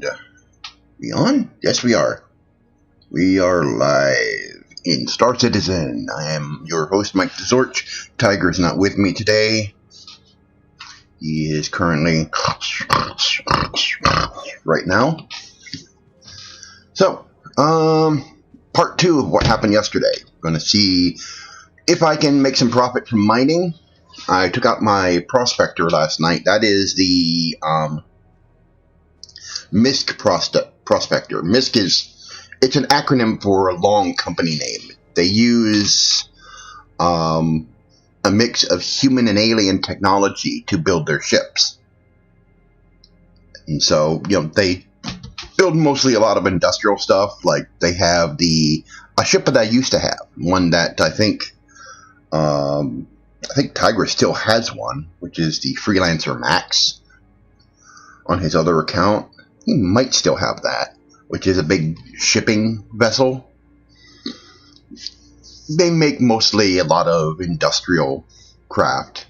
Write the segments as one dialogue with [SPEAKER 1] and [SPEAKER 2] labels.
[SPEAKER 1] And we on? Yes, we are. We are live in Star Citizen. I am your host, Mike TheZorch. Tiger's not with me today. He is currently right now. So, part 2 of what happened yesterday. Going to see if I can make some profit from mining. I took out my prospector last night. That is the MISC prospector. MISC it's an acronym for a long company name. They use a mix of human and alien technology to build their ships. And so, they build mostly a lot of industrial stuff. Like they have a ship that I used to have, one that I think Tiger still has one, which is the Freelancer Max on his other account. He might still have that, which is a big shipping vessel. They make mostly a lot of industrial craft.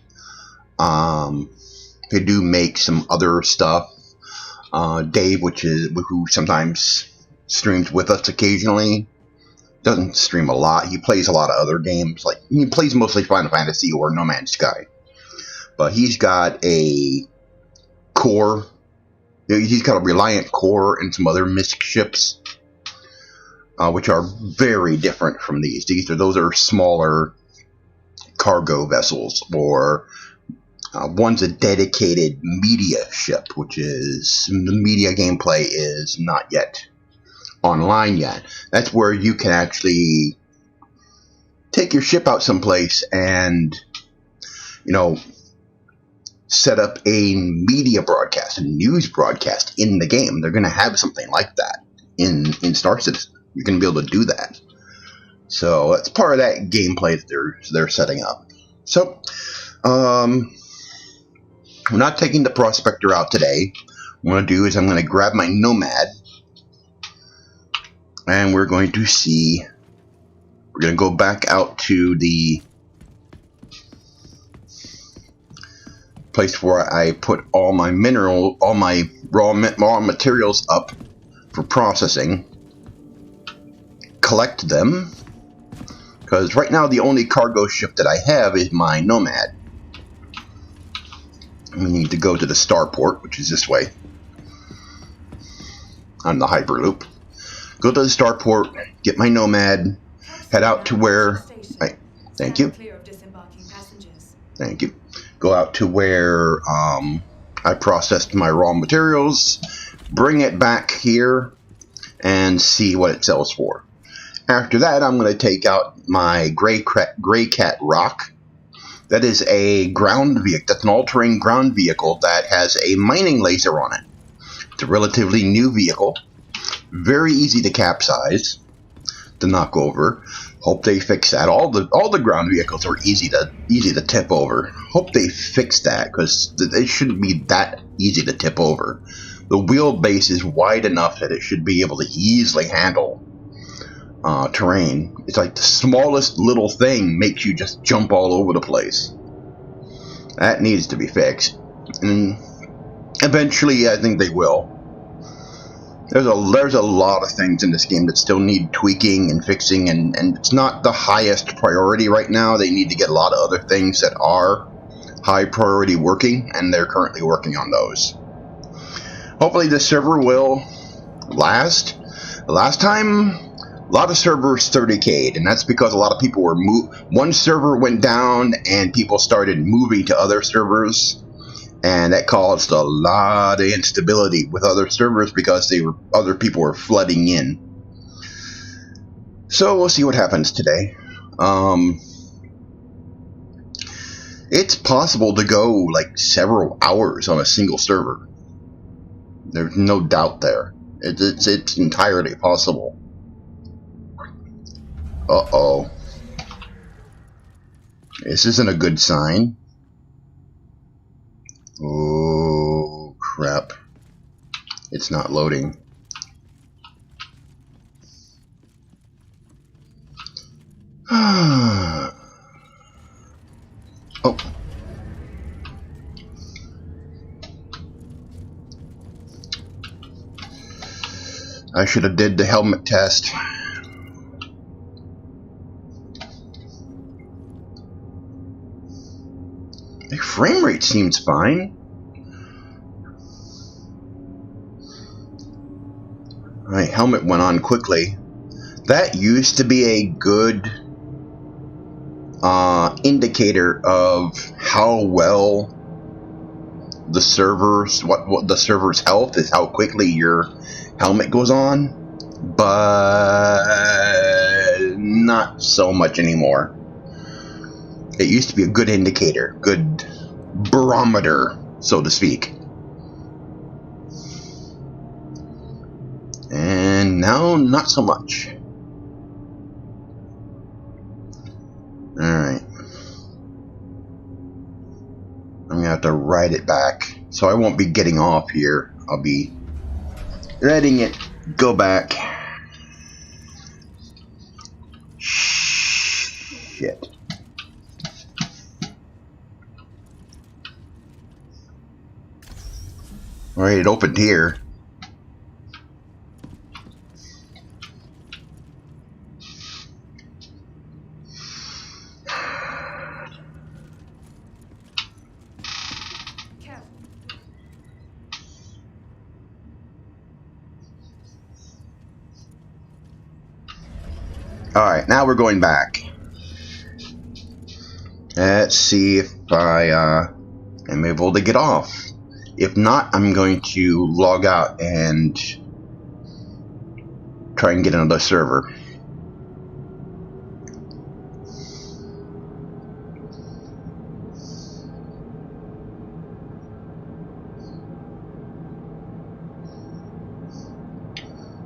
[SPEAKER 1] They do make some other stuff. Dave, who sometimes streams with us occasionally, doesn't stream a lot. He plays a lot of other games. Like he plays mostly Final Fantasy or No Man's Sky. But he's got a core. He's got a Reliant core and some other MISC ships, which are very different from these. Those are smaller cargo vessels, or one's a dedicated media ship, which is the media gameplay is not yet online yet. That's where you can actually take your ship out someplace and, set up a media broadcast, a news broadcast in the game. They're going to have something like that in Star Citizen. You're going to be able to do that. So that's part of that gameplay that they're setting up. So, I'm not taking the prospector out today. What I'm going to do is I'm going to grab my Nomad, and we're going to see. We're going to go back out to the place where I put all my raw materials up for processing. Collect them, because right now the only cargo ship that I have is my Nomad. We need to go to the starport, which is this way on the Hyperloop. Go to the starport, get my Nomad, head out to where. Thank you. Thank you. Go out to where I processed my raw materials, bring it back here, and see what it sells for. After that, I'm going to take out my Greycat ROC. That is a ground vehicle. That's an all-terrain ground vehicle that has a mining laser on it. It's a relatively new vehicle. Very easy to capsize, to knock over. Hope they fix that. All the ground vehicles are easy to tip over. Hope they fix that, because they shouldn't be that easy to tip over. The wheelbase is wide enough that it should be able to easily handle terrain. It's like the smallest little thing makes you just jump all over the place. That needs to be fixed, and eventually I think they will. There's a lot of things in this game that still need tweaking and fixing, and it's not the highest priority right now. They need to get a lot of other things that are high priority working, and they're currently working on those. Hopefully the server will last. Last time, a lot of servers 30k'd, and that's because a lot of people were one server went down and people started moving to other servers. And that caused a lot of instability with other servers because other people were flooding in. So we'll see what happens today. It's possible to go like several hours on a single server. There's no doubt there. It's entirely possible. Uh-oh. This isn't a good sign. Oh, crap. It's not loading. Oh. I should have did the helmet test. The frame rate seems fine. My helmet went on quickly. That used to be a good indicator of how well the servers, what the server's health is, how quickly your helmet goes on, but not so much anymore. It used to be a good indicator, good barometer, so to speak. And now, not so much. Alright. I'm gonna have to ride it back. So I won't be getting off here. I'll be letting it go back. Shit. Alright, it opened here. Alright, now we're going back. Let's see if I am able to get off. If not, I'm going to log out and try and get another server.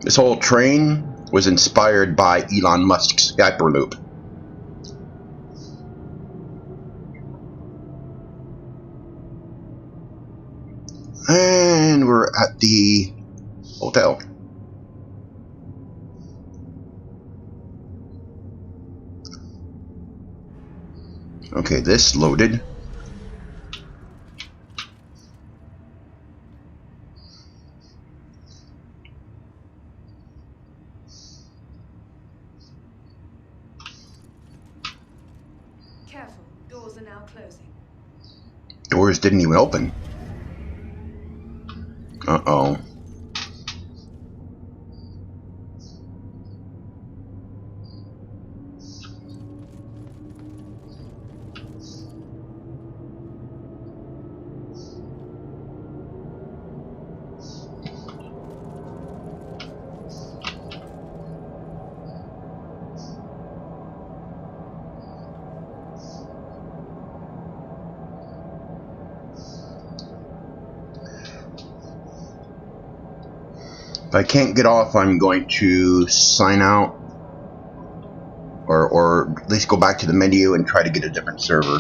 [SPEAKER 1] This whole train was inspired by Elon Musk's Hyperloop. And we're at the hotel. Okay, this loaded.
[SPEAKER 2] Careful, doors are now closing.
[SPEAKER 1] Doors didn't even open. Uh-oh. If I can't get off, I'm going to sign out, or at least go back to the menu and try to get a different server.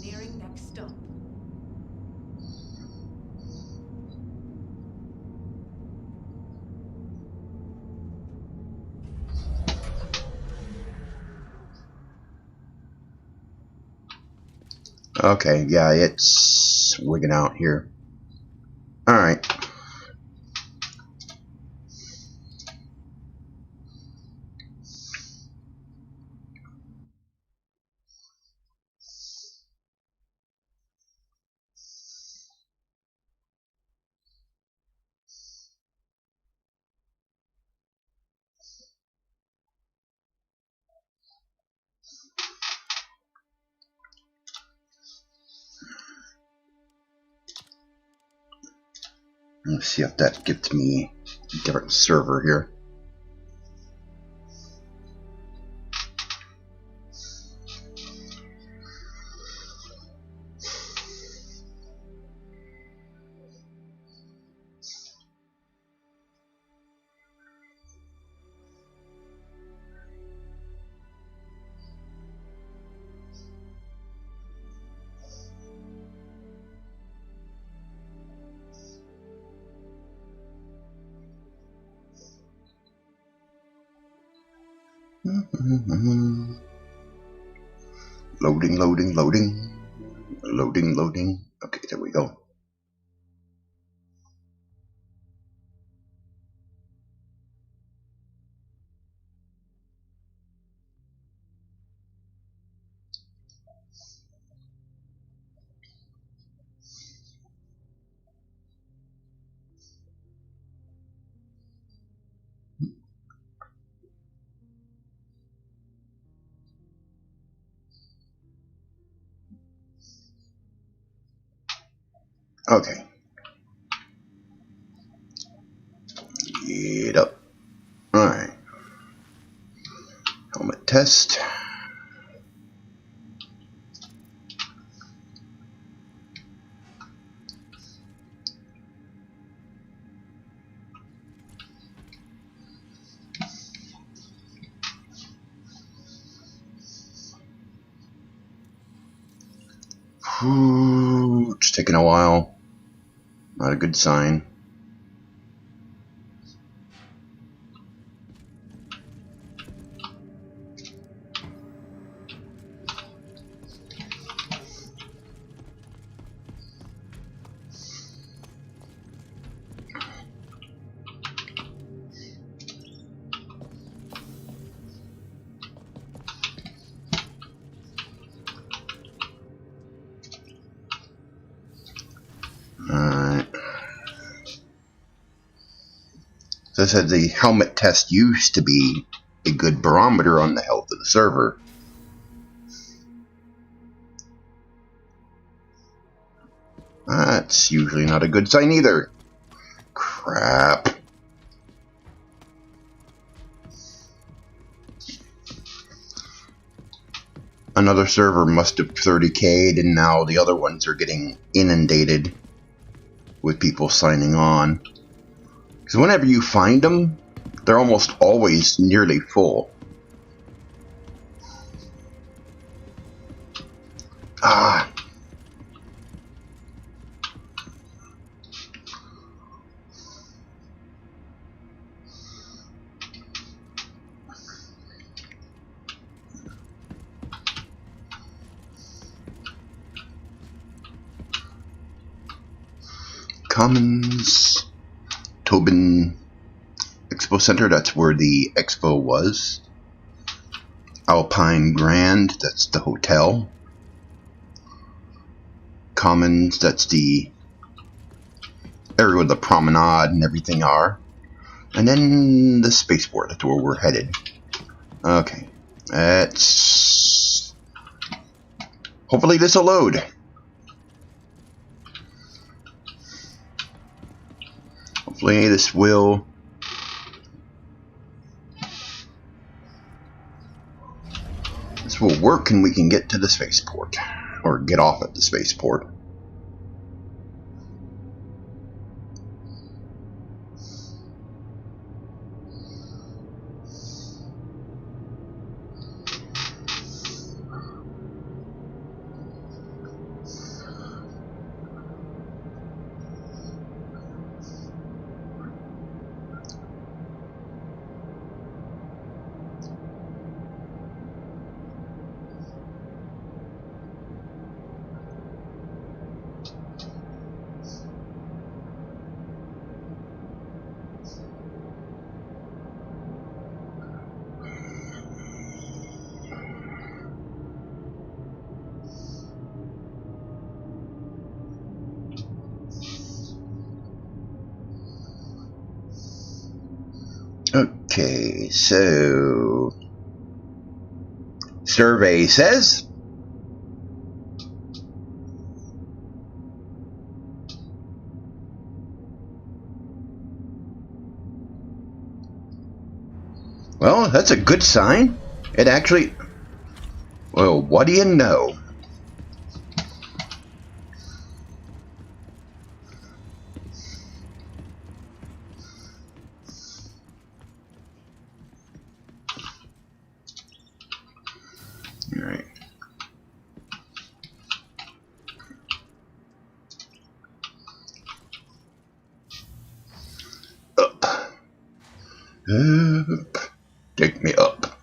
[SPEAKER 2] Nearing next stop.
[SPEAKER 1] Okay, yeah, it's wigging out here. Alright. Let's see if that gets me a different server here. Loading, loading, loading. Loading, loading. Okay, there we go. Okay. Get up. Alright. Helmet test. Ooh, it's taking a while. Not a good sign. Alright. So I said the helmet test used to be a good barometer on the health of the server. That's usually not a good sign either. Crap. Another server must have 30k'd, and now the other ones are getting inundated with people signing on. Because whenever you find them, they're almost always nearly full. Ah. Commons, Tobin Expo Center, that's where the expo was. Alpine Grand, that's the hotel. Commons, that's the area where the promenade and everything are. And then the spaceport, that's where we're headed. Okay, that's... hopefully this will load. Hopefully this will... this will work and we can get to the spaceport. Or get off at the spaceport. Okay, so survey says well, that's a good sign. It actually, well, what do you know? Alright. Up. Up. Take me up.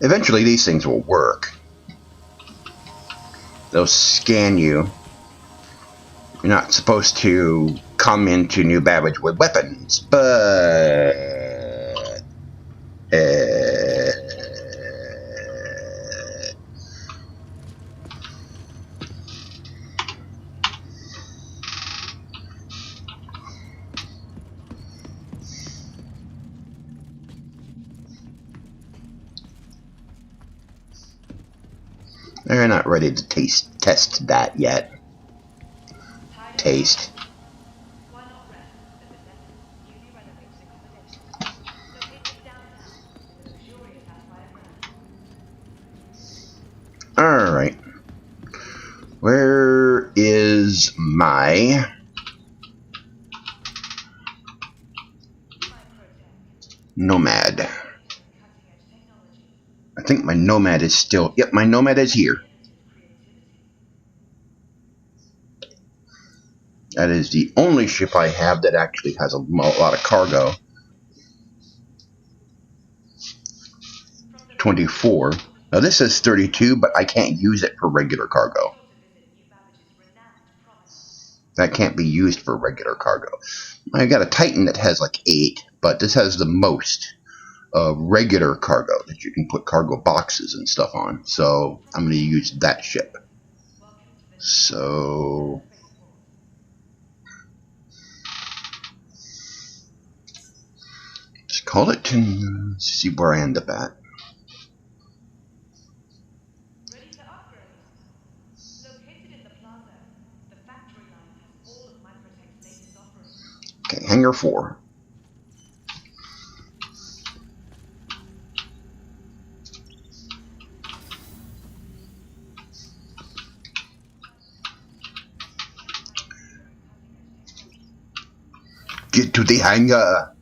[SPEAKER 1] Eventually these things will work. They'll scan you. You're not supposed to come into New Babbage with weapons, but they're not ready to test that yet. Taste. Alright. Where is my Nomad? I think my Nomad is still... Yep, my Nomad is here. That is the only ship I have that actually has a lot of cargo. 24. Now this says 32, but I can't use it for regular cargo. That can't be used for regular cargo. I got a Titan that has like 8, but this has the most regular cargo that you can put cargo boxes and stuff on. So I'm going to use that ship. So just call it and see where I end up at. Okay, Hangar 4. Get to the hangar.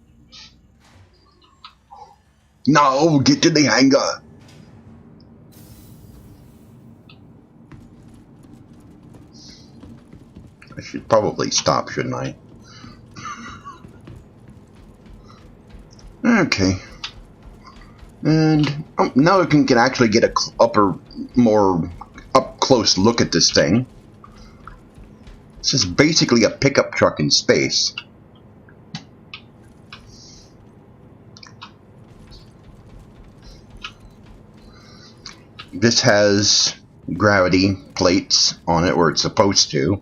[SPEAKER 1] No, get to the hangar. I should probably stop, shouldn't I? Okay. And now we can actually get a more up close look at this thing. This is basically a pickup truck in space. This has gravity plates on it where it's supposed to.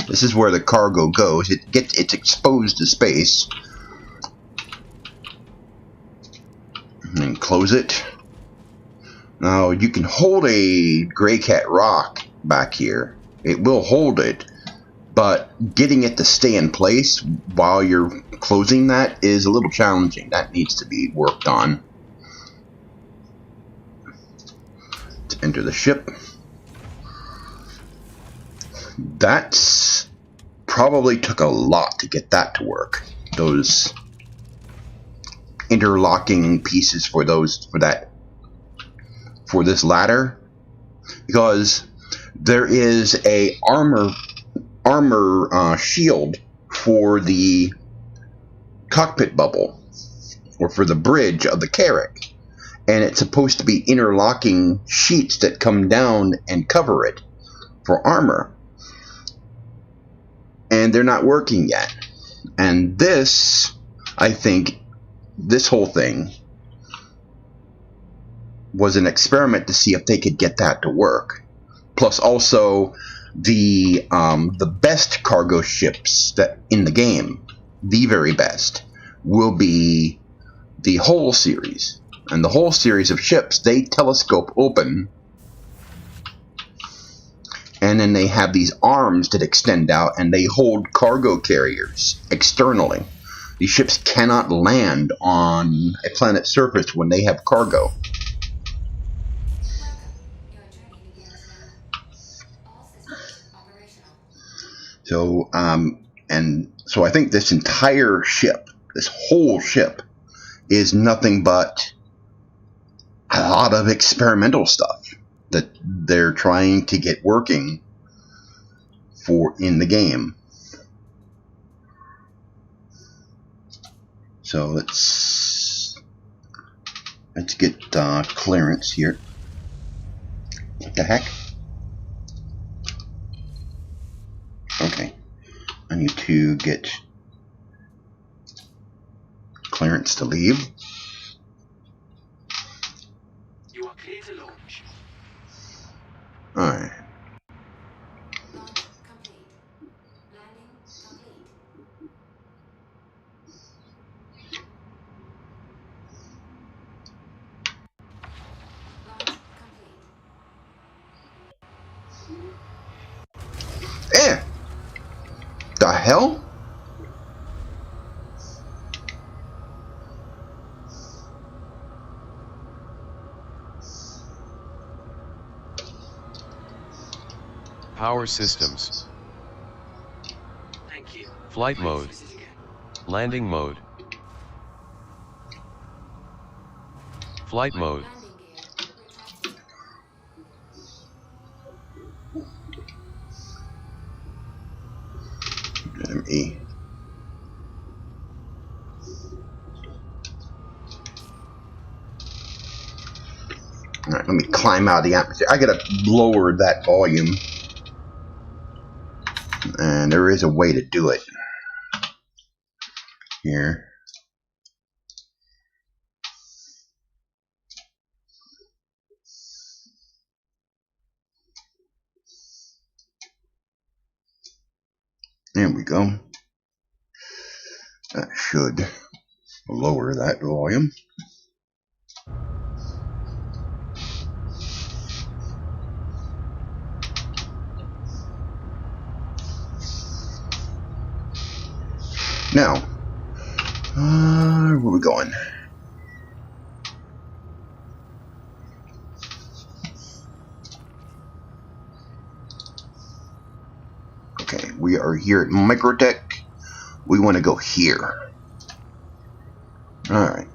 [SPEAKER 1] This is where the cargo goes. It's exposed to space. And close it. Now you can hold a Greycat ROC back here. It will hold it, but getting it to stay in place while you're closing that is a little challenging. That needs to be worked on. To enter the ship. That's probably took a lot to get that to work. Those interlocking pieces for this ladder, because there is a armor shield for the cockpit bubble or for the bridge of the Carrack, and it's supposed to be interlocking sheets that come down and cover it for armor, and they're not working yet. And this, I think, this whole thing was an experiment to see if they could get that to work. Plus, also the best cargo ships that in the game, the very best, will be the whole series. And the whole series of ships, they telescope open, and then they have these arms that extend out, and they hold cargo carriers externally. These ships cannot land on a planet's surface when they have cargo. So, so I think this entire ship, this whole ship, is nothing but a lot of experimental stuff that they're trying to get working for in the game. So let's Let's get clearance here. What the heck? Okay. I need to get clearance to leave.
[SPEAKER 3] You are clear to launch.
[SPEAKER 1] Alright.
[SPEAKER 4] Launch complete. Landing complete. Launch complete.
[SPEAKER 1] Eh! The hell?
[SPEAKER 5] Power systems.
[SPEAKER 3] Thank you.
[SPEAKER 5] Flight mode. Landing mode. Flight mode.
[SPEAKER 4] Landing gear retracted.
[SPEAKER 1] E. Alright, let me climb out of the atmosphere. I gotta lower that volume. And there is a way to do it. Here. There we go. That should lower that volume. Now, where are we going? Okay, we are here at Microtech. We want to go here. Alright.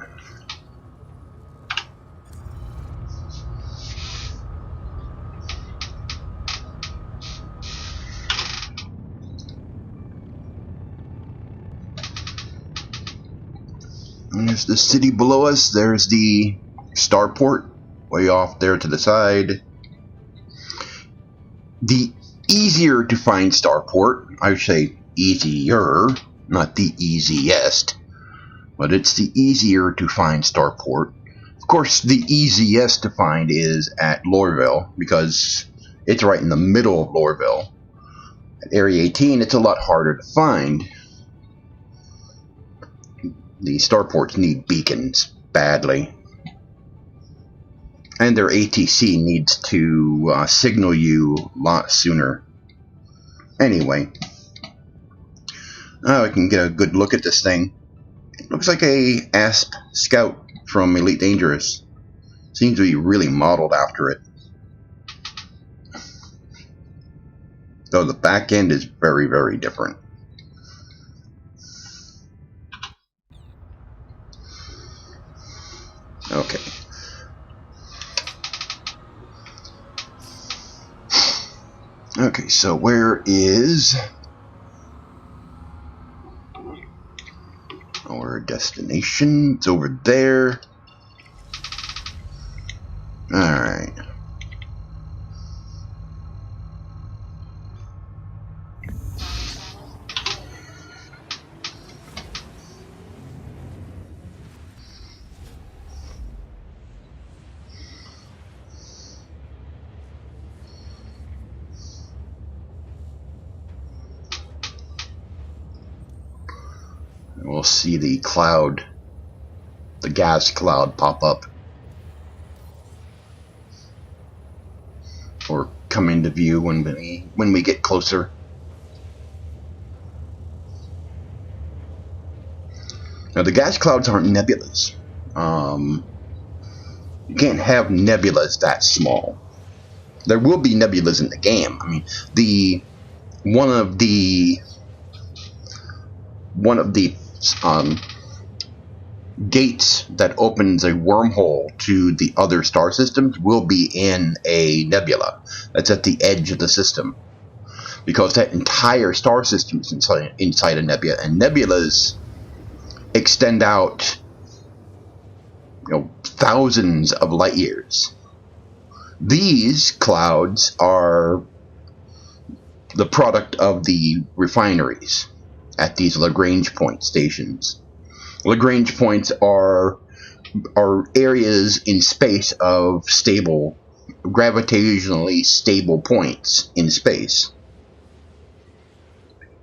[SPEAKER 1] There's the city below us. There's the starport way off there to the side. The easier to find starport, I would say easier, not the easiest, but it's the easier to find starport. Of course, the easiest to find is at Lorville, because it's right in the middle of Lorville. At Area 18, it's a lot harder to find. The starports need beacons badly, and their ATC needs to signal you a lot sooner. Anyway, now I can get a good look at this thing. It looks like a ASP Scout from Elite Dangerous. Seems to be really modeled after it. Though the back end is very, very different. Okay. Okay, so where is our destination? It's over there. Alright. We'll see the cloud, the gas cloud pop up or come into view when we get closer. Now the gas clouds aren't nebulas. You can't have nebulas that small. There will be nebulas in the game. I mean, one of the gates that opens a wormhole to the other star systems will be in a nebula. That's at the edge of the system, because that entire star system is inside a nebula, and nebulas extend out, thousands of light years. These clouds are the product of the refineries at these Lagrange point stations. Lagrange points are areas in space of stable, gravitationally stable points in space.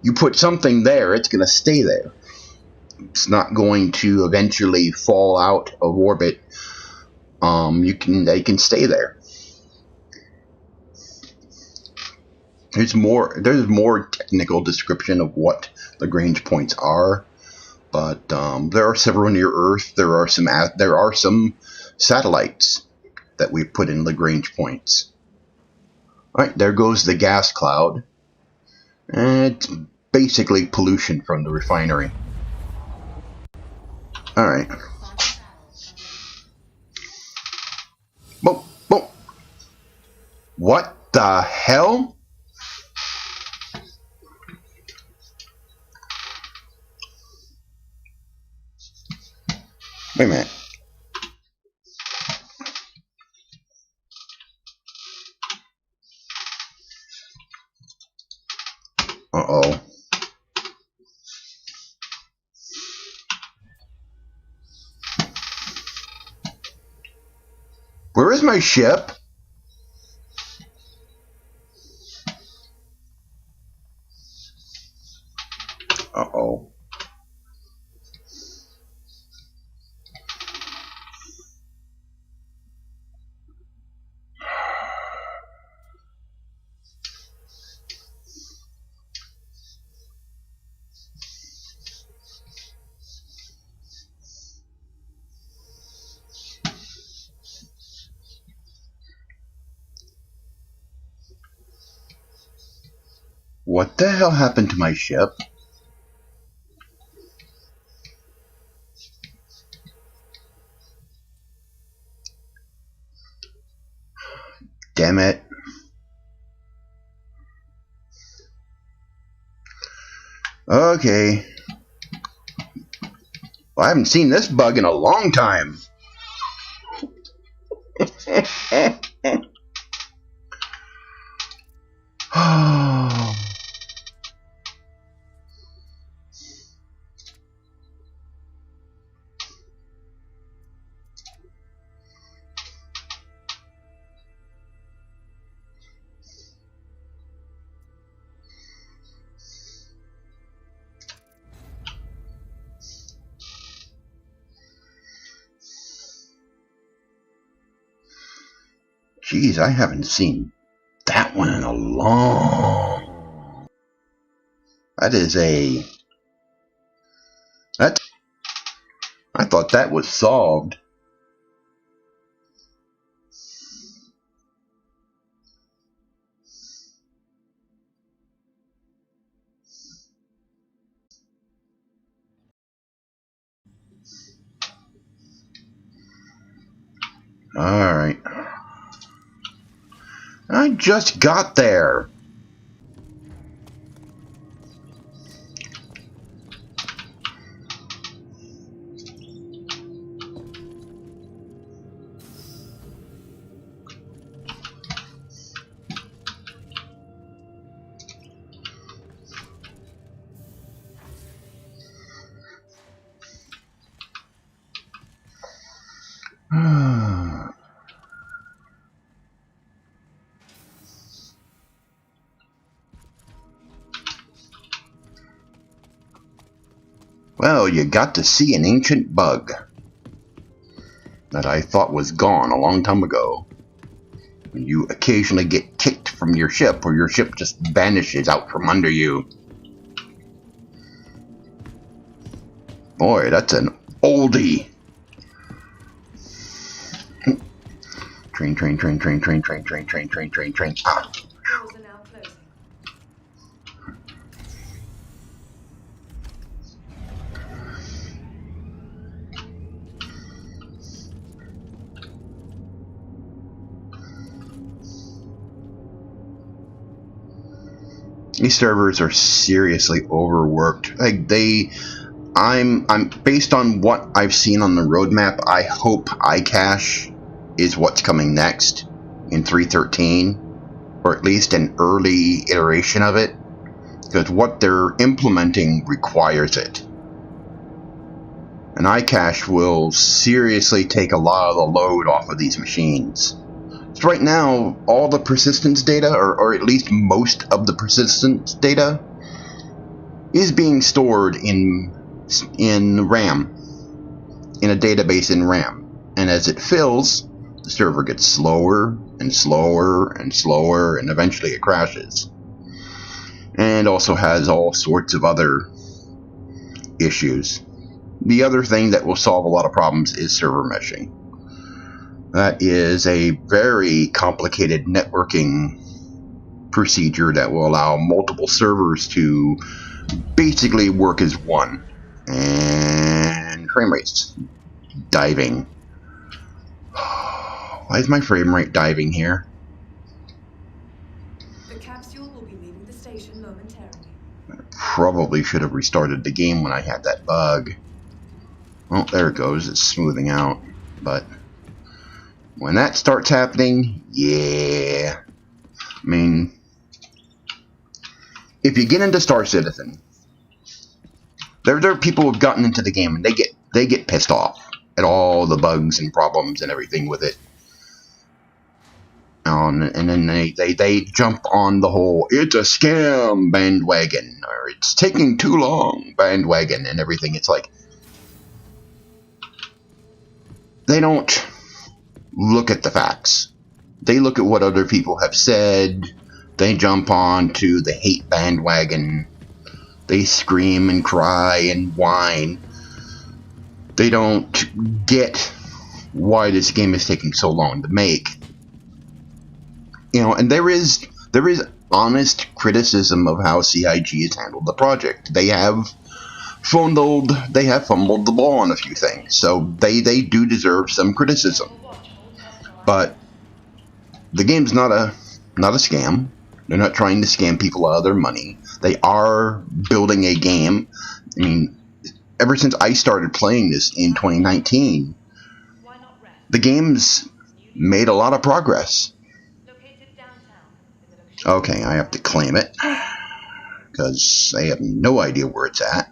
[SPEAKER 1] You put something there, it's going to stay there. It's not going to eventually fall out of orbit. They can stay there. There's more technical description of what Lagrange points are, but there are several near Earth. There are some satellites that we put in Lagrange points. All right, there goes the gas cloud. And it's basically pollution from the refinery. All right. Boom, boom. What the hell? Wait a minute. Uh-oh. Where is my ship? Uh-oh. What the hell happened to my ship? Damn it. Okay. Well, I haven't seen this bug in a long time. Jeez, I haven't seen that one in a long... That is a... I thought that was solved. Alright. I just got there. Well, you got to see an ancient bug that I thought was gone a long time ago. You occasionally get kicked from your ship, or your ship just vanishes out from under you. Boy, that's an oldie. Train, train, train, train, train, train, train, train, train, train, train. Ah.
[SPEAKER 2] Doors are now closing.
[SPEAKER 1] These servers are seriously overworked. Like, they I'm based on what I've seen on the roadmap, I hope iCache is what's coming next in 3.13, or at least an early iteration of it, because what they're implementing requires it. And iCache will seriously take a lot of the load off of these machines. So right now, all the persistence data, or at least most of the persistence data, is being stored in RAM, in a database in RAM. And as it fills, the server gets slower and slower and slower, and eventually it crashes. And also has all sorts of other issues. The other thing that will solve a lot of problems is server meshing. That is a very complicated networking procedure that will allow multiple servers to basically work as one. And frame rates diving. Why is my frame rate diving here?
[SPEAKER 2] The capsule will be leaving the station momentarily.
[SPEAKER 1] I probably should have restarted the game when I had that bug. Well, there it goes. It's smoothing out. But when that starts happening, yeah. I mean, if you get into Star Citizen, there are people who've gotten into the game and they get pissed off at all the bugs and problems and everything with it. And then they jump on the whole "it's a scam" bandwagon, or "it's taking too long" bandwagon and everything. It's like, they don't look at the facts. They look at what other people have said. They jump on to the hate bandwagon. They scream and cry and whine. They don't get why this game is taking so long to make. You know, and there is honest criticism of how CIG has handled the project. They have fumbled the ball on a few things, so they do deserve some criticism. But the game's not a scam. They're not trying to scam people out of their money. They are building a game. I mean, ever since I started playing this in 2019, the game's made a lot of progress. Okay, I have to claim it, because I have no idea where it's at.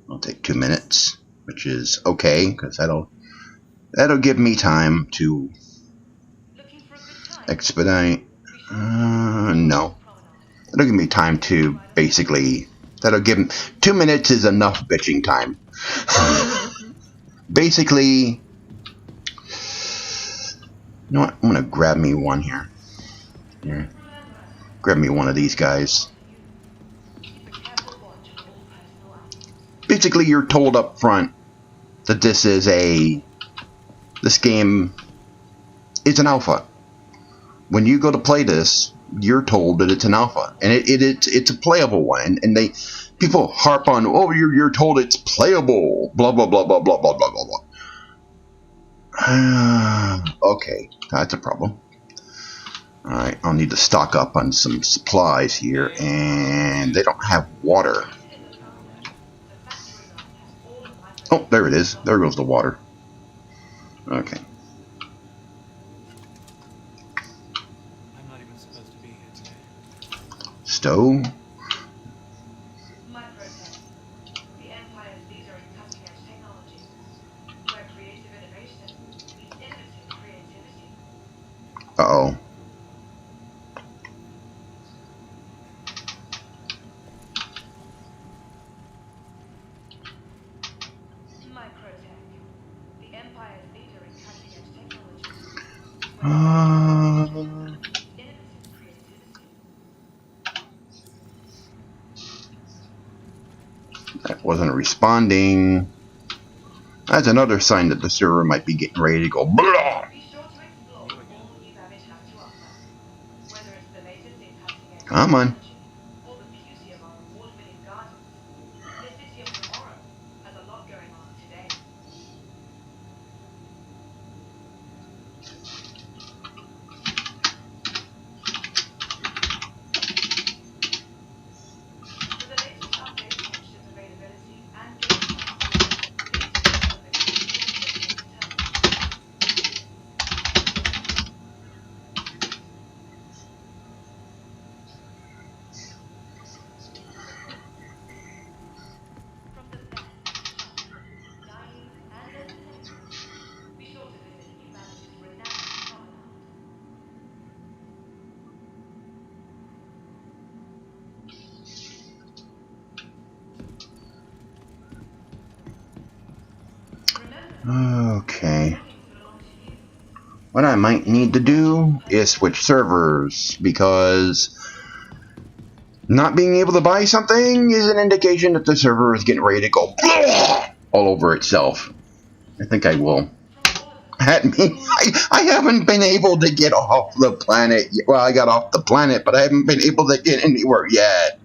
[SPEAKER 1] It'll take 2 minutes, which is okay, because that'll give me time to expedite. No. That'll give me time to basically... 2 minutes is enough bitching time. Basically... You know what? I'm going to grab me one here. Here. Grab me one of these guys. Basically, you're told up front that this game is an alpha. When you go to play this, you're told that it's an alpha, and it's a playable one. And people harp on, oh, you're told it's playable, blah blah blah blah blah blah blah blah blah. Okay, that's a problem. All right, I'll need to stock up on some supplies here, and they don't have water. Oh, there it is. There goes the water. Okay.
[SPEAKER 3] I'm not even supposed to be here today.
[SPEAKER 1] Stove.
[SPEAKER 2] Microtech. The Empire's leader in cutting-edge technology. Where creative innovation meets innovative creativity.
[SPEAKER 1] Uh-oh.
[SPEAKER 2] Microtech. The Empire's leader in cutting-edge technology. Innovative creativity.
[SPEAKER 1] That wasn't responding. That's another sign that the server might be getting ready to go blah.
[SPEAKER 2] Be sure to explore all new Babbage has to offer. Whether it's the latest in cutting-edge
[SPEAKER 1] Come on.
[SPEAKER 2] technology or the beauty of our award-winning gardens, the city of tomorrow has a lot going on today. For the latest updates on ship availability and game
[SPEAKER 1] Okay. What I might need to do is switch servers, because not being able to buy something is an indication that the server is getting ready to go all over itself. I think I will. I haven't been able to get off the planet. Well, I got off the planet, but I haven't been able to get anywhere yet.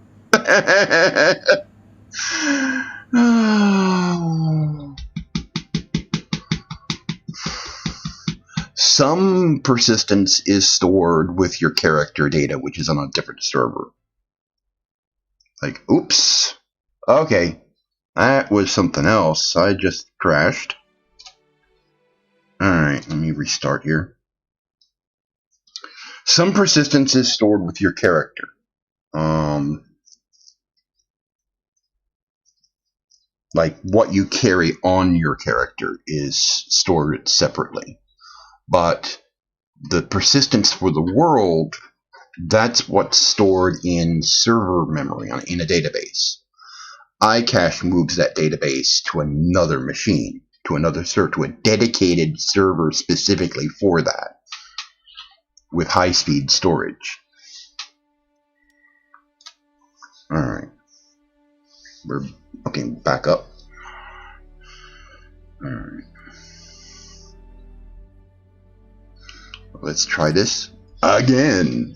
[SPEAKER 1] Some persistence is stored with your character data, which is on a different server. Like, oops. Okay. That was something else. I just crashed. Alright, let me restart here. Some persistence is stored with your character. Like what you carry on your character is stored separately. But the persistence for the world, that's what's stored in server memory in a database. iCache moves that database to another machine, to another server, to a dedicated server specifically for that, with high-speed storage. Alright. We're okay, back up. Alright. Let's try this again.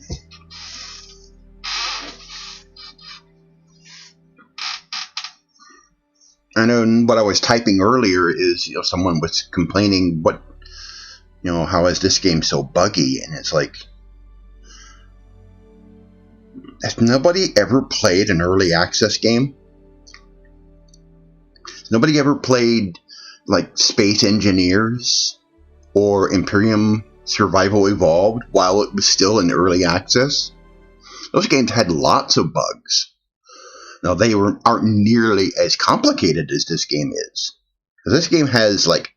[SPEAKER 1] I know what I was typing earlier is, someone was complaining, how is this game so buggy? And it's like, has nobody ever played an early access game? Nobody ever played like Space Engineers or Imperium Survival Evolved while it was still in early access? Those games had lots of bugs. Now, they aren't nearly as complicated as this game is. Because this game has like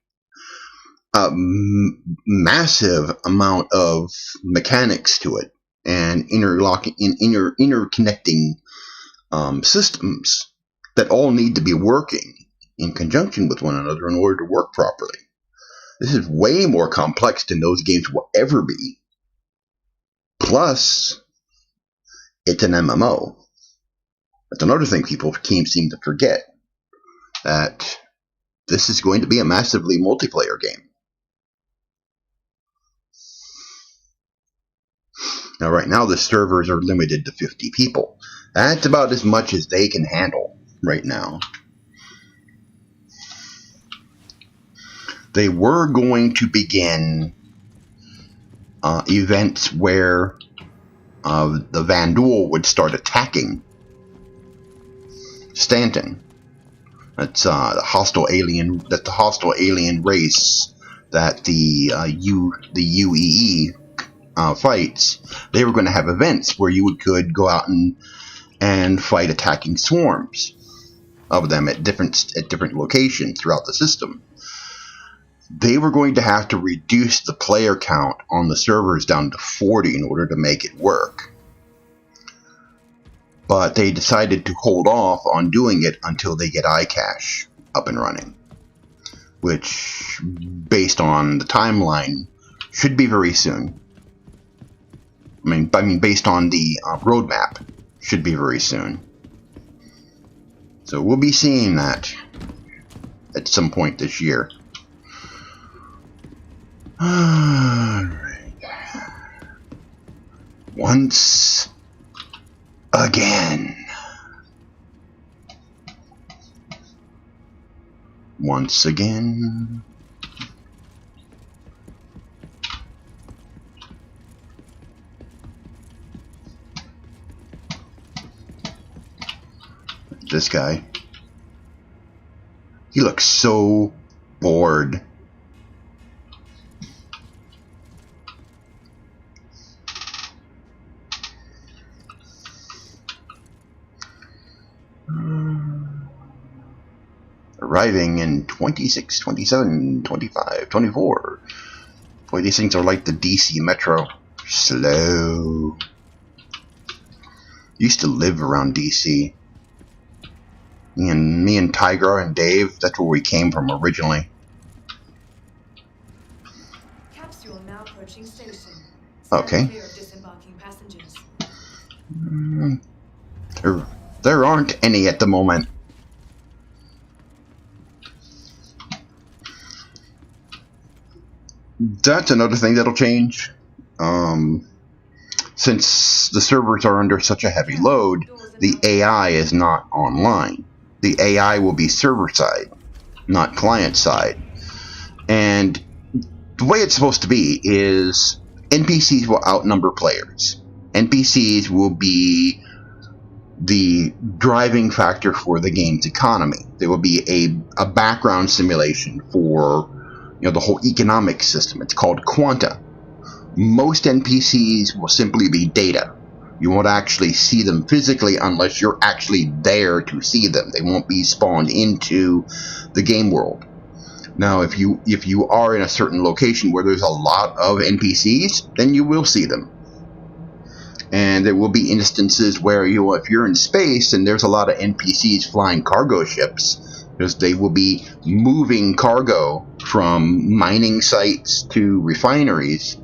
[SPEAKER 1] a massive amount of mechanics to it and interconnecting systems that all need to be working in conjunction with one another in order to work properly. This is way more complex than those games will ever be. Plus, it's an MMO. That's another thing people seem to forget, that this is going to be a massively multiplayer game. Now, right now, the servers are limited to 50 people. That's about as much as they can handle right now. They were going to begin events where the Vanduul would start attacking Stanton. That's the hostile alien. That's the hostile alien race that the UEE fights. They were going to have events where you could go out and fight attacking swarms of them at different locations throughout the system. They were going to have to reduce the player count on the servers down to 40 in order to make it work. But they decided to hold off on doing it until they get iCache up and running, which, based on the timeline, should be very soon. I mean, based on the roadmap, should be very soon. So we'll be seeing that at some point this year. Alright. Once again. Once again. This guy. He looks so bored. Arriving in 26, 27, 25, 24. Boy, these things are like the DC Metro. Slow. Used to live around DC. Me and Tigra and Dave, that's where we came from originally.
[SPEAKER 2] approaching station.
[SPEAKER 1] Okay.
[SPEAKER 2] Clear of disembarking passengers.
[SPEAKER 1] There aren't any at the moment. That's another thing that'll change. Since the servers are under such a heavy load, the AI is not online. The AI will be server side, not client side. And the way it's supposed to be is NPCs will outnumber players. NPCs will be the driving factor for the game's economy. There will be a background simulation for the whole economic system. It's called Quanta. Most NPCs will simply be data. You won't actually see them physically unless you're actually there to see them. They won't be spawned into the game world. Now, if you are in a certain location where there's a lot of NPCs, then you will see them. And there will be instances where if you're in space and there's a lot of NPCs flying cargo ships, because they will be moving cargo from mining sites to refineries,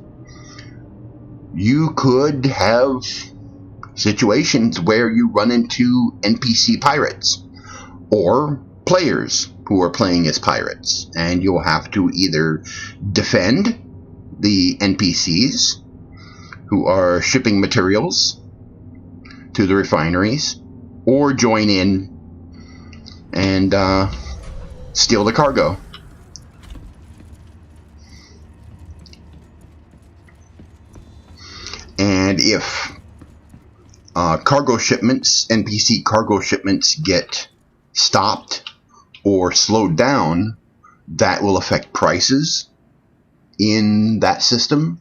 [SPEAKER 1] you could have situations where you run into NPC pirates or players who are playing as pirates, and you'll have to either defend the NPCs who are shipping materials to the refineries, or join in and steal the cargo. And if cargo shipments, NPC cargo shipments, get stopped or slowed down, that will affect prices in that system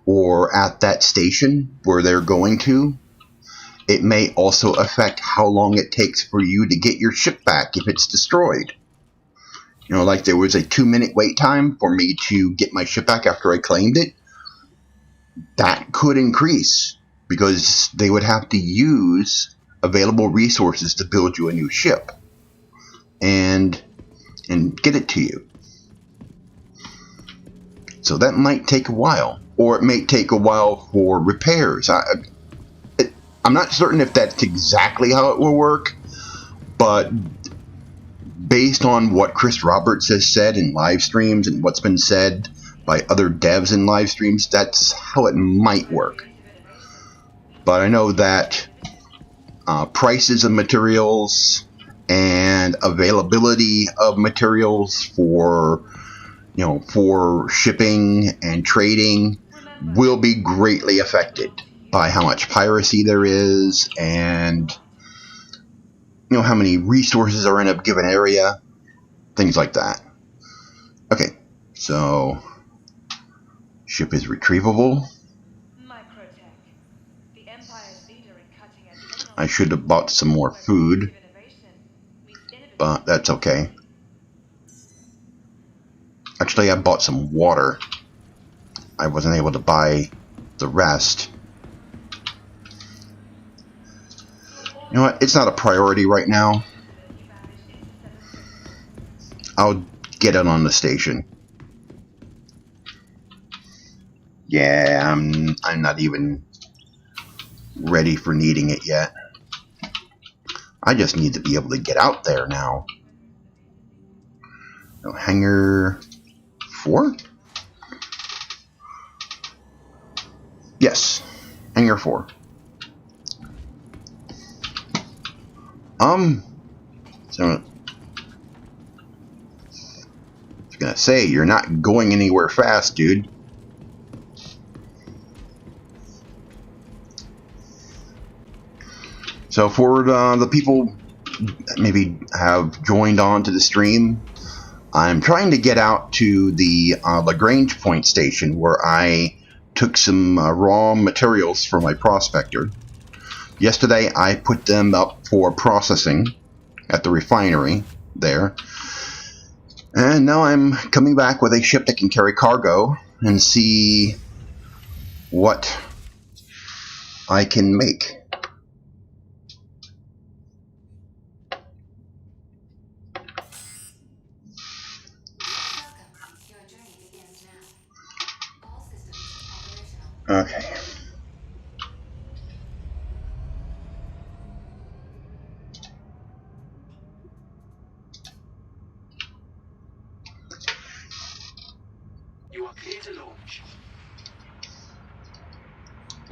[SPEAKER 1] or at that station where they're going to. It may also affect how long it takes for you to get your ship back if it's destroyed. Like there was a 2-minute wait time for me to get my ship back after I claimed it. That could increase because they would have to use available resources to build you a new ship and get it to you. So that might take a while, or it may take a while for repairs. I'm not certain if that's exactly how it will work, but based on what Chris Roberts has said in live streams and what's been said by other devs in live streams, that's how it might work. But I know that prices of materials and availability of materials for shipping and trading will be greatly affected by how much piracy there is and how many resources are in a given area, things like that. Okay, so ship is retrievable. I should have bought some more food, but that's okay. Actually, I bought some water. I wasn't able to buy the rest. You know what? It's not a priority right now. I'll get it on the station. Yeah, I'm not even ready for needing it yet. I just need to be able to get out there now. No, hangar 4? Yes, hangar 4. So I was gonna say, you're not going anywhere fast, dude. So for the people that maybe have joined on to the stream, I'm trying to get out to the Lagrange Point station where I took some raw materials for my prospector. Yesterday I put them up for processing at the refinery there. And now I'm coming back with a ship that can carry cargo and see what I can make.
[SPEAKER 4] Welcome. Your journey begins now. All systems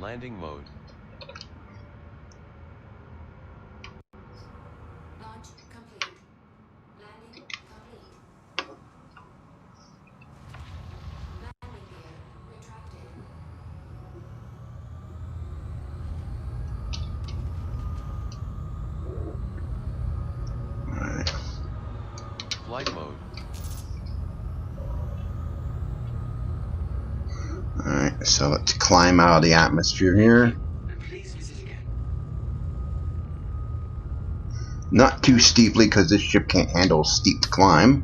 [SPEAKER 5] Landing mode.
[SPEAKER 4] Launch complete. Landing complete. Landing gear retracted.
[SPEAKER 1] Alright.
[SPEAKER 5] Flight mode.
[SPEAKER 1] Alright, so let's climb out of the atmosphere here.
[SPEAKER 6] Please visit again.
[SPEAKER 1] Not too steeply, because this ship can't handle steep climb.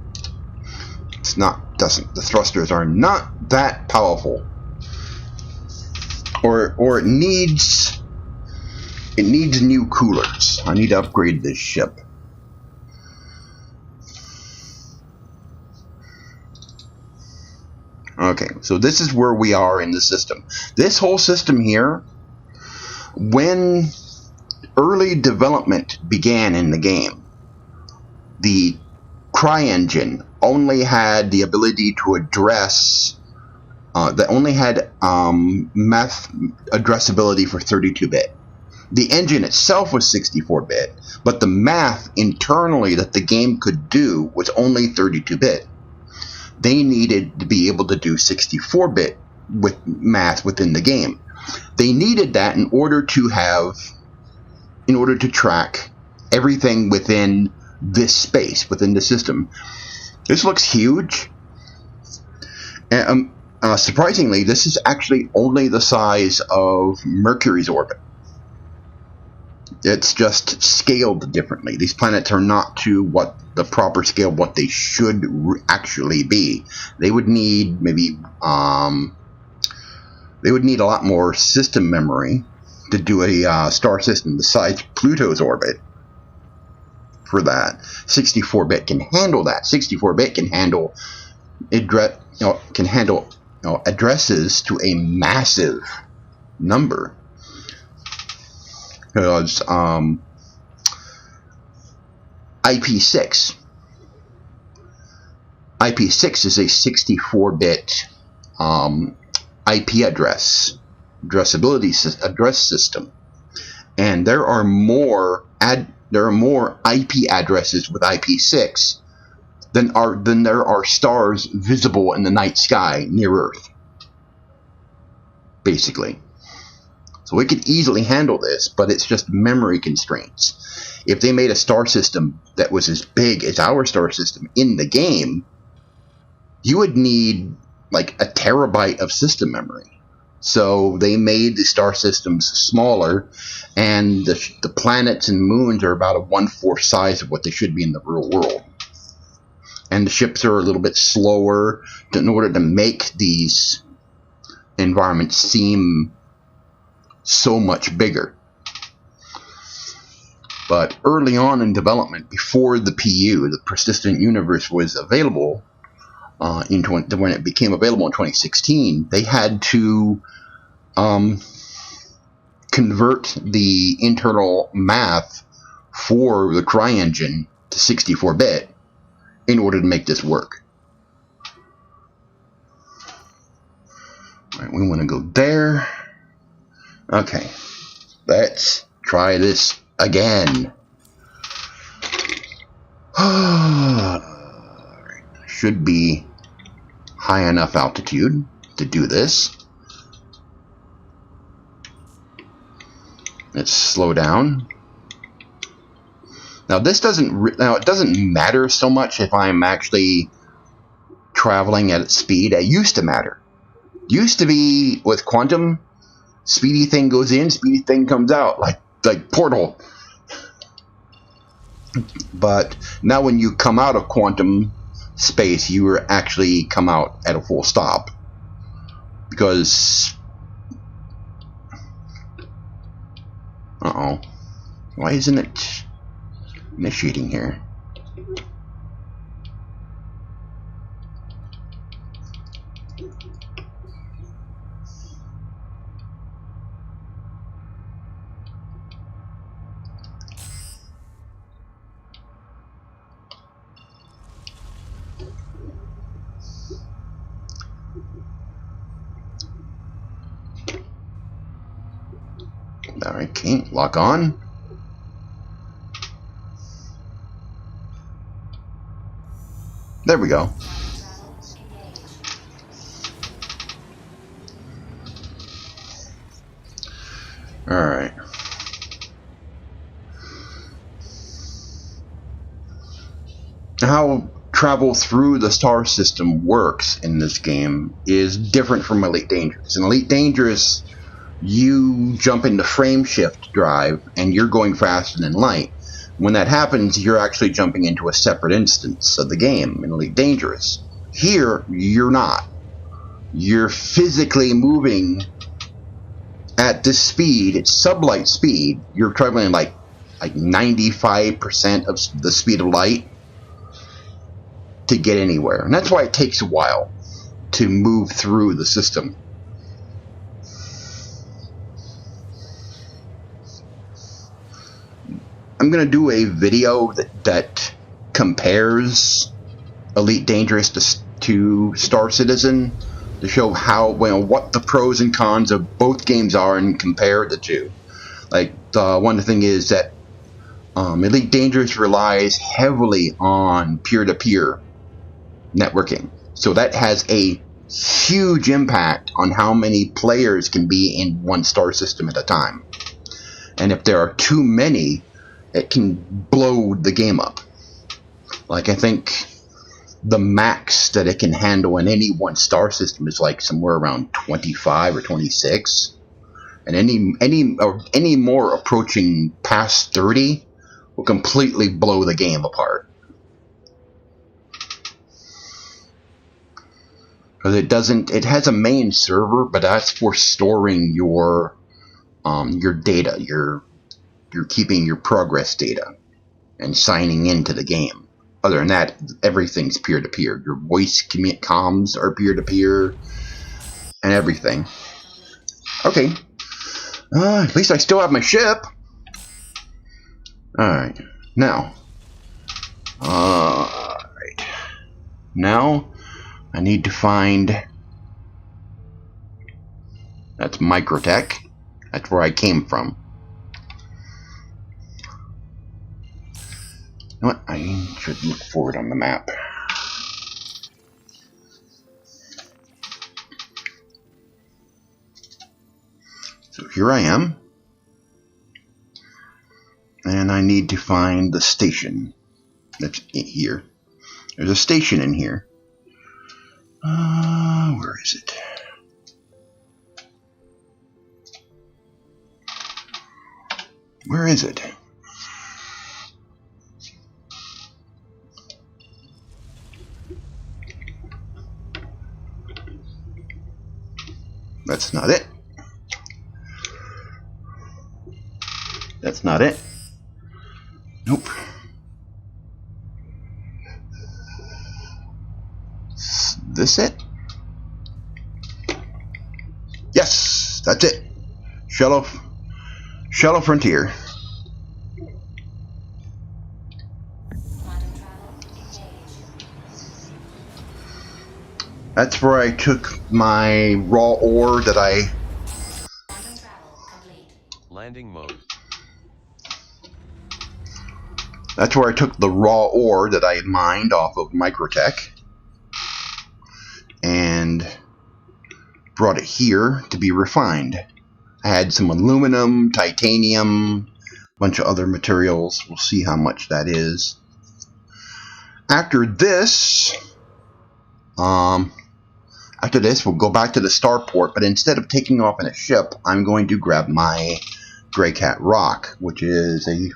[SPEAKER 1] It's not, the thrusters are not that powerful. Or it needs new coolers. I need to upgrade this ship. Okay, so this is where we are in the system. This whole system here, when early development began in the game, the CryEngine only had the ability to address, that only had math addressability for 32-bit. The engine itself was 64-bit, but the math internally that the game could do was only 32-bit. They needed to be able to do 64-bit with math within the game. They needed that in order to track everything within this space, within the system. This looks huge. And, surprisingly, this is actually only the size of Mercury's orbit. It's just scaled differently. These planets are not to what the proper scale, what they should actually be. They would need maybe they would need a lot more system memory to do a star system the size of Pluto's orbit. For that, 64-bit can handle that. 64-bit can handle addresses to a massive number. Because IP6 is a 64-bit IP address system, and there are more IP addresses with IP6 than there are stars visible in the night sky near Earth, basically. So we could easily handle this, but it's just memory constraints. If they made a star system that was as big as our star system in the game, you would need like a terabyte of system memory. So they made the star systems smaller, and the planets and moons are about a 1/4 size of what they should be in the real world. And the ships are a little bit slower in order to make these environments seem so much bigger. But early on in development, before the PU, the Persistent Universe, was available, when it became available in 2016, they had to convert the internal math for the CryEngine to 64-bit in order to make this work. All right, we want to go there. Okay, let's try this again. Should be high enough altitude to do this. Let's slow down. Now it doesn't matter so much if I'm actually traveling at speed. It used to matter. It used to be with quantum. Speedy thing goes in, speedy thing comes out, like Portal. But now when you come out of quantum space, you actually come out at a full stop. Because... why isn't it initiating here? Okay, lock on. There we go.
[SPEAKER 4] Travel engaged.
[SPEAKER 1] Alright. How travel through the star system works in this game is different from Elite Dangerous. In Elite Dangerous, you jump into frame shift drive and you're going faster than light. When that happens, you're actually jumping into a separate instance of the game in Elite Dangerous. Here, you're not. You're physically moving at this speed. It's sublight speed. You're traveling like 95% of the speed of light to get anywhere. And that's why it takes a while to move through the system. I'm going to do a video that compares Elite Dangerous to Star Citizen to show how, well, what the pros and cons of both games are and compare the two. Like, one thing is that Elite Dangerous relies heavily on peer-to-peer networking. So that has a huge impact on how many players can be in one star system at a time. And if there are too many, it can blow the game up. Like, I think the max that it can handle in any one star system is like somewhere around 25 or 26. And any more approaching past 30 will completely blow the game apart. Because it has a main server, but that's for storing your data. You're keeping your progress data and signing into the game. Other than that, everything's peer-to-peer. Your voice comms are peer-to-peer, and everything. Okay. At least I still have my ship. Alright. Now. Alright. Now, I need to find... That's Microtech. That's where I came from. You know what? I should look for it on the map. So here I am. And I need to find the station. That's here. There's a station in here. Where is it? Where is it? That's not it. That's not it. Nope. Is this it? Yes, that's it. Shuttle Frontier. That's where I took my raw ore that I...
[SPEAKER 5] Landing mode.
[SPEAKER 1] That's where I took the raw ore that I had mined off of Microtech and brought it here to be refined. I had some aluminum, titanium, a bunch of other materials. We'll see how much that is. After this, we'll go back to the starport, but instead of taking off in a ship, I'm going to grab my Greycat ROC, which is a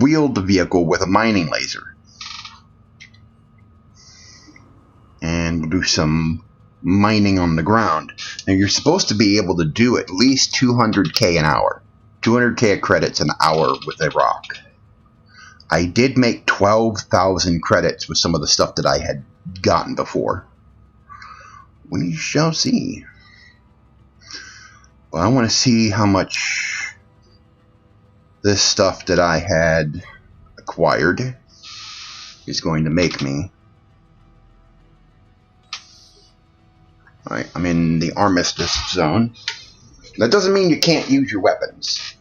[SPEAKER 1] wheeled vehicle with a mining laser. And we'll do some mining on the ground. Now you're supposed to be able to do at least 200k an hour. 200k credits an hour with a ROC. I did make 12,000 credits with some of the stuff that I had gotten before. We shall see. Well, I want to see how much this stuff that I had acquired is going to make me. Alright, I'm in the armistice zone. That doesn't mean you can't use your weapons.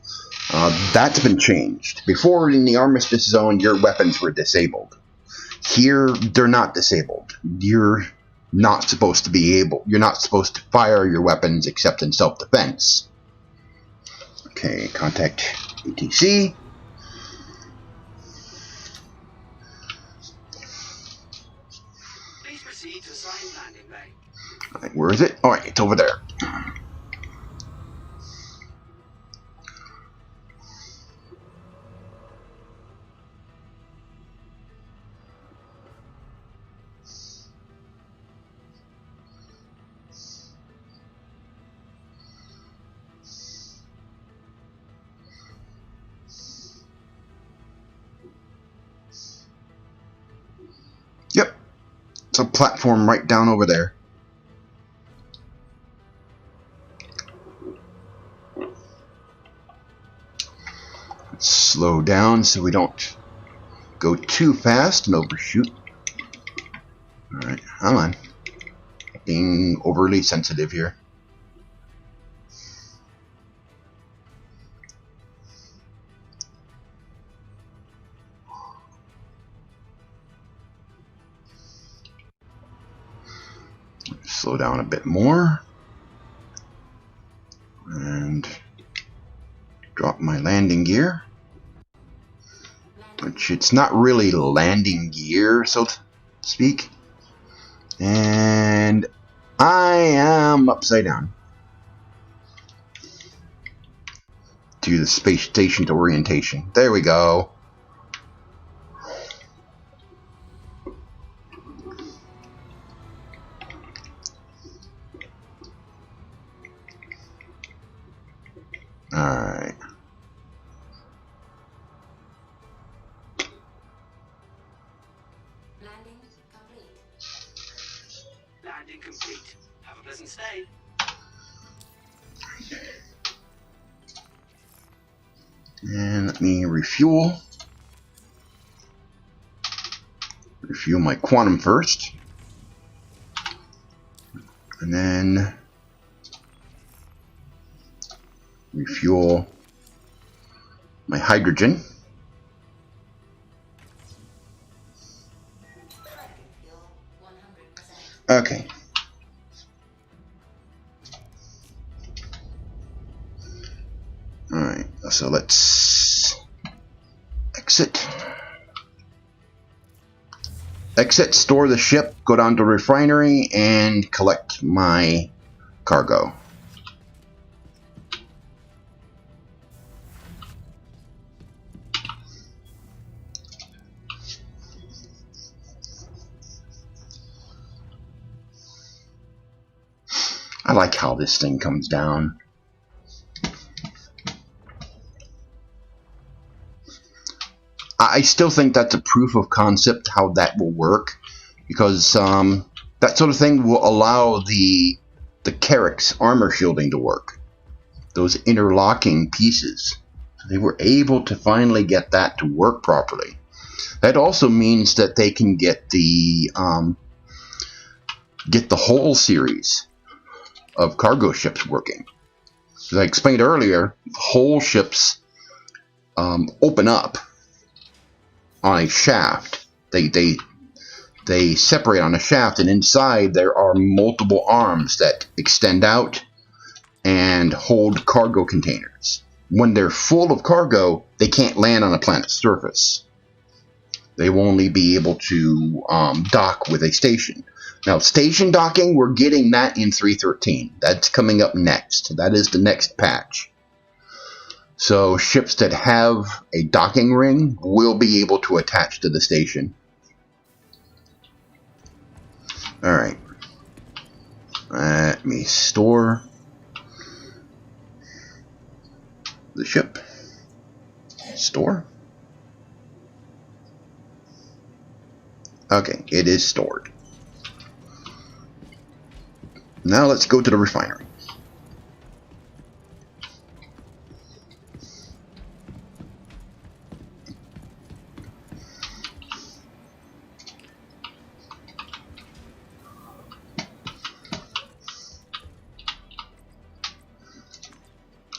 [SPEAKER 1] That's been changed. Before, in the Armistice Zone, your weapons were disabled. Here, they're not disabled. You're not supposed to be able. You're not supposed to fire your weapons except in self-defense. Okay, contact ATC.
[SPEAKER 6] Please proceed to assigned landing bay.
[SPEAKER 1] Alright, where is it? Alright, it's over there. Yep. It's a platform right down over there. Let's slow down so we don't go too fast and overshoot. Alright, come on. Being overly sensitive here. Slow down a bit more. And drop my landing gear. Which it's not really landing gear, so to speak. And I am upside down. To the space station orientation. There we go. Alright.
[SPEAKER 4] Landing complete.
[SPEAKER 6] Landing complete. Have a pleasant stay.
[SPEAKER 1] And let me refuel. Refuel my quantum first. And then refuel my hydrogen.
[SPEAKER 4] Fuel 100%.
[SPEAKER 1] Okay. Alright, so let's exit. Exit, store the ship, go down to refinery, and collect my cargo. I like how this thing comes down. I still think that's a proof of concept how that will work, because that sort of thing will allow the Carrack's armor shielding to work. Those interlocking pieces. So they were able to finally get that to work properly. That also means that they can get the whole series of cargo ships working. As I explained earlier, whole ships open up on a shaft. They separate on a shaft, and inside there are multiple arms that extend out and hold cargo containers. When they're full of cargo, they can't land on a planet's surface. They will only be able to dock with a station. Now, station docking, we're getting that in 3.13. That's coming up next. That is the next patch. So ships that have a docking ring will be able to attach to the station. Alright. Let me store the ship. Store. Okay, it is stored. Now let's go to the refinery.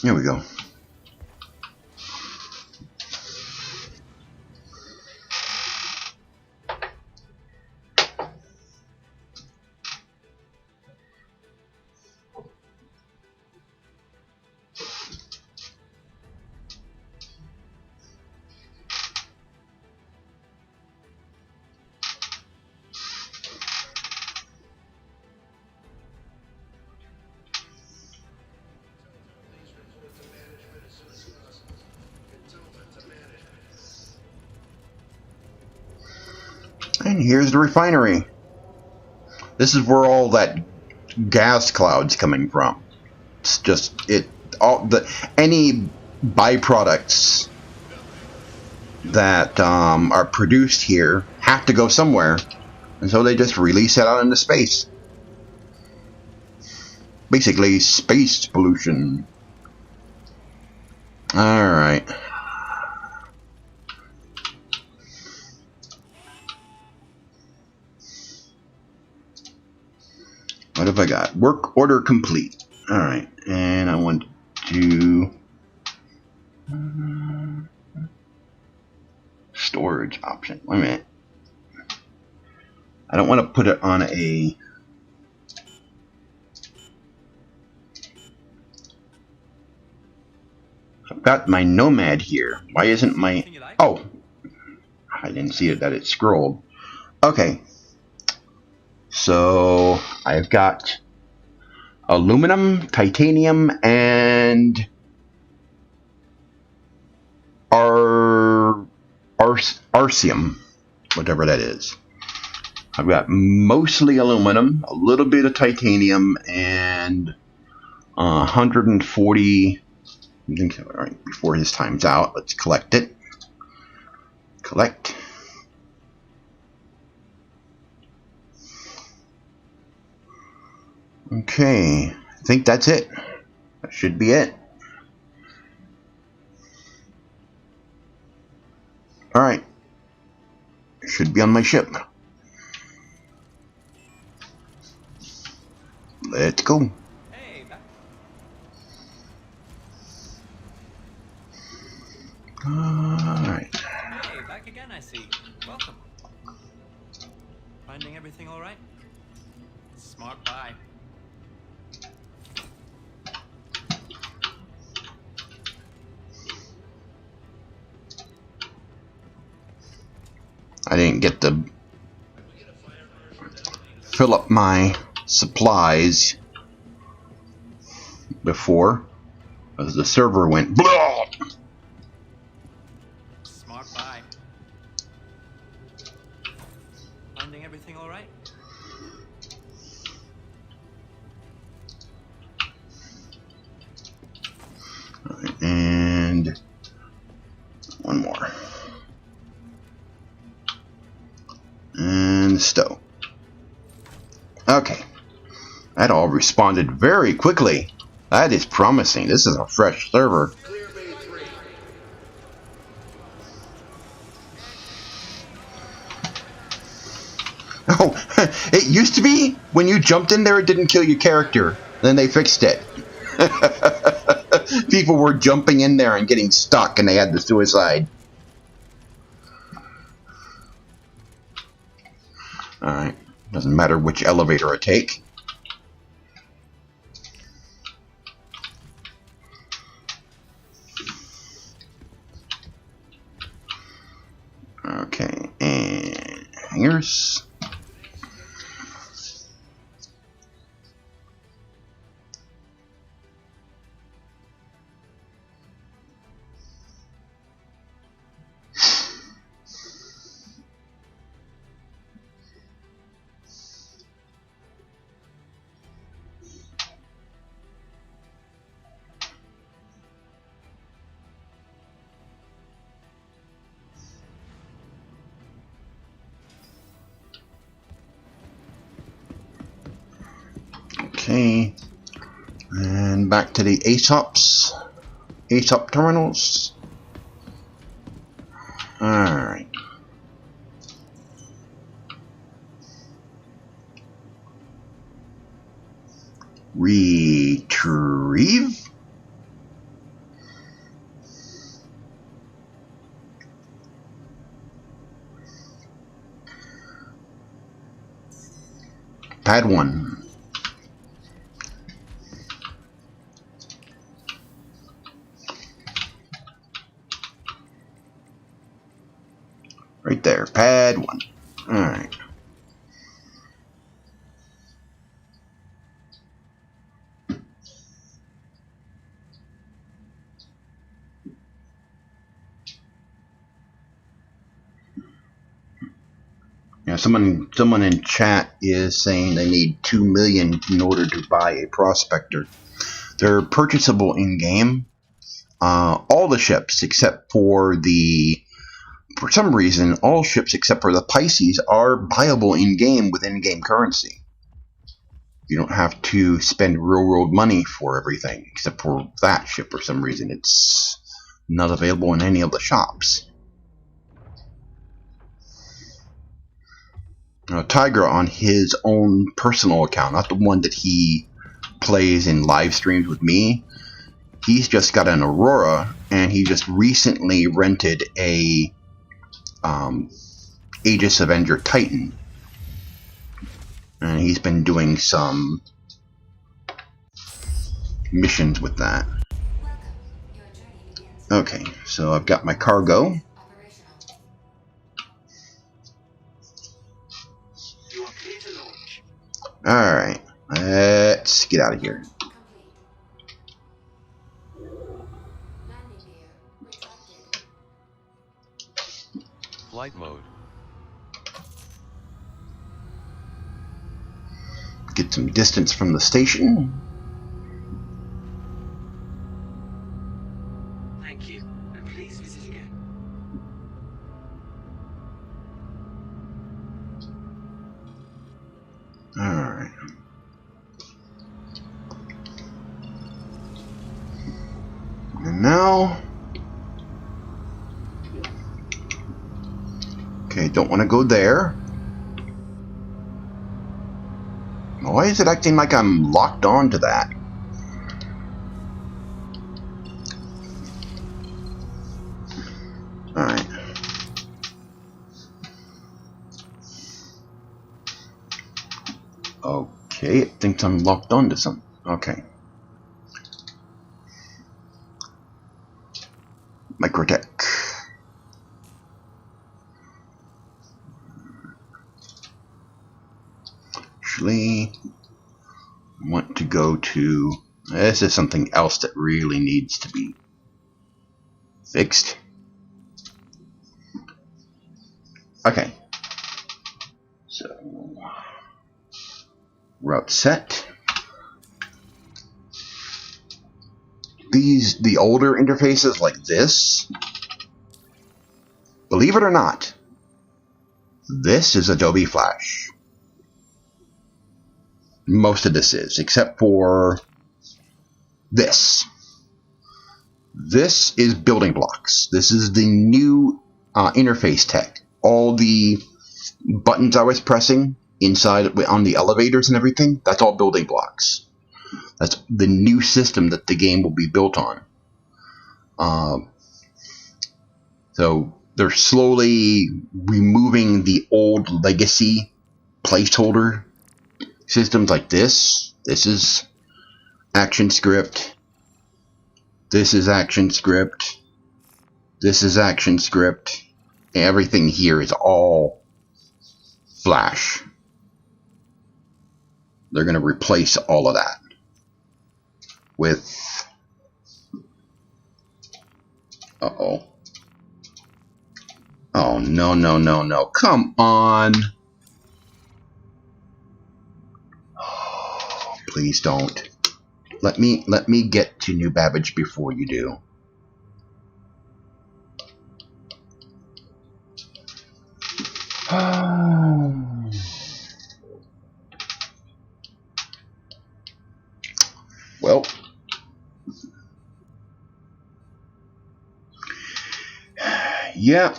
[SPEAKER 1] Here we go. And here's the refinery. This is where all that gas cloud's coming from. It's just any byproducts that are produced here have to go somewhere, and so they just release it out into space. Basically, space pollution. All right. What have I got? Work order complete. All right, and I want to storage option. Wait a minute. I don't want to put it on a. I've got my Nomad here. Why isn't my? Oh, I didn't see it that it scrolled. Okay. So I've got aluminum, titanium, and arcium, whatever that is. I've got mostly aluminum, a little bit of titanium, and 140. I think, all right, before his time's out, let's collect it. Collect. Okay, I think that's it. That should be it. Alright. Should be on my ship. Let's go.
[SPEAKER 3] Hey, back.
[SPEAKER 1] Alright.
[SPEAKER 3] Hey, back again, I see. Welcome. Finding everything all right? Smart buy.
[SPEAKER 1] I didn't get to fill up my supplies before, as the server went blah!
[SPEAKER 3] Smart buy. Finding everything all right?
[SPEAKER 1] And one more. And stow. Okay. That all responded very quickly. That is promising. This is a fresh server.
[SPEAKER 6] Clear bay 3.
[SPEAKER 1] Oh, it used to be when you jumped in there, it didn't kill your character. Then they fixed it. People were jumping in there and getting stuck, and they had the suicide. Alright. Doesn't matter which elevator I take. Okay, and hangers. Okay, and back to the ASOP terminals. Alright. Retrieve. Pad 1. Right there, pad 1. Alright. Yeah, Yeah, someone in chat is saying they need 2 million in order to buy a prospector. They're purchasable in game. All the ships except for some reason, all ships except for the Pisces are buyable in game with in-game currency. You don't have to spend real-world money for everything except for that ship. For some reason, it's not available in any of the shops. Tiger on his own personal account, not the one that he plays in live streams with me. He's just got an Aurora, and he just recently rented a Aegis Avenger Titan. And he's been doing some missions with that. Okay, so I've got my cargo. Alright, let's get out of here.
[SPEAKER 5] Flight mode.
[SPEAKER 1] Get some distance from the station.
[SPEAKER 6] Thank you, and please visit again.
[SPEAKER 1] Alright. And now... Okay, don't want to go there. Why is it acting like I'm locked on to that? Alright. Okay, it thinks I'm locked on to something. Okay. Microtech. Actually, want to go to... This is something else that really needs to be fixed. Okay. So, route set. The older interfaces like this, believe it or not, this is Adobe Flash. Most of this is, except for this. This is building blocks. This is the new interface tech. All the buttons I was pressing inside on the elevators and everything, that's all building blocks. That's the new system that the game will be built on. So they're slowly removing the old legacy placeholder systems like this. This is action script. This is action script. This is action script. Everything here is all Flash. They're going to replace all of that with... Uh-oh. Oh, no, no, no, no. Come on. Oh, please don't. Let me get to New Babbage before you do. Well, yeah.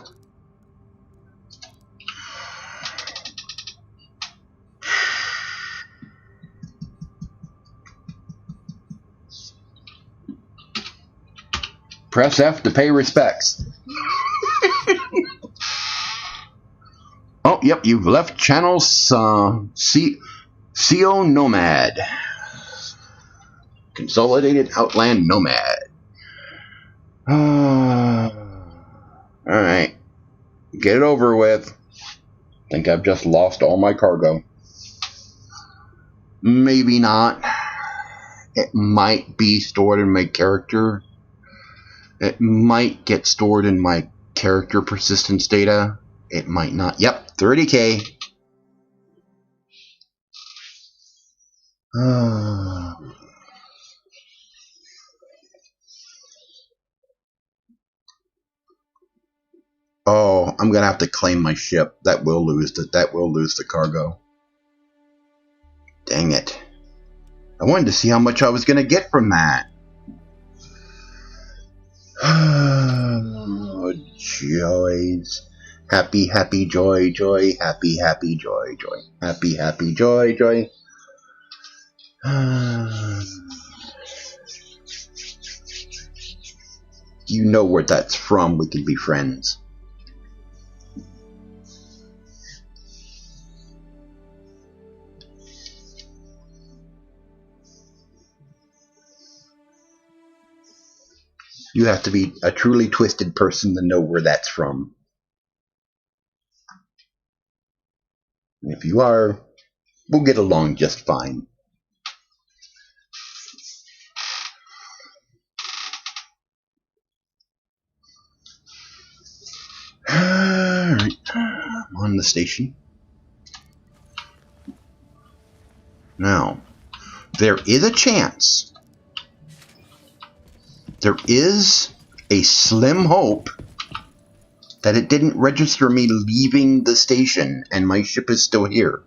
[SPEAKER 1] Press F to pay respects. Oh, yep, you've left channels CO Nomad. Consolidated Outland Nomad. Alright. Get it over with. Think I've just lost all my cargo. Maybe not. It might be stored in my character. It might get stored in my character persistence data. It might not. Yep, 30K. Oh, I'm gonna have to claim my ship. That will lose the cargo. Dang it. I wanted to see how much I was gonna get from that. Oh, joys. Happy, happy, joy, joy. Happy, happy, joy, joy. Happy, happy, joy, joy. You know where that's from. We can be friends. You have to be a truly twisted person to know where that's from. And if you are, we'll get along just fine. Alright, I'm on the station. Now, there is a chance, there is a slim hope that it didn't register me leaving the station and my ship is still here.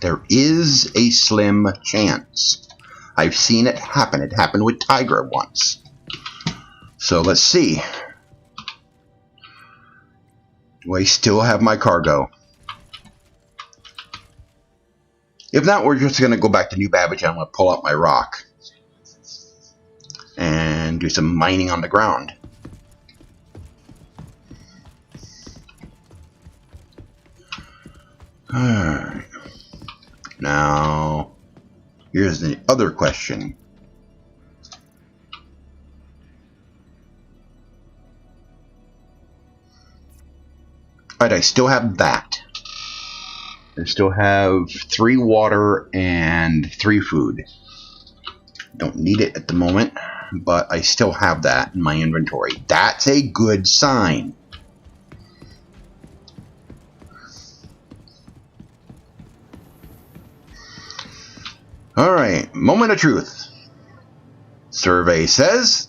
[SPEAKER 1] There is a slim chance. I've seen it happen. It happened with Tiger once. So let's see. Do I still have my cargo? If not, we're just going to go back to New Babbage. I'm going to pull out my rock and do some mining on the ground. Alright. Now, here's the other question. Alright, I still have that. I still have 3 water and 3 food. Don't need it at the moment, but I still have that in my inventory. That's a good sign. Alright, moment of truth. Survey says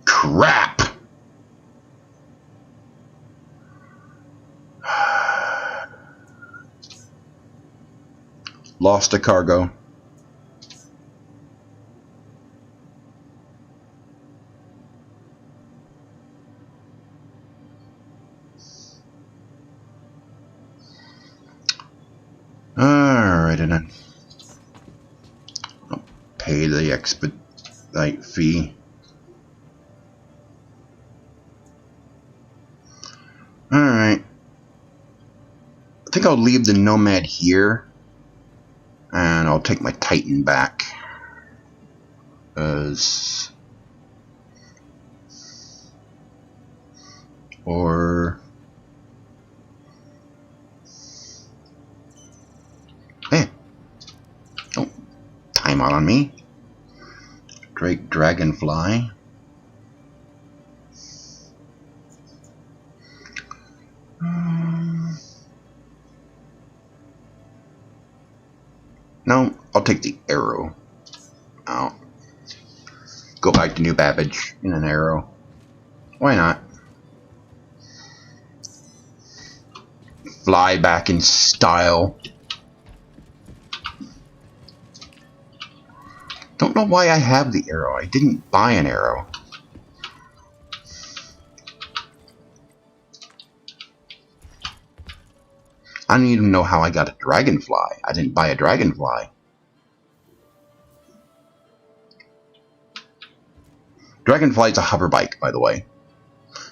[SPEAKER 1] crap. Lost a cargo. Alright, and then I'll pay the expedite fee. Alright. I think I'll leave the Nomad here. And I'll take my Titan back. Or... Hey! Don't time out on me. Drake Dragonfly. No, I'll take the arrow. I'll go back to New Babbage in an arrow. Why not? Fly back in style. Don't know why I have the arrow. I didn't buy an arrow. I don't even know how I got a dragonfly. I didn't buy a dragonfly. Dragonfly is a hover bike, by the way.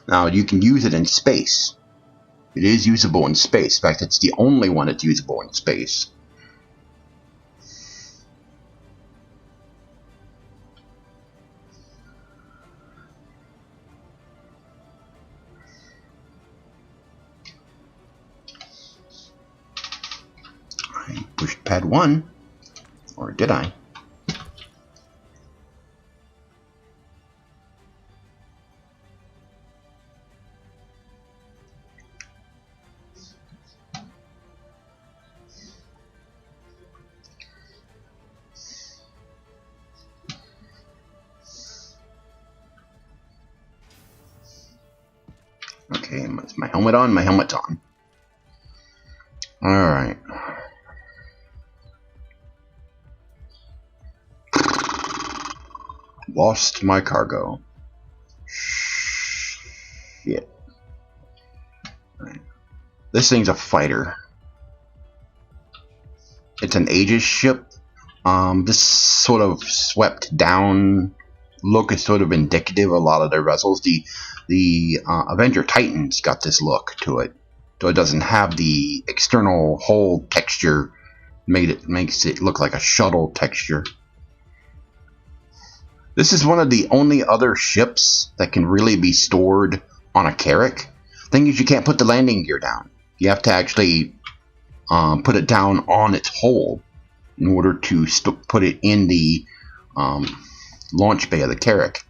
[SPEAKER 1] Now, you can use it in space. It is usable in space. In fact, it's the only one that's usable in space. I pushed pad 1. Or did I? Okay, is my helmet on? My helmet's on. Alright. Lost my cargo. Shit. Right. This thing's a fighter. It's an Aegis ship. This sort of swept down look is sort of indicative of a lot of their vessels. The Avenger Titan's got this look to it, so it doesn't have the external hull texture. Makes it look like a shuttle texture. This is one of the only other ships that can really be stored on a carrack. Thing is, you can't put the landing gear down. You have to actually put it down on its hull in order to put it in the launch bay of the carrack.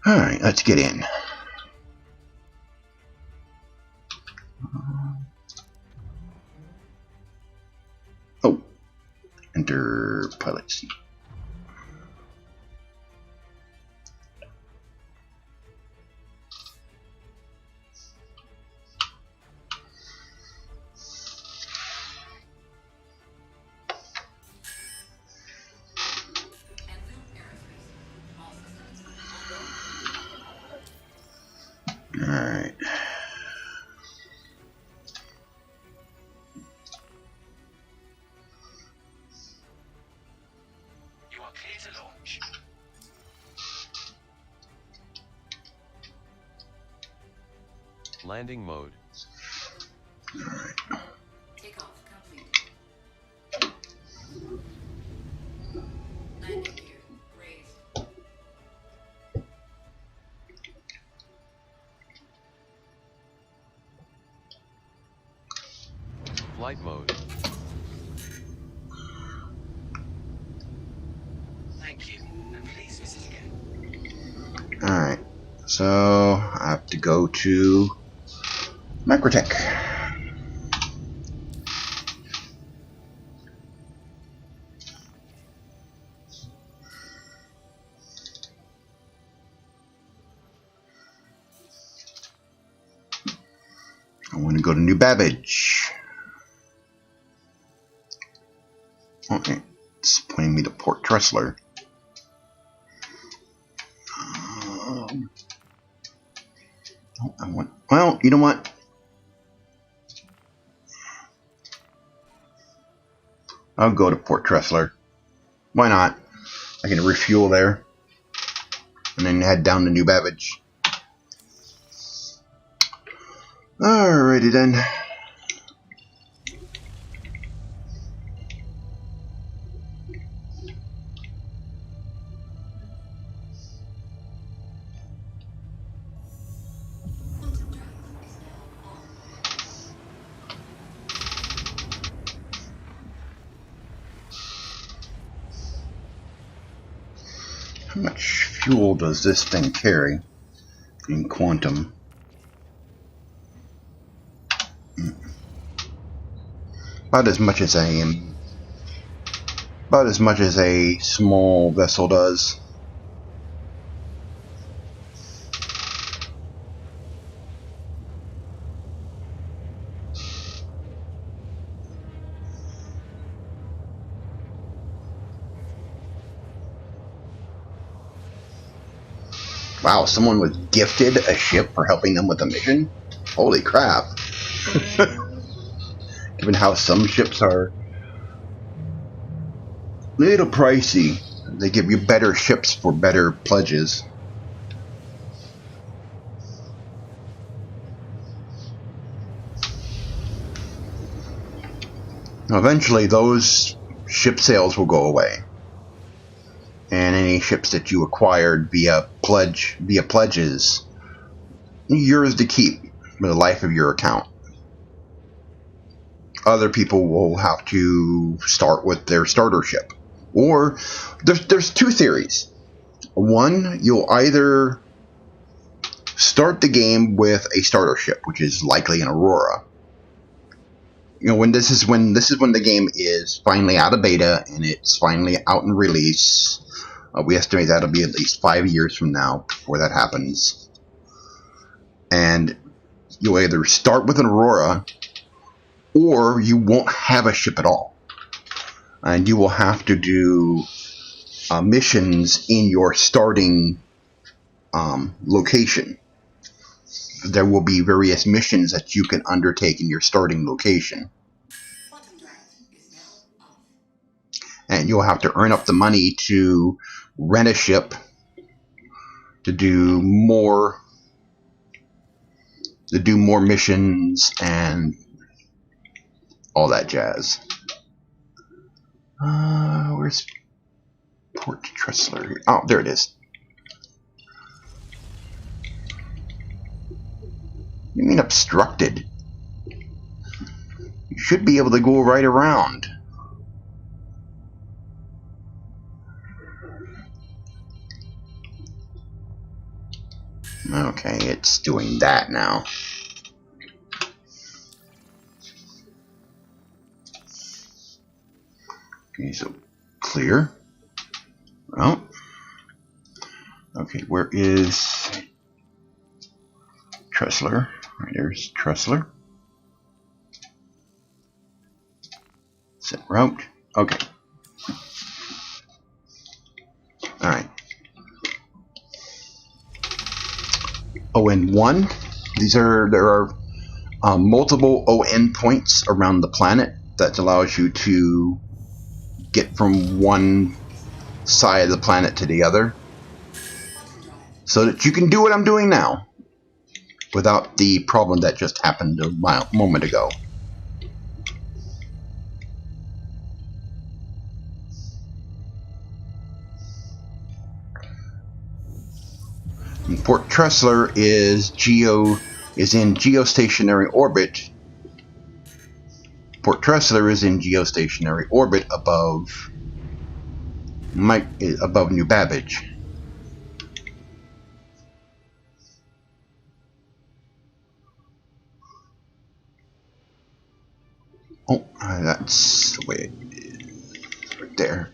[SPEAKER 1] Alright, let's get in. Oh, enter pilot seat. Alright.
[SPEAKER 6] You are clear to launch.
[SPEAKER 5] Landing mode.
[SPEAKER 1] Alright.
[SPEAKER 4] Takeoff complete. Landing gear raised.
[SPEAKER 5] Flight mode.
[SPEAKER 6] Thank you. And please visit again.
[SPEAKER 1] Alright. So I have to go to Microtech. I want to go to New Babbage. Okay, it's pointing me to Port Tressler. Oh, I want. Well, you know what? I'll go to Port Tressler. Why not? I can refuel there, and then head down to New Babbage. Alrighty then.
[SPEAKER 4] Quantum drive is now on.
[SPEAKER 1] How much fuel does this thing carry in quantum? About as much as a small vessel does. Wow, someone was gifted a ship for helping them with a mission? Holy crap. Given how some ships are a little pricey, they give you better ships for better pledges. Now, eventually those ship sales will go away, and any ships that you acquired via pledges, yours to keep for the life of your account. Other people will have to start with their starter ship. Or there's two theories. One, you'll either start the game with a starter ship, which is likely an Aurora. You know, when this is when the game is finally out of beta and it's finally out in release. We estimate that'll be at least 5 years from now before that happens. and you'll either start with an Aurora, or you won't have a ship at all, and you will have to do missions in your starting location. There will be various missions that you can undertake in your starting location, and you'll have to earn up the money to rent a ship to do more missions and all that jazz. Where's Port Tressler? Oh, there it is. You mean obstructed? You should be able to go right around. Okay, it's doing that now. Okay, so clear. Well, okay, where is Tressler? Right, there's Tressler. Set route. Okay. All right. ON1. There are multiple ON points around the planet that allows you to get from one side of the planet to the other, so that you can do what I'm doing now without the problem that just happened a moment ago. And Port Tressler is in geostationary orbit. Port Tressler is in geostationary orbit above New Babbage. Oh, that's the way it is right there.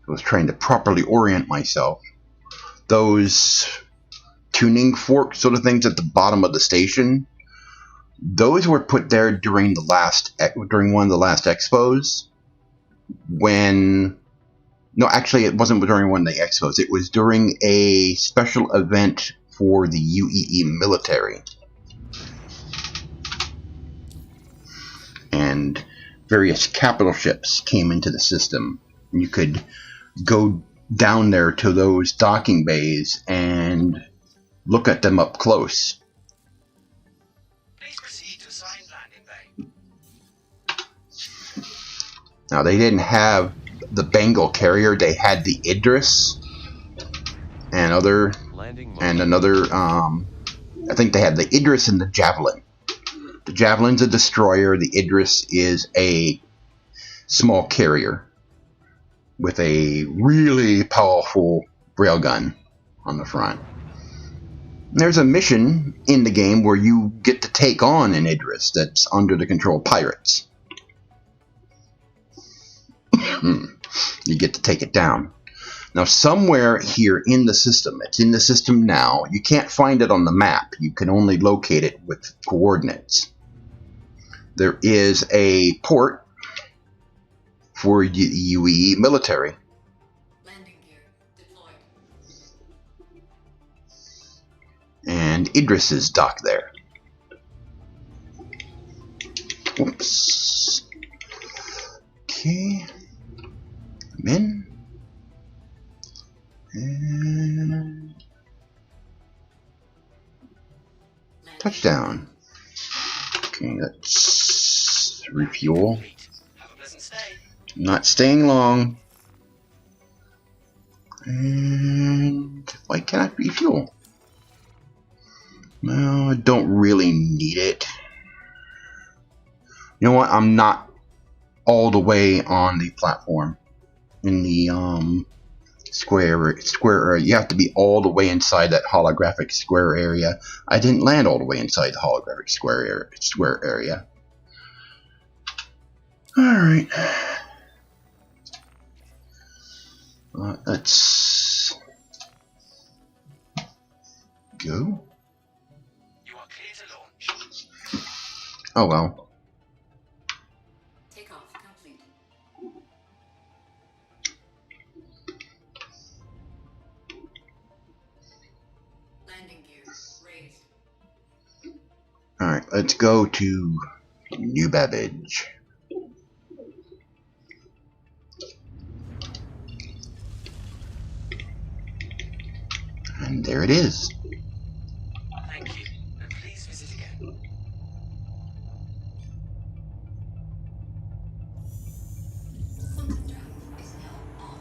[SPEAKER 1] I was trying to properly orient myself. Those tuning fork sort of things at the bottom of the station, those were put there during one of the last expos. No, actually, it wasn't during one of the expos. It was during a special event for the UEE military. And various capital ships came into the system. You could go down there to those docking bays and look at them up close.
[SPEAKER 6] Please proceed to assigned landing bay.
[SPEAKER 1] Now, they didn't have the Bengal carrier. They had the Idris and another. I think they had the Idris and the Javelin. The Javelin's a destroyer. The Idris is a small carrier with a really powerful railgun on the front. And there's a mission in the game where you get to take on an Idris that's under the control of pirates. You get to take it down. Now, somewhere here in the system, it's in the system now, you can't find it on the map. You can only locate it with coordinates. There is a port for UEE military.
[SPEAKER 4] Landing gear deployed.
[SPEAKER 1] And Idris is docked there. Oops. Okay. I'm in. And touchdown. Okay, let's refuel.
[SPEAKER 6] Have a pleasant stay.
[SPEAKER 1] Not staying long. And why can't I refuel? Well, I don't really need it. You know what? I'm not all the way on the platform. In the square area. You have to be all the way inside that holographic square area. I didn't land all the way inside the holographic square area. Alright. Let's let's go to New Babbage. And there it is.
[SPEAKER 6] Thank you. Please visit again.
[SPEAKER 4] Quantum drive is now on.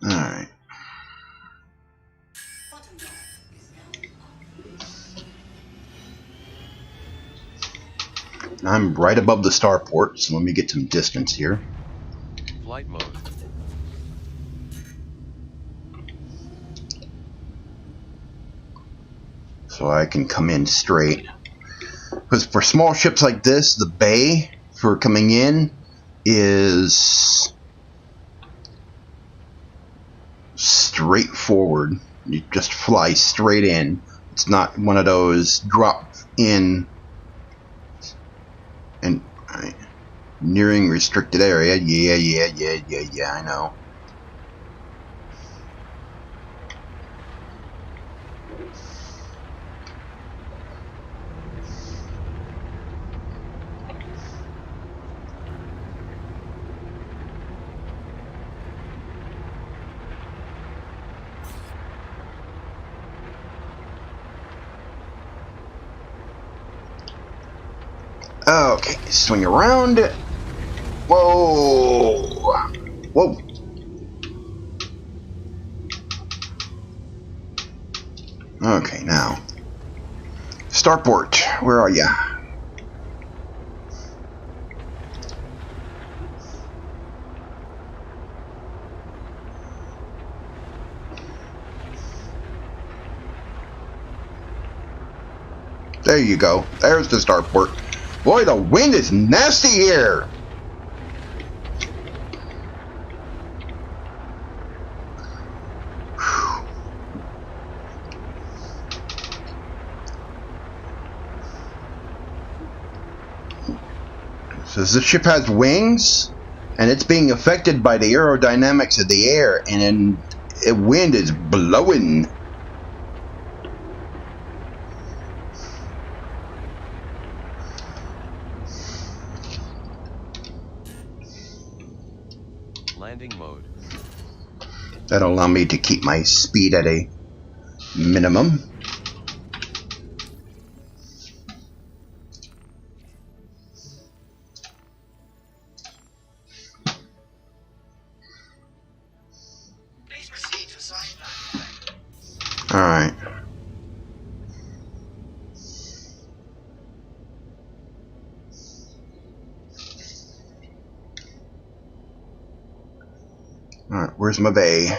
[SPEAKER 1] Alright.
[SPEAKER 4] Quantum drive is now on.
[SPEAKER 1] I'm right above the starport, so let me get some distance here.
[SPEAKER 5] Flight mode.
[SPEAKER 1] So I can come in straight. Because for small ships like this, the bay for coming in is straightforward. You just fly straight in. It's not one of those drop in and nearing restricted area. Yeah, I know. Okay, swing around. Whoa! Whoa! Okay, now. Starport, where are ya? There you go. There's the starport. Boy, the wind is nasty here! Whew. So the ship has wings, and it's being affected by the aerodynamics of the air, and the wind is blowing.
[SPEAKER 5] Landing mode.
[SPEAKER 1] That'll allow me to keep my speed at a minimum.
[SPEAKER 6] Please proceed to assign landing.
[SPEAKER 1] Alright. Alright, where's my bay?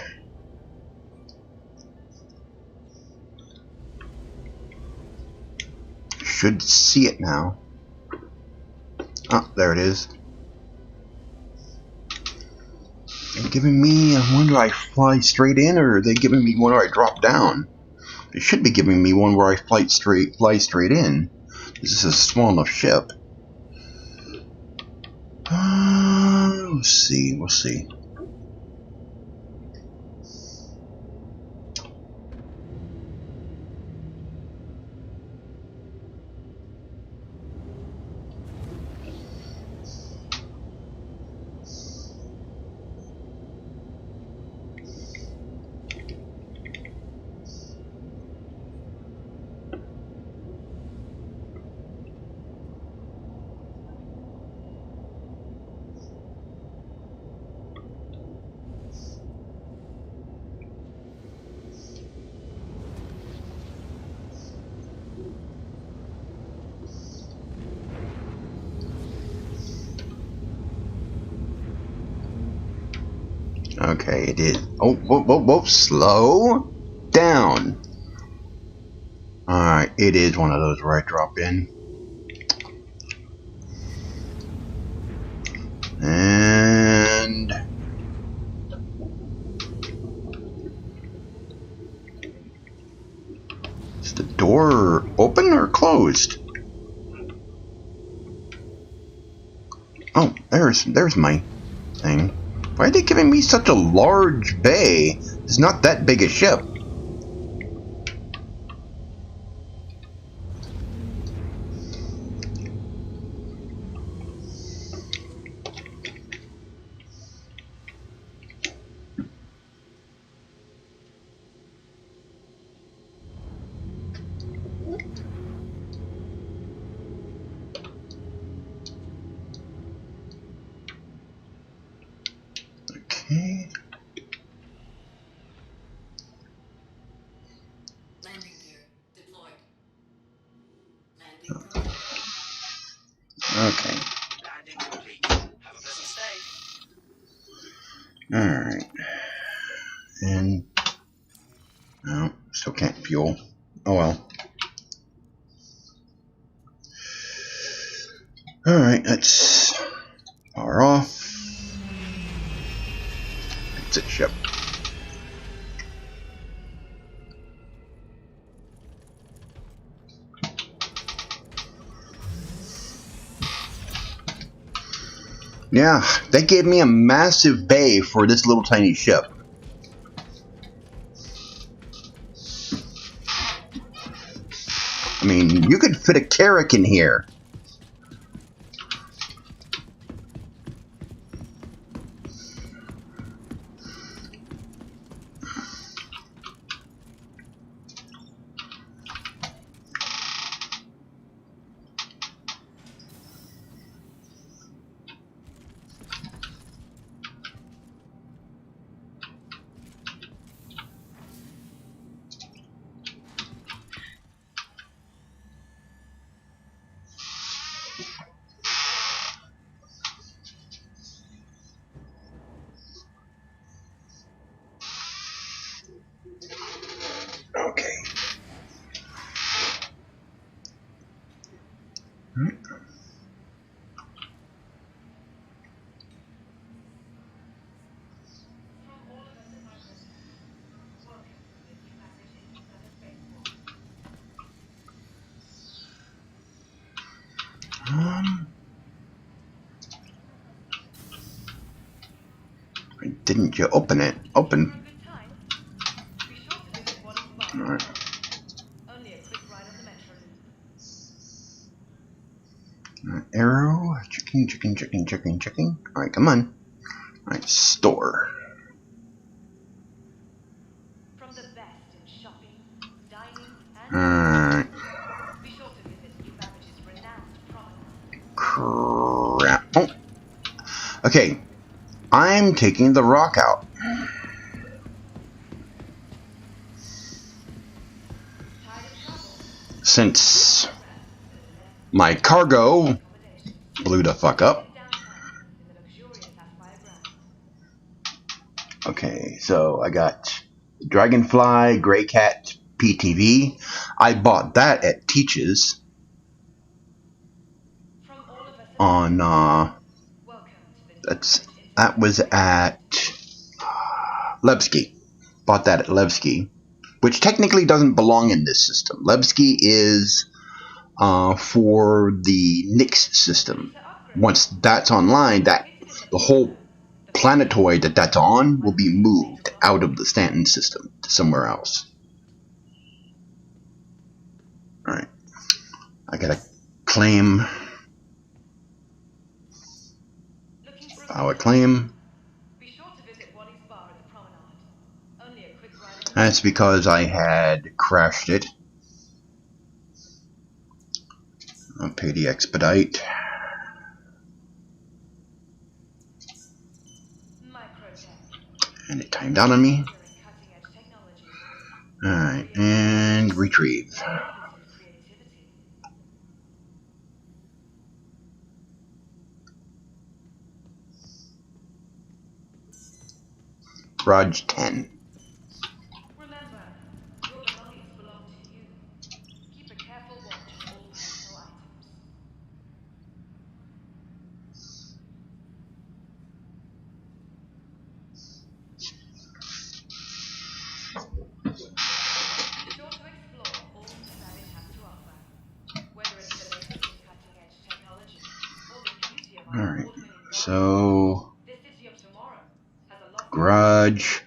[SPEAKER 1] Should see it now. Oh, there it is. They're giving me one where I fly straight in, or are they giving me one where I drop down? They should be giving me one where I fly straight in. This is a small enough ship. We'll see. We'll see. Okay, it is. Oh, whoa, whoa, whoa, slow down. Alright, it is one of those where I drop in. And is the door open or closed? closed. Oh, there's my thing. Why are they giving me such a large bay? It's not that big a ship. Okay.
[SPEAKER 4] Landing gear deployed. Landing complete.
[SPEAKER 1] Okay.
[SPEAKER 6] Landing complete. Have a pleasant stay.
[SPEAKER 1] Alright. And no, still can't fuel. Oh well. Alright, let's power off. Exit ship. Yeah, they gave me a massive bay for this little tiny ship. I mean, you could fit a Carrack in here. Okay.
[SPEAKER 2] From all of us at Microtech, welcome to the new Babbage Interstellar Spaceport.
[SPEAKER 1] Didn't you open it?
[SPEAKER 2] For a
[SPEAKER 1] Open.
[SPEAKER 2] good time, be sure to visit Wally's Bar.
[SPEAKER 1] Alright.
[SPEAKER 2] Only a quick ride on the metro loop.
[SPEAKER 1] Arrow. Checking. Alright, come on. Alright, store.
[SPEAKER 2] From the best in shopping, dining, and
[SPEAKER 1] Alright.
[SPEAKER 2] be sure to visit New Babbage's renowned promenade.
[SPEAKER 1] Crap. Oh. Okay. I'm taking the rock out.
[SPEAKER 2] Tired of travel?
[SPEAKER 1] Since my cargo
[SPEAKER 2] Accommodations.
[SPEAKER 1] blew the fuck up.
[SPEAKER 2] Downtown in the luxurious Aspire grounds.
[SPEAKER 1] Okay, so I got Dragonfly, Greycat PTV. I bought that at Teach's
[SPEAKER 2] From all of us at
[SPEAKER 1] on
[SPEAKER 2] welcome to the new
[SPEAKER 1] that was at Levski. Bought that at Levski, which technically doesn't belong in this system. Levski is for the Nix system. Once that's online, that the whole planetoid that's on will be moved out of the Stanton system to somewhere else. Alright. I gotta claim.
[SPEAKER 2] Looking for
[SPEAKER 1] File a claim.
[SPEAKER 2] Be sure to visit Wally's Bar at the promenade. Only a quick ride on the
[SPEAKER 1] That's because I had crashed it. I'll pay the expedite.
[SPEAKER 2] Microtech.
[SPEAKER 1] And it timed out on me.
[SPEAKER 2] Featuring cutting-edge technology.
[SPEAKER 1] Alright, and retrieve.
[SPEAKER 2] Innovative creativity.
[SPEAKER 1] Raj 10.
[SPEAKER 2] Remember, your belongings belong to you. Keep a careful watch of all personal items. Be sure to explore all that Babbage has to offer.
[SPEAKER 1] Alright, so
[SPEAKER 2] This city of tomorrow has a lot.
[SPEAKER 1] garage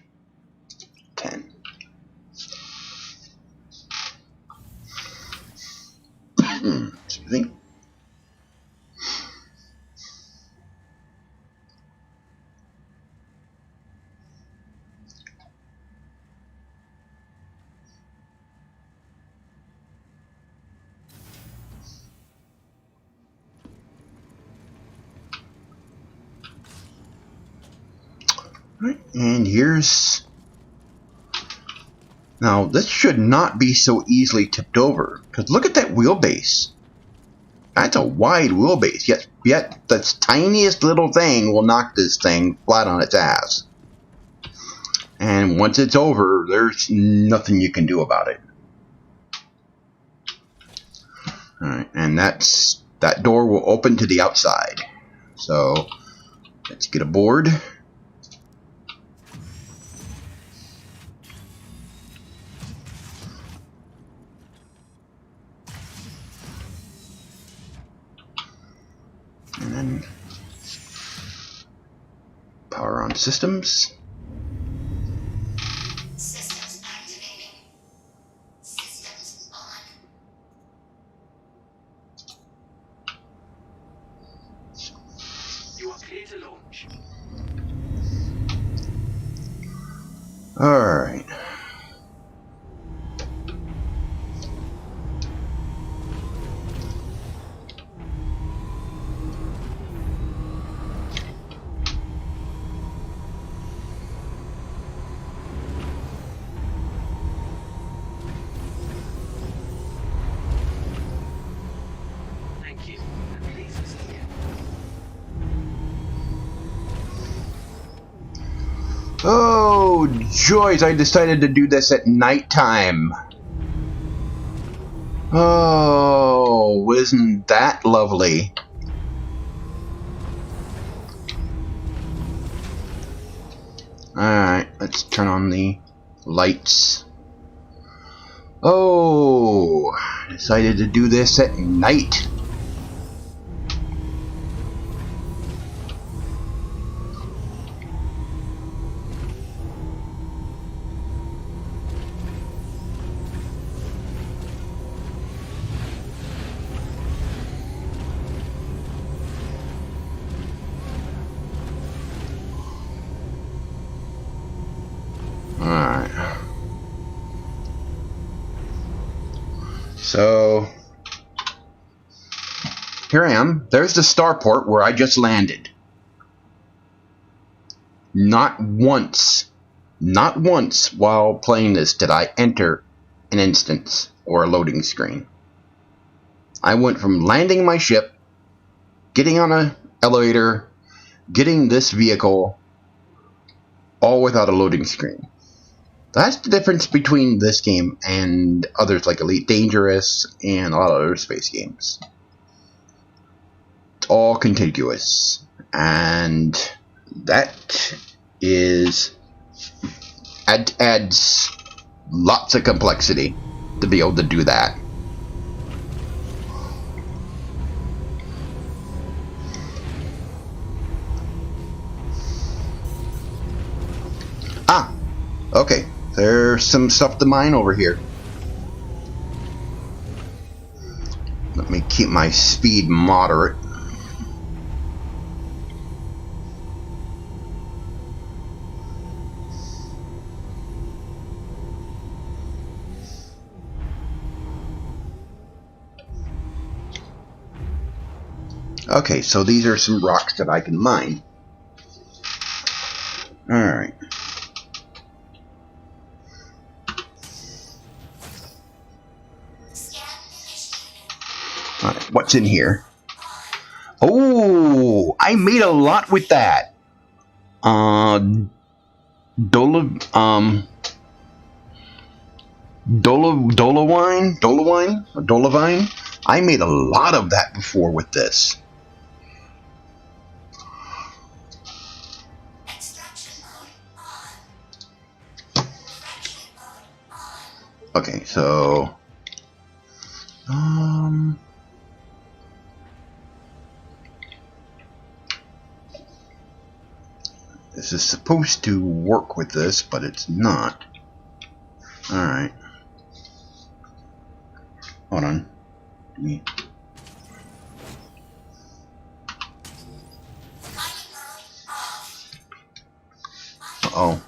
[SPEAKER 1] 10. Excuse me. Right, and here's... Now, this should not be so easily tipped over, because look at that wheelbase. That's a wide wheelbase, yet the tiniest little thing will knock this thing flat on its ass. And once it's over, there's nothing you can do about it. Alright, and that door will open to the outside. So, let's get aboard. And then power on systems.
[SPEAKER 4] Systems activating. Systems on.
[SPEAKER 6] You are clear to launch.
[SPEAKER 1] Alright.
[SPEAKER 6] Thank you. And please see you.
[SPEAKER 1] Oh, joys, I decided to do this at nighttime. Oh, isn't that lovely? Alright, let's turn on the lights. Oh, decided to do this at night. Alright. So, here I am. There's the starport where I just landed. Not once while playing this did I enter an instance or a loading screen. I went from landing my ship, getting on an elevator, getting this vehicle, all without a loading screen. That's the difference between this game and others like Elite Dangerous and a lot of other space games. It's all contiguous, and that adds lots of complexity to be able to do that. Ah, okay. There's some stuff to mine over here. Let me keep my speed moderate. Okay, so these are some rocks that I can mine. Alright. Alright, what's in here? Oh, I made a lot with that. Dolovine. I made a lot of that before with this. Okay, so This is supposed to work with this, but it's not. Alright. Hold on. Uh-oh.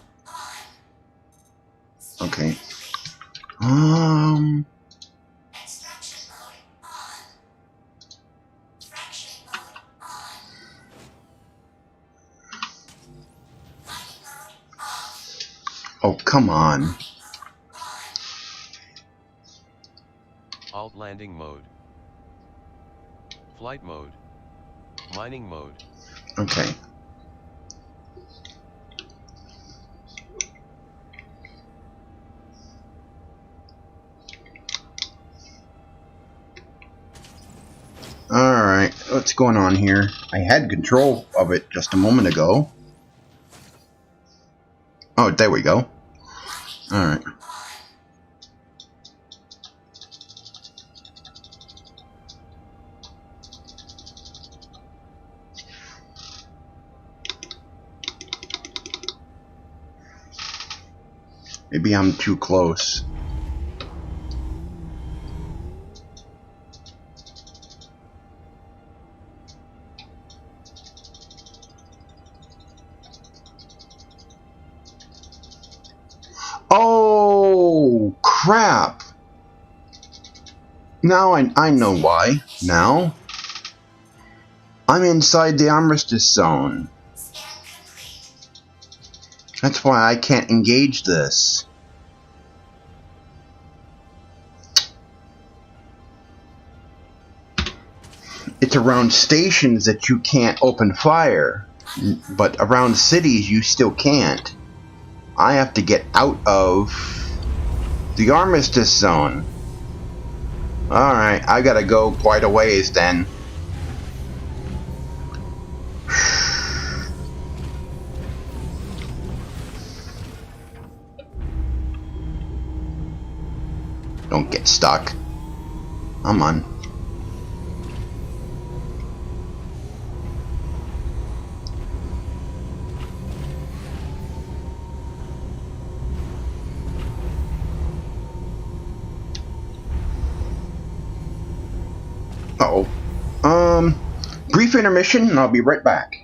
[SPEAKER 1] Okay.
[SPEAKER 4] Extraction mode on. Fraction mode on. Flight mode off.
[SPEAKER 1] Oh, come on.
[SPEAKER 5] Alt landing mode. Flight mode. Mining mode.
[SPEAKER 1] Okay. Alright, what's going on here? I had control of it just a moment ago. Oh, there we go. Alright. Maybe I'm too close. Oh, crap. Now I know why. Now. I'm inside the armistice zone.
[SPEAKER 4] Scan complete.
[SPEAKER 1] That's why I can't engage this. It's around stations that you can't open fire, but around cities you still can't. I have to get out of the armistice zone. Alright, I gotta go quite a ways then. Don't get stuck. I'm on. Uh-oh. Brief intermission and I'll be right back.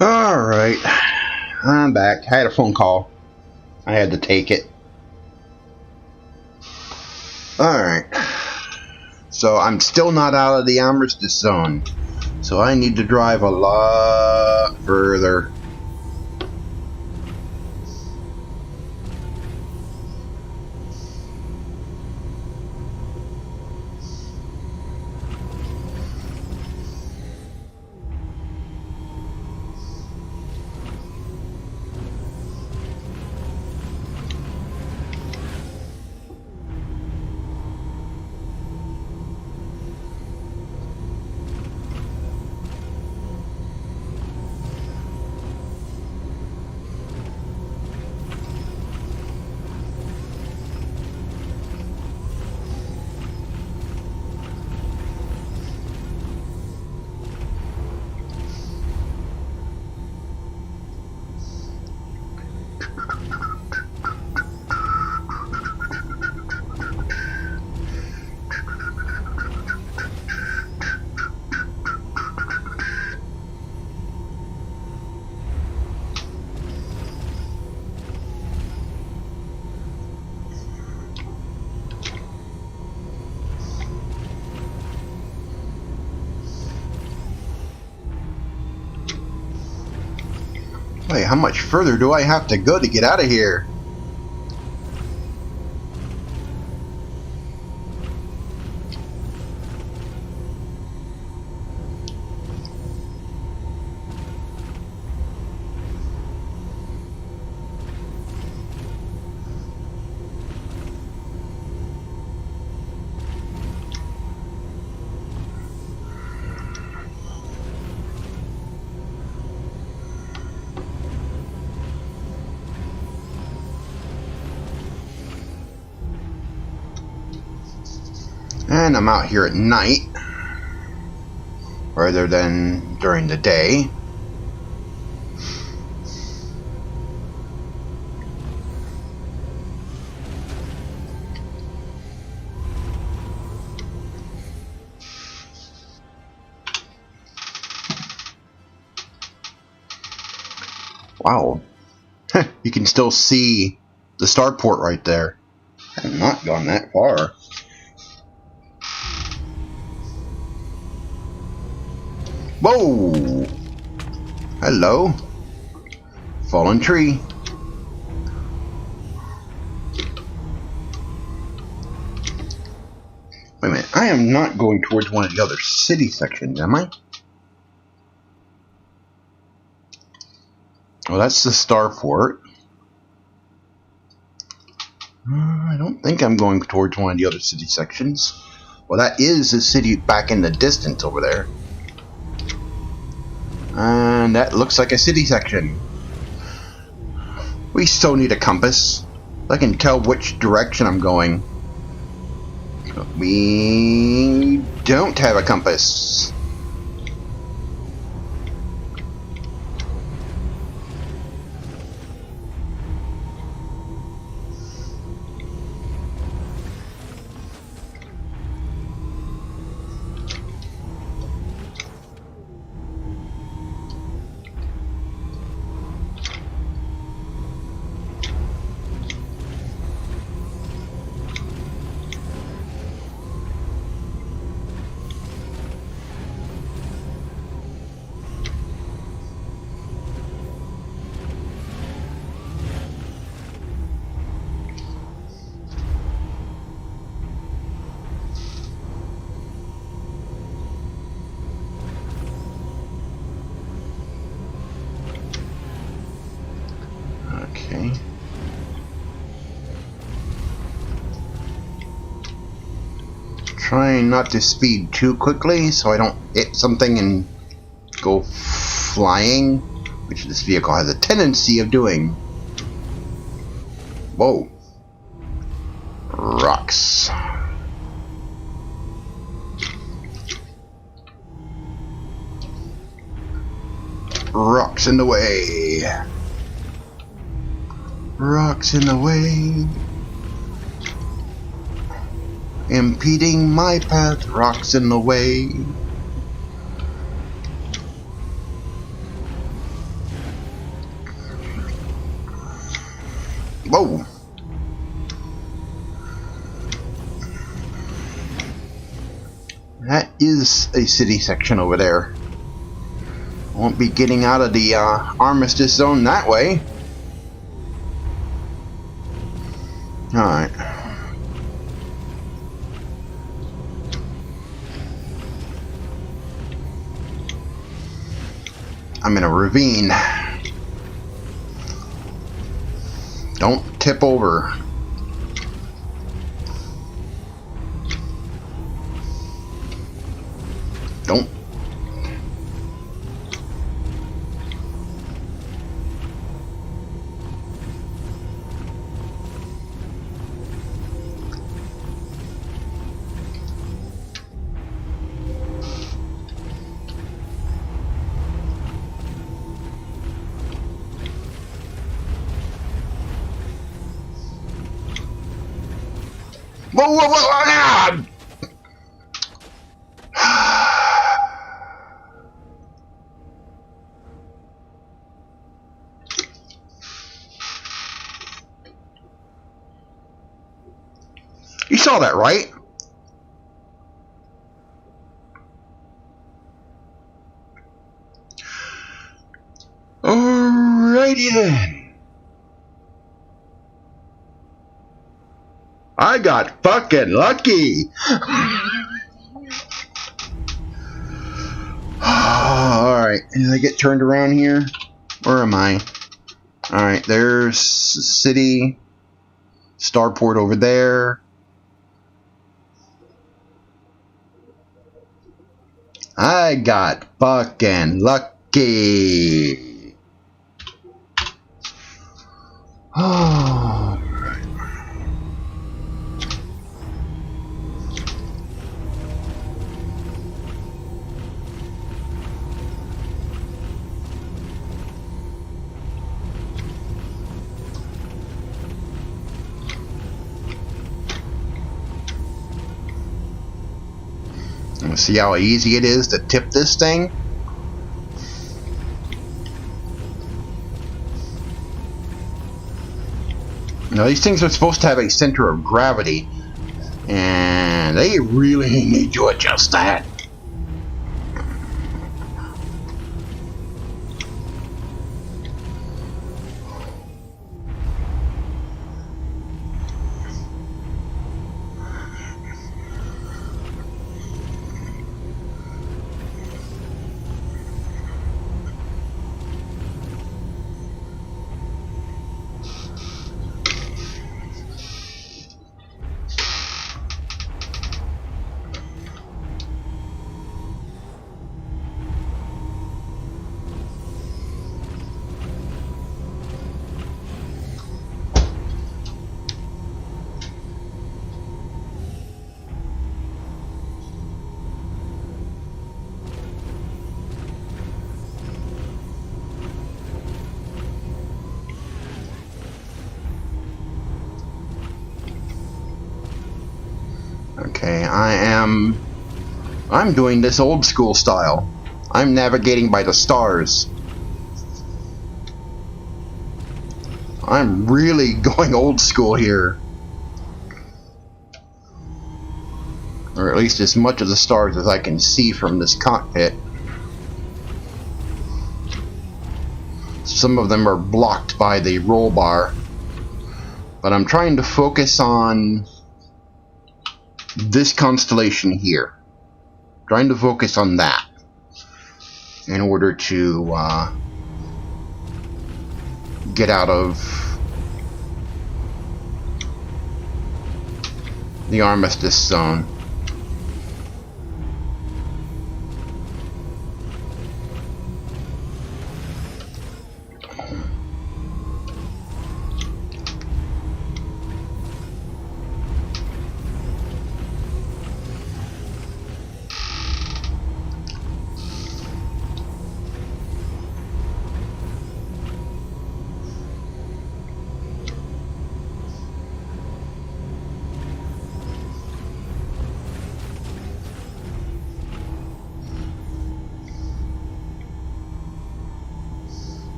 [SPEAKER 1] Alright, I'm back. I had a phone call. I had to take it. Alright. So I'm still not out of the armistice zone. So I need to drive a lot further. Wait, how much further do I have to go to get out of here? And I'm out here at night rather than during the day. Wow. You can still see the starport right there. I've not gone that far. Whoa! Hello. Fallen tree. Wait a minute. I am not going towards one of the other city sections, am I? Well, that's the starport. I don't think I'm going towards one of the other city sections. Well, that is a city back in the distance over there. And that looks like a city section. We still need a compass. I can tell which direction I'm going. But we don't have a compass. Okay. Trying not to speed too quickly so I don't hit something and go flying, which this vehicle has a tendency of doing. Whoa. Rocks. Rocks in the way. Rocks in the way. Impeding my path. Rocks in the way. Whoa. That is a city section over there. Won't be getting out of the armistice zone that way. Alright. I'm in a ravine. Don't tip over. Don't. Whoa, whoa, whoa, ah! You saw that, right? Alrighty then. I got fucking lucky. Alright, did I get turned around here? Where am I? Alright, there's city. Starport over there. I got fucking lucky. Oh. See how easy it is to tip this thing? Now these things are supposed to have a center of gravity, and they really need to adjust that. Okay, I'm doing this old school style. I'm navigating by the stars. I'm really going old school here. Or at least as much of the stars as I can see from this cockpit. Some of them are blocked by the roll bar. But I'm trying to focus on this constellation here. Trying to focus on that in order to get out of the armistice zone.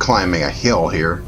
[SPEAKER 1] climbing a hill here.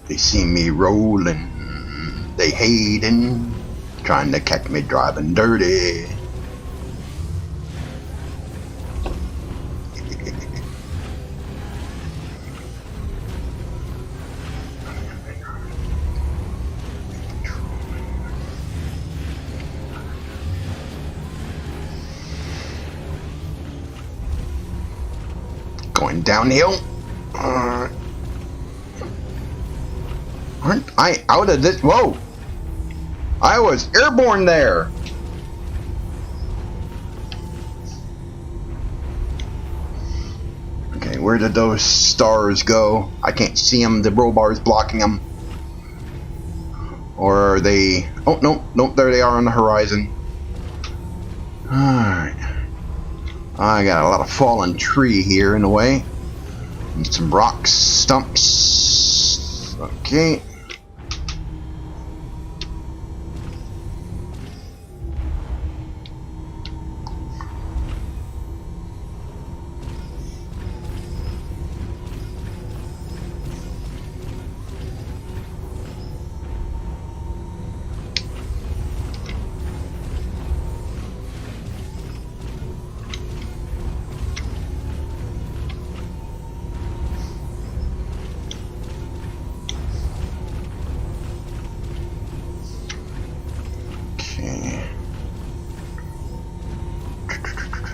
[SPEAKER 1] They see me rolling, they hating, trying to catch me driving dirty. Going downhill. Aren't I out of this? Whoa! I was airborne there! Okay, where did those stars go? I can't see them. The roll bar's blocking them. Or are they... Oh, no, there they are on the horizon. Alright. I got a lot of fallen tree here in the way. And some rocks, stumps. Okay.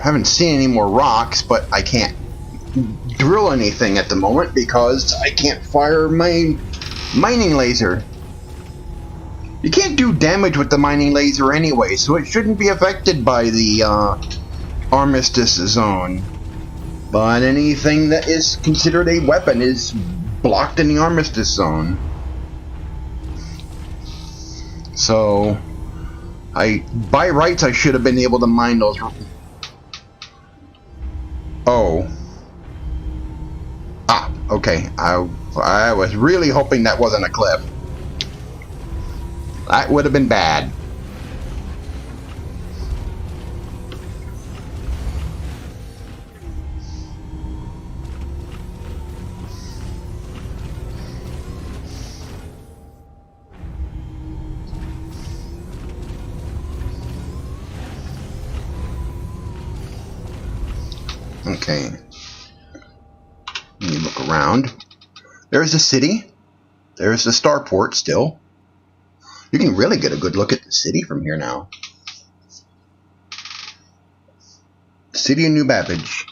[SPEAKER 1] Haven't seen any more rocks, but I can't drill anything at the moment because I can't fire my mining laser. You can't do damage with the mining laser anyway, so it shouldn't be affected by the armistice zone. But anything that is considered a weapon is blocked in the armistice zone. So, by rights, I should have been able to mine those. Oh. Ah, okay. I was really hoping that wasn't a cliff. That would have been bad. Okay. Let me look around. There's the city. There's the starport still. You can really get a good look at the city from here now. City of New Babbage.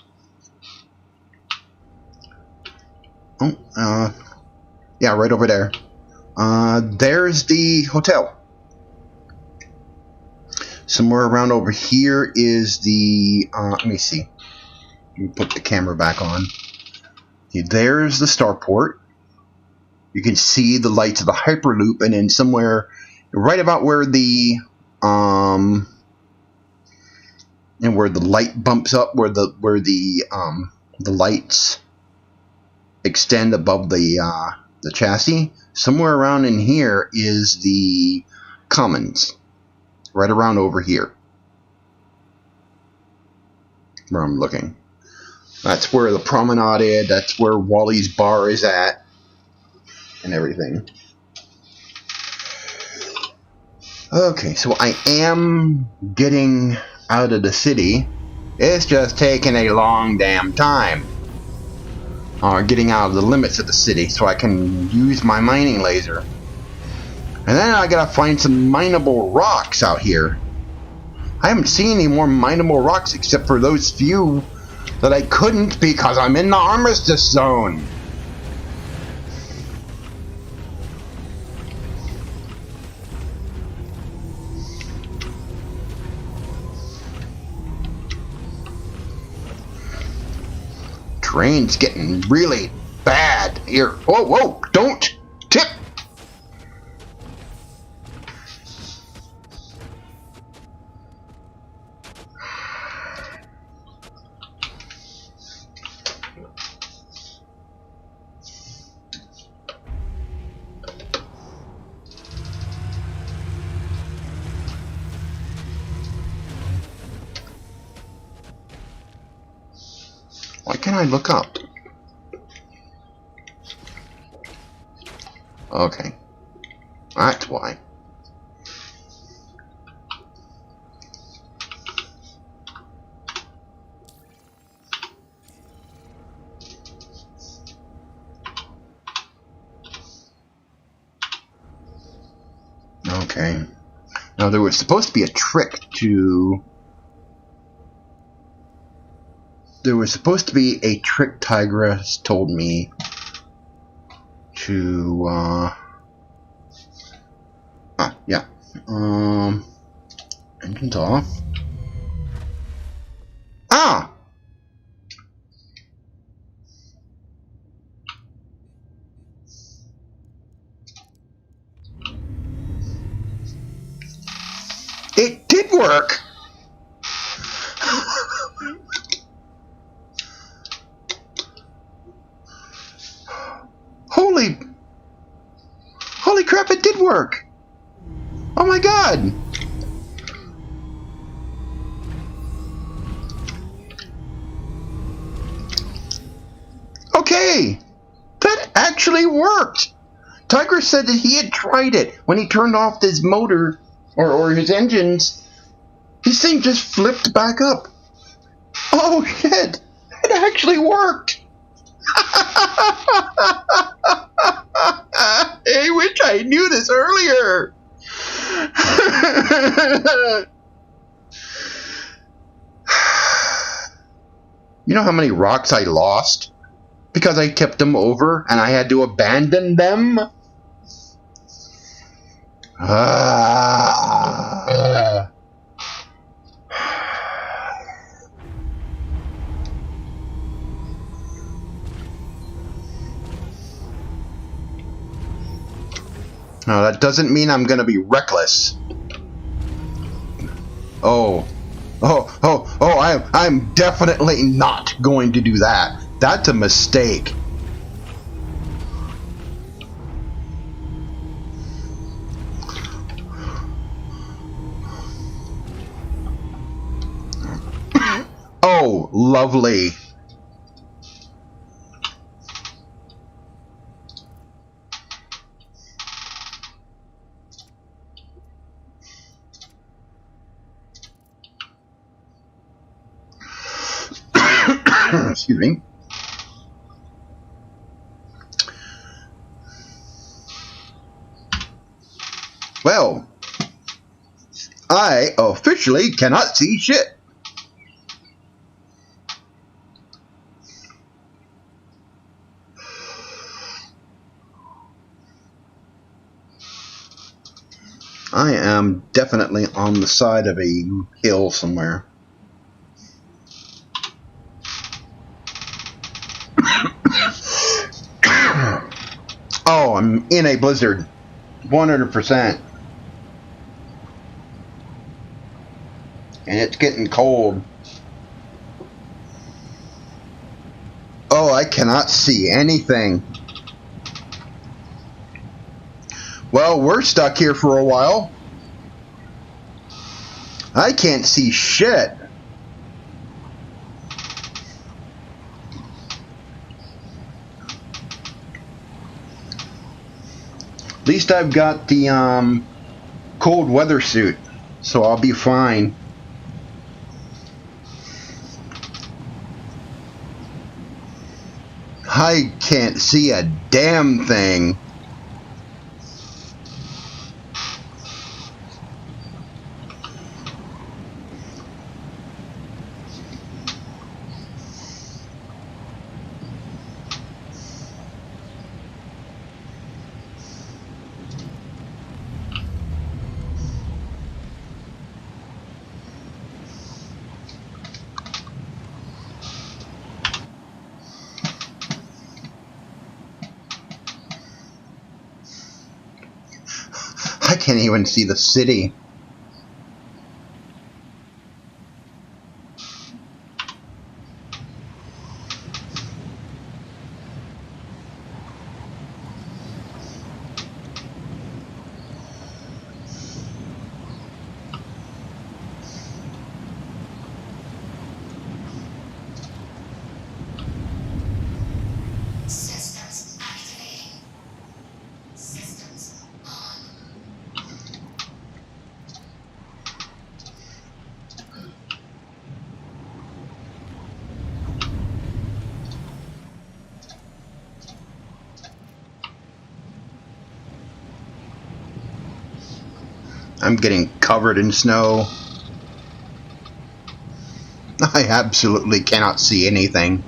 [SPEAKER 1] Oh, yeah, right over there. There's the hotel. Somewhere around over here is the, let me see. Put the camera back on. Okay, there's the starport. You can see the lights of the Hyperloop, and then somewhere right about where the and where the light bumps up, where the lights extend above the chassis, somewhere around in here is the Commons. Right around over here, where I'm looking. That's where the promenade is. That's where Wally's bar is at, and everything. Okay, so I am getting out of the city. It's just taking a long damn time. Getting out of the limits of the city so I can use my mining laser. And then I gotta find some mineable rocks out here. I haven't seen any more mineable rocks except for those few that I couldn't because I'm in the armistice zone. Terrain's getting really bad here. Whoa, whoa, don't tip! Why can't I look up? Okay. That's why. Okay. Now there was supposed to be a trick to... There was supposed to be a trick Tigress told me to, yeah. Engine's off. Ah! It did work! Holy crap, it did work! Oh my god! Okay! That actually worked! Tiger said that he had tried it when he turned off his motor or his engines. His thing just flipped back up. Oh shit! It actually worked! I wish I knew this earlier. You know how many rocks I lost because I tipped them over and I had to abandon them? No, that doesn't mean I'm gonna be reckless. I'm definitely not going to do that. That's a mistake. Oh, lovely. Excuse me. Well, I officially cannot see shit. I am definitely on the side of a hill somewhere. am in a blizzard. 100%. And it's getting cold. Oh, I cannot see anything. Well, we're stuck here for a while. I can't see shit. At least I've got the cold weather suit, so I'll be fine. I can't see a damn thing. I can't even see the city.
[SPEAKER 4] Systems activating. Systems on.
[SPEAKER 1] I'm getting covered in snow. I absolutely cannot see anything.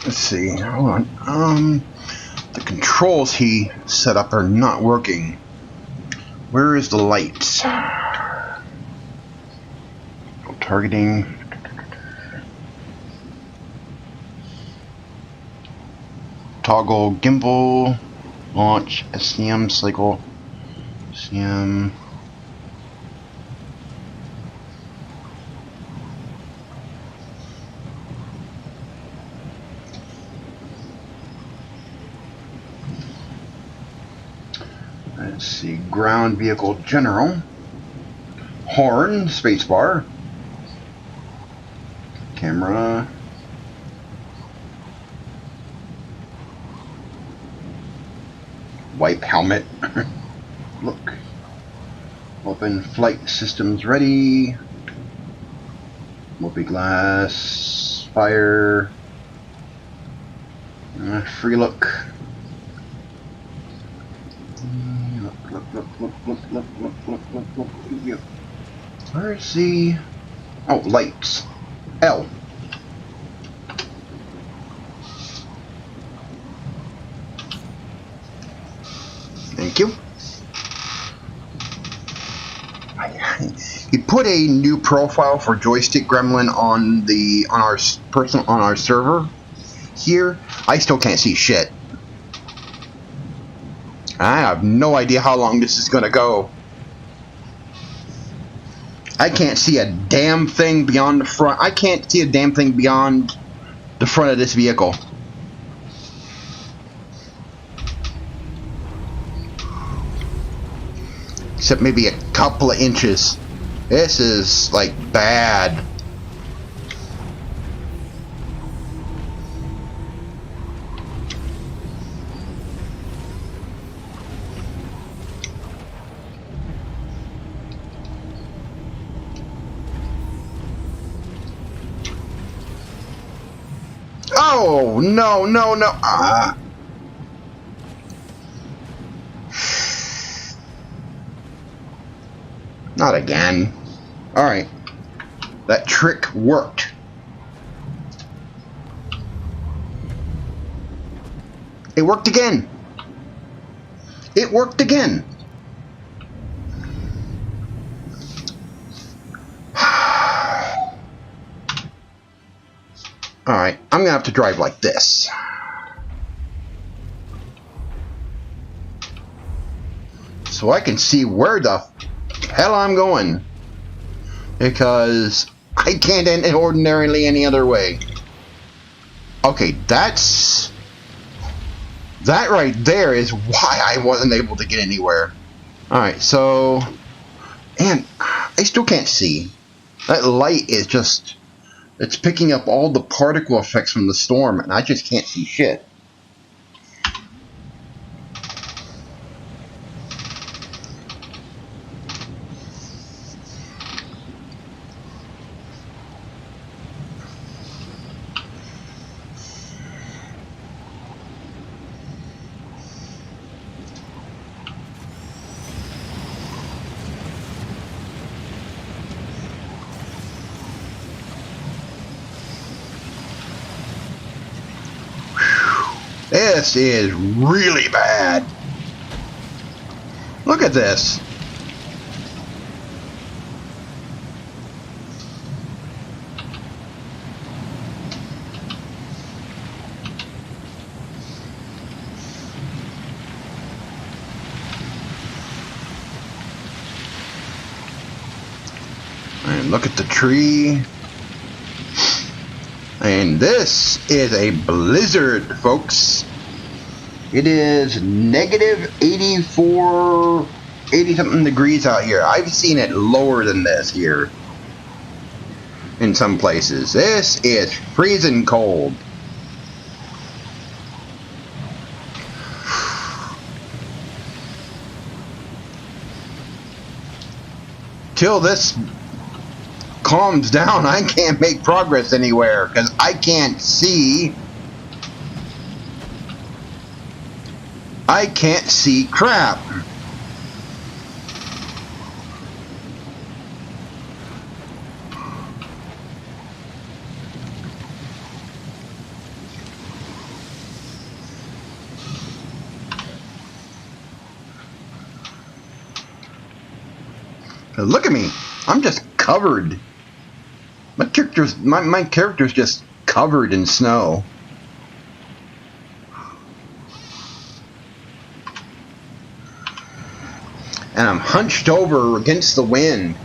[SPEAKER 1] Let's see, hold on. The controls he set up are not working. Where is the lights? Targeting. Toggle gimbal. Launch SCM cycle. SCM. Let's see, ground vehicle general, horn, spacebar, camera, wipe helmet, look, open flight systems ready, multi-glass, fire, free look. Look. Where's the... Oh, lights. L. Thank you. He put a new profile for Joystick Gremlin on our server here. I still can't see shit. I have no idea how long this is gonna go. I can't see a damn thing beyond the front. I can't see a damn thing beyond the front of this vehicle. Except maybe a couple of inches. This is like bad. Oh, no, no, no. Not again. Alright. That trick worked. It worked again. It worked again. Alright, I'm gonna have to drive like this. So I can see where the hell I'm going. Because I can't end it ordinarily any other way. Okay, that right there is why I wasn't able to get anywhere. Alright, so... And I still can't see. That light is just... It's picking up all the particle effects from the storm, and I just can't see shit. This is really bad. Look at this. And look at the tree. And this is a blizzard, folks. It is negative 80 something degrees out here. I've seen it lower than this here in some places. This is freezing cold. Till this calms down, I can't make progress anywhere because I can't see. I can't see crap. Look at me. I'm just covered. My character's just covered in snow. And I'm hunched over against the wind.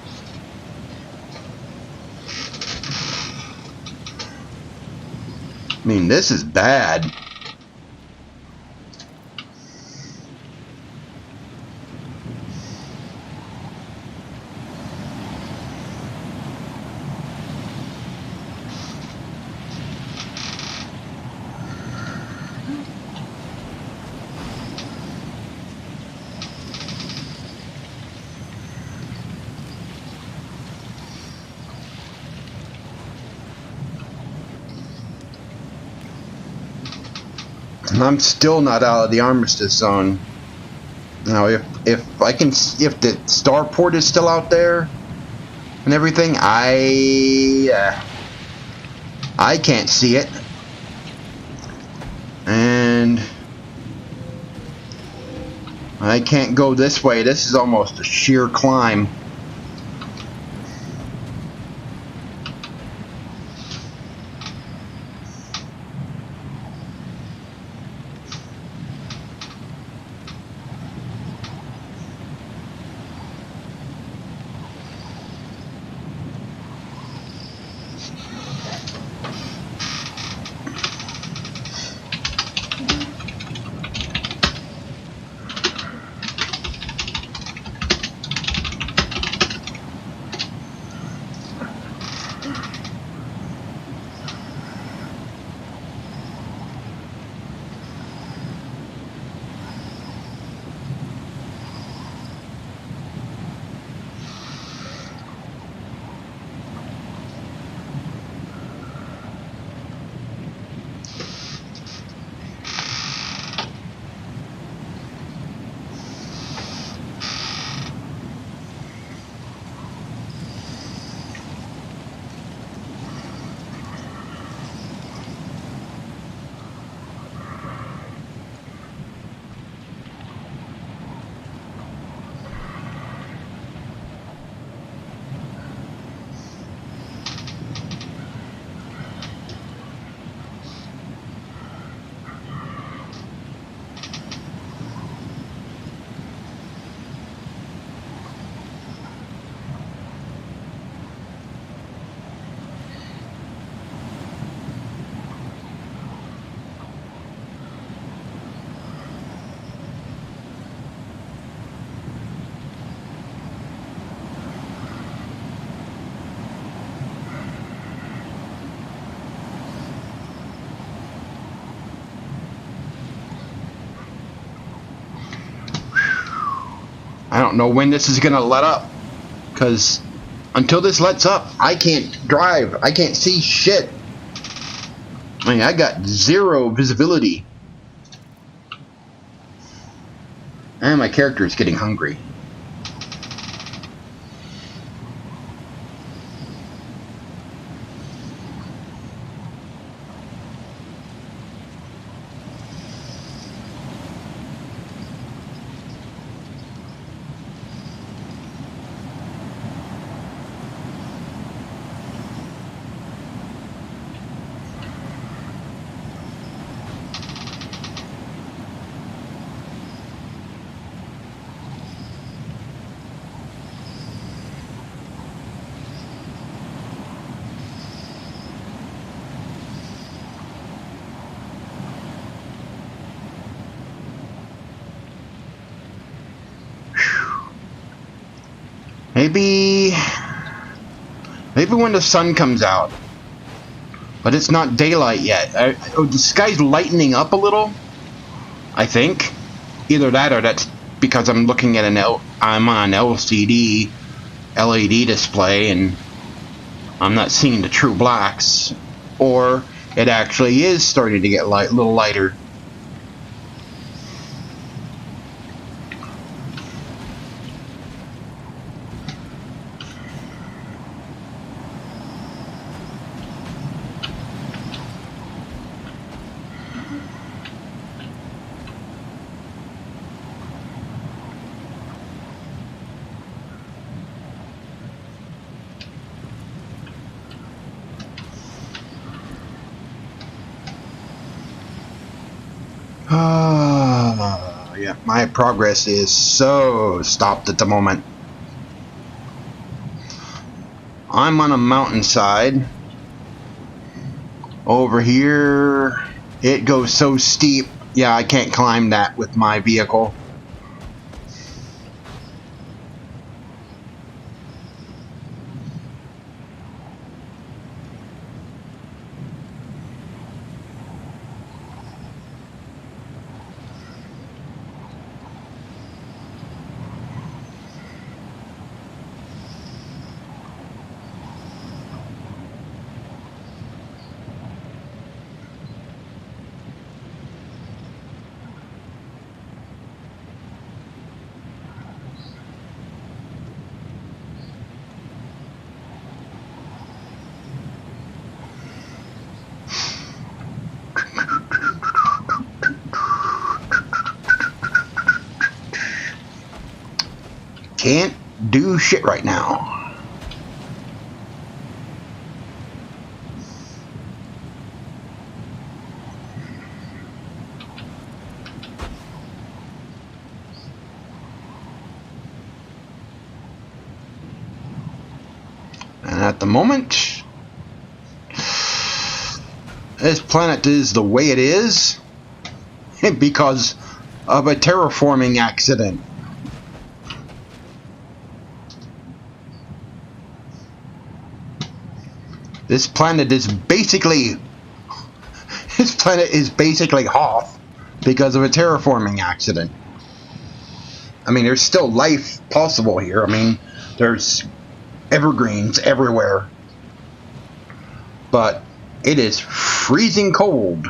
[SPEAKER 1] I mean, this is bad. And I'm still not out of the armistice zone. Now, if the starport is still out there and everything, I can't see it, and I can't go this way. This is almost a sheer climb. don't know when this is gonna let up, because until this lets up, I can't drive. I can't see shit. I mean, I got zero visibility. And my character is getting hungry. Maybe when the sun comes out. But it's not daylight yet. The sky's lightening up a little, I think. Either that or that's because I'm looking at I'm on an LCD LED display and I'm not seeing the true blacks. Or it actually is starting to get a little lighter. Yeah, my progress is so stopped at the moment. I'm on a mountainside. Over here, it goes so steep. Yeah, I can't climb that with my vehicle. Can't do shit right now. And at the moment, this planet is the way it is because of a terraforming accident. This planet is basically Hoth because of a terraforming accident. I mean, there's still life possible here. I mean, there's evergreens everywhere. But it is freezing cold.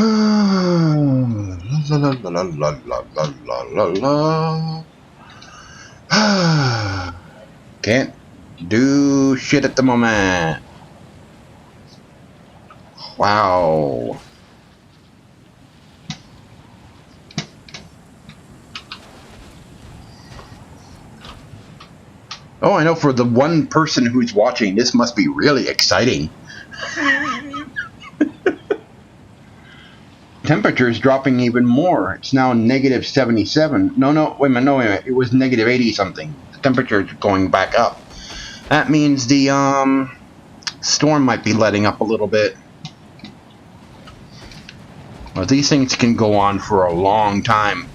[SPEAKER 1] La la la la la la la la la. Can't do shit at the moment. Wow. Oh, I know for the one person who's watching, this must be really exciting. Temperature is dropping even more. It's now negative 77. No, wait a minute. It was negative 80 something. The temperature is going back up. That means the storm might be letting up a little bit. Well, these things can go on for a long time.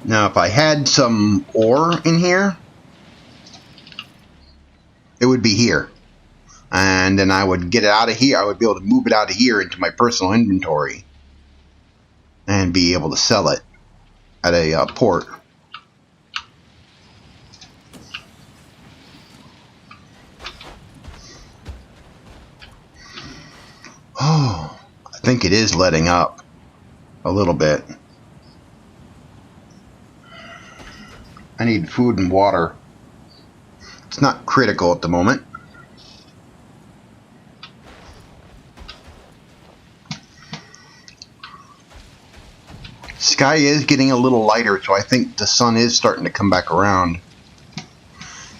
[SPEAKER 1] Now, if I had some ore in here, it would be here. And then I would get it out of here. I would be able to move it out of here into my personal inventory and be able to sell it at a port. Oh, I think it is letting up a little bit. I need food and water. It's not critical at the moment. Sky is getting a little lighter, so I think the sun is starting to come back around.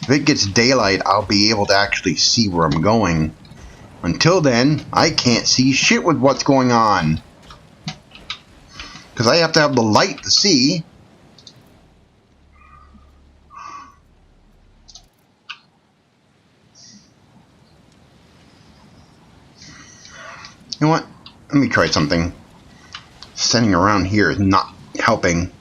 [SPEAKER 1] If it gets daylight, I'll be able to actually see where I'm going. Until then, I can't see shit with what's going on. Because I have to have the light to see. You know what? Let me try something. Standing around here is not helping.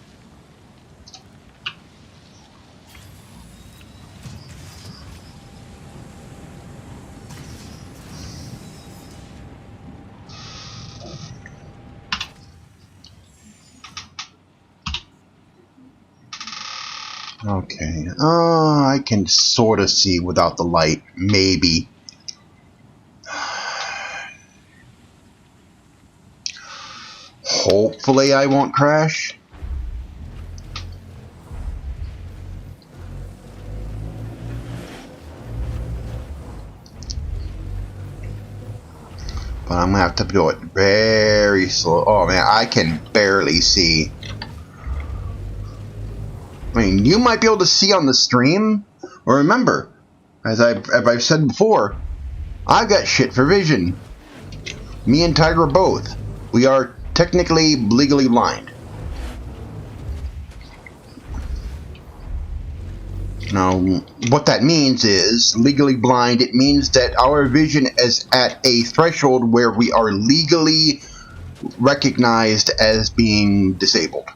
[SPEAKER 1] Okay. I can sort of see without the light. Maybe. Hopefully I won't crash. But I'm gonna have to do it very slow. Oh man, I can barely see. I mean, you might be able to see on the stream. Or remember, as I've said before, I've got shit for vision. Me and Tiger both. We are technically legally blind. Now, what that means is, legally blind, it means that our vision is at a threshold where we are legally recognized as being disabled.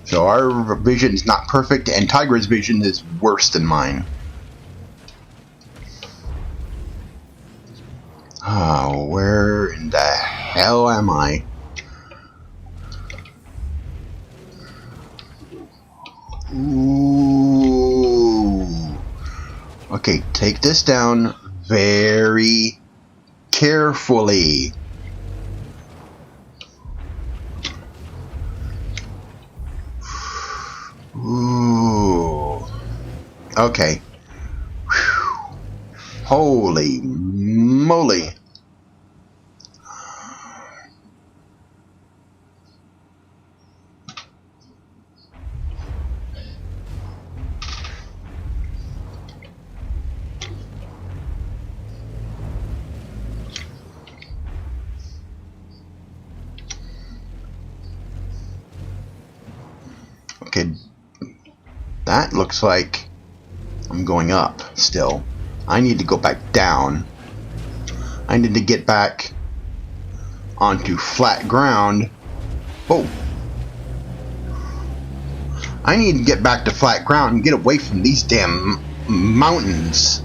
[SPEAKER 1] So our vision is not perfect, and Tiger's vision is worse than mine. Oh, where in the hell am I? Ooh. Okay, take this down very carefully. Ooh. Okay. Whew. Holy moly. Okay, that looks like I'm going up still. I need to go back down. I need to get back onto flat ground. Oh! I need to get back to flat ground and get away from these damn mountains.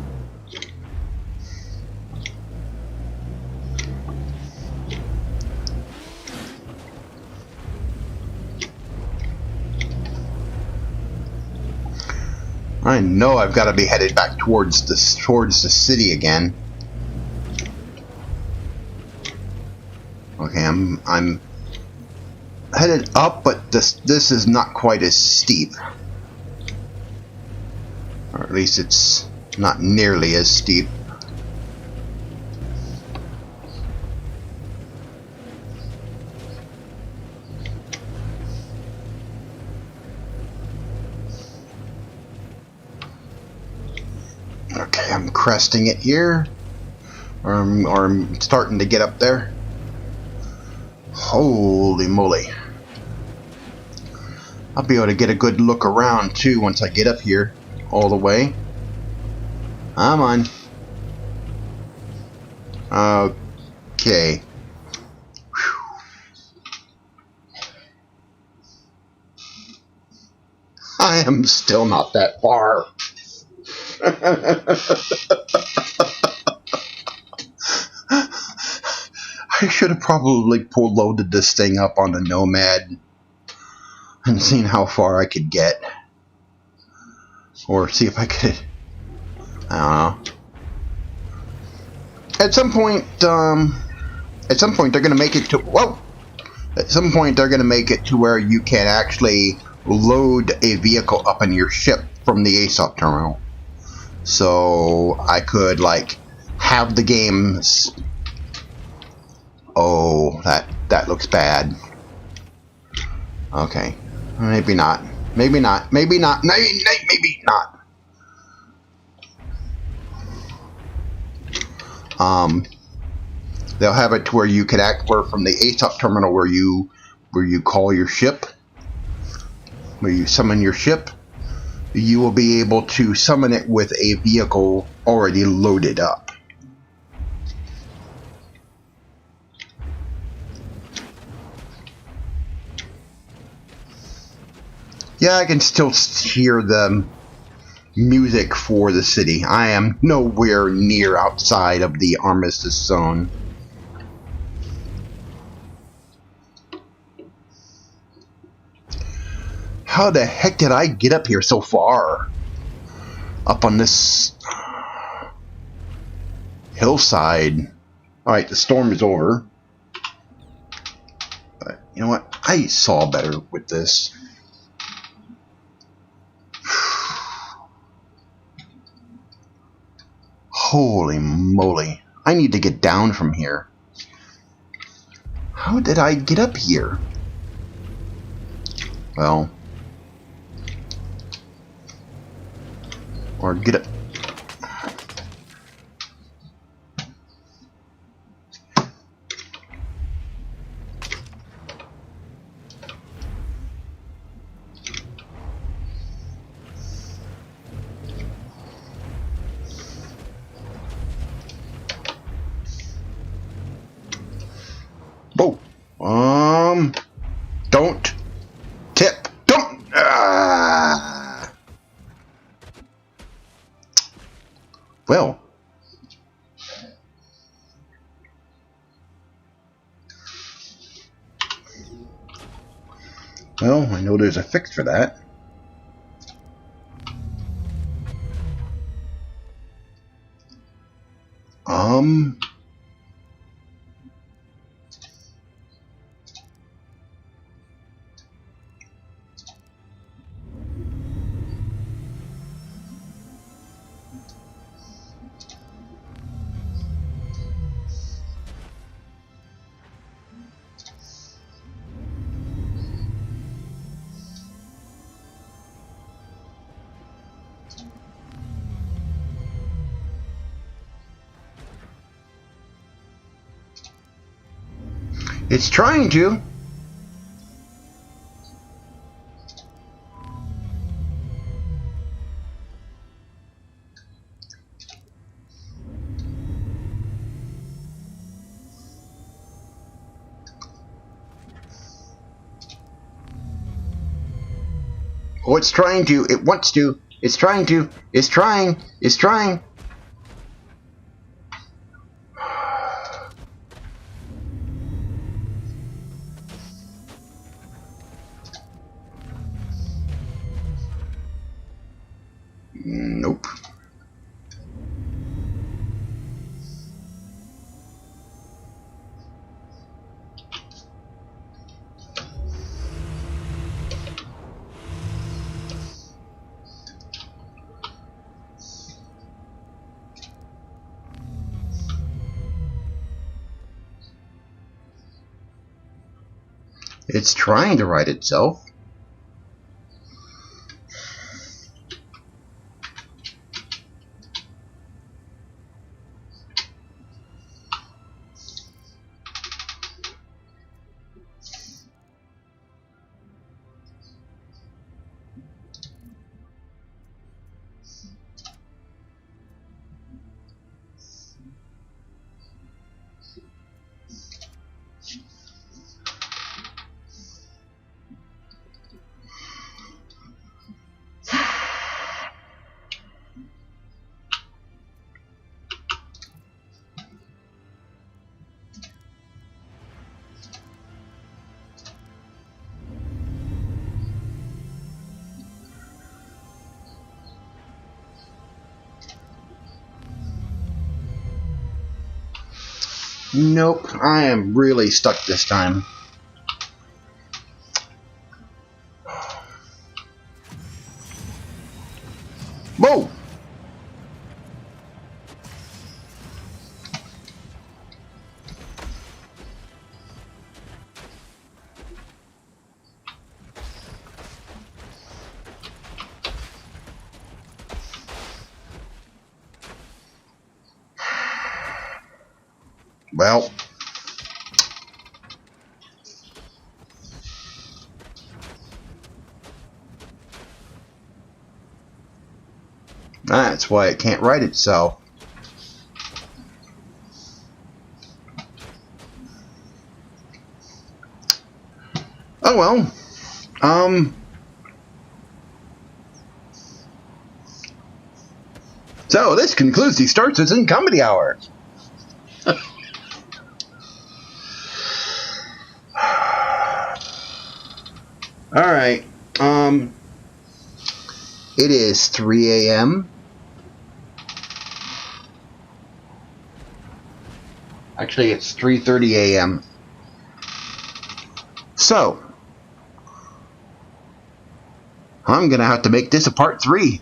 [SPEAKER 1] I know I've got to be headed back towards the city again. Okay, I'm headed up, but this is not quite as steep. Or at least it's not nearly as steep. Okay, I'm cresting it here. Or I'm starting to get up there. Holy moly. I'll be able to get a good look around too once I get up here all the way. I'm on. Okay. Whew. I am still not that far. I should have probably loaded this thing up on the Nomad and seen how far I could get, or see if I could. I don't know. At some point they're gonna make it to. Whoa! At some point they're gonna make it to where you can actually load a vehicle up in your ship from the ASOP terminal. So I could like have the games. Oh, that looks bad. Okay, maybe not. Maybe not. Maybe not. Maybe not. They'll have it to where you could where from the ASOP terminal where you call your ship, where you summon your ship, you will be able to summon it with a vehicle already loaded up. Yeah, I can still hear the music for the city. I am nowhere near outside of the Armistice Zone. How the heck did I get up here so far? Up on this hillside. Alright, the storm is over. But you know what? I saw better with this. Holy moly. I need to get down from here. How did I get up here? Well. Or get up. Whoa. Don't tip. Don't. Well. Well, I know there's a fix for that. It's trying to. Oh, it's trying to. It wants to. It's trying to. It's trying. It's trying. Nope. It's trying to right itself. Nope, I am really stuck this time. Whoa! Well, that's why it can't right itself. Oh well. So this concludes the Star Citizen Comedy Hour. Alright, it is 3 a.m. Actually, it's 3:30 a.m. So, I'm gonna have to make this a part 3.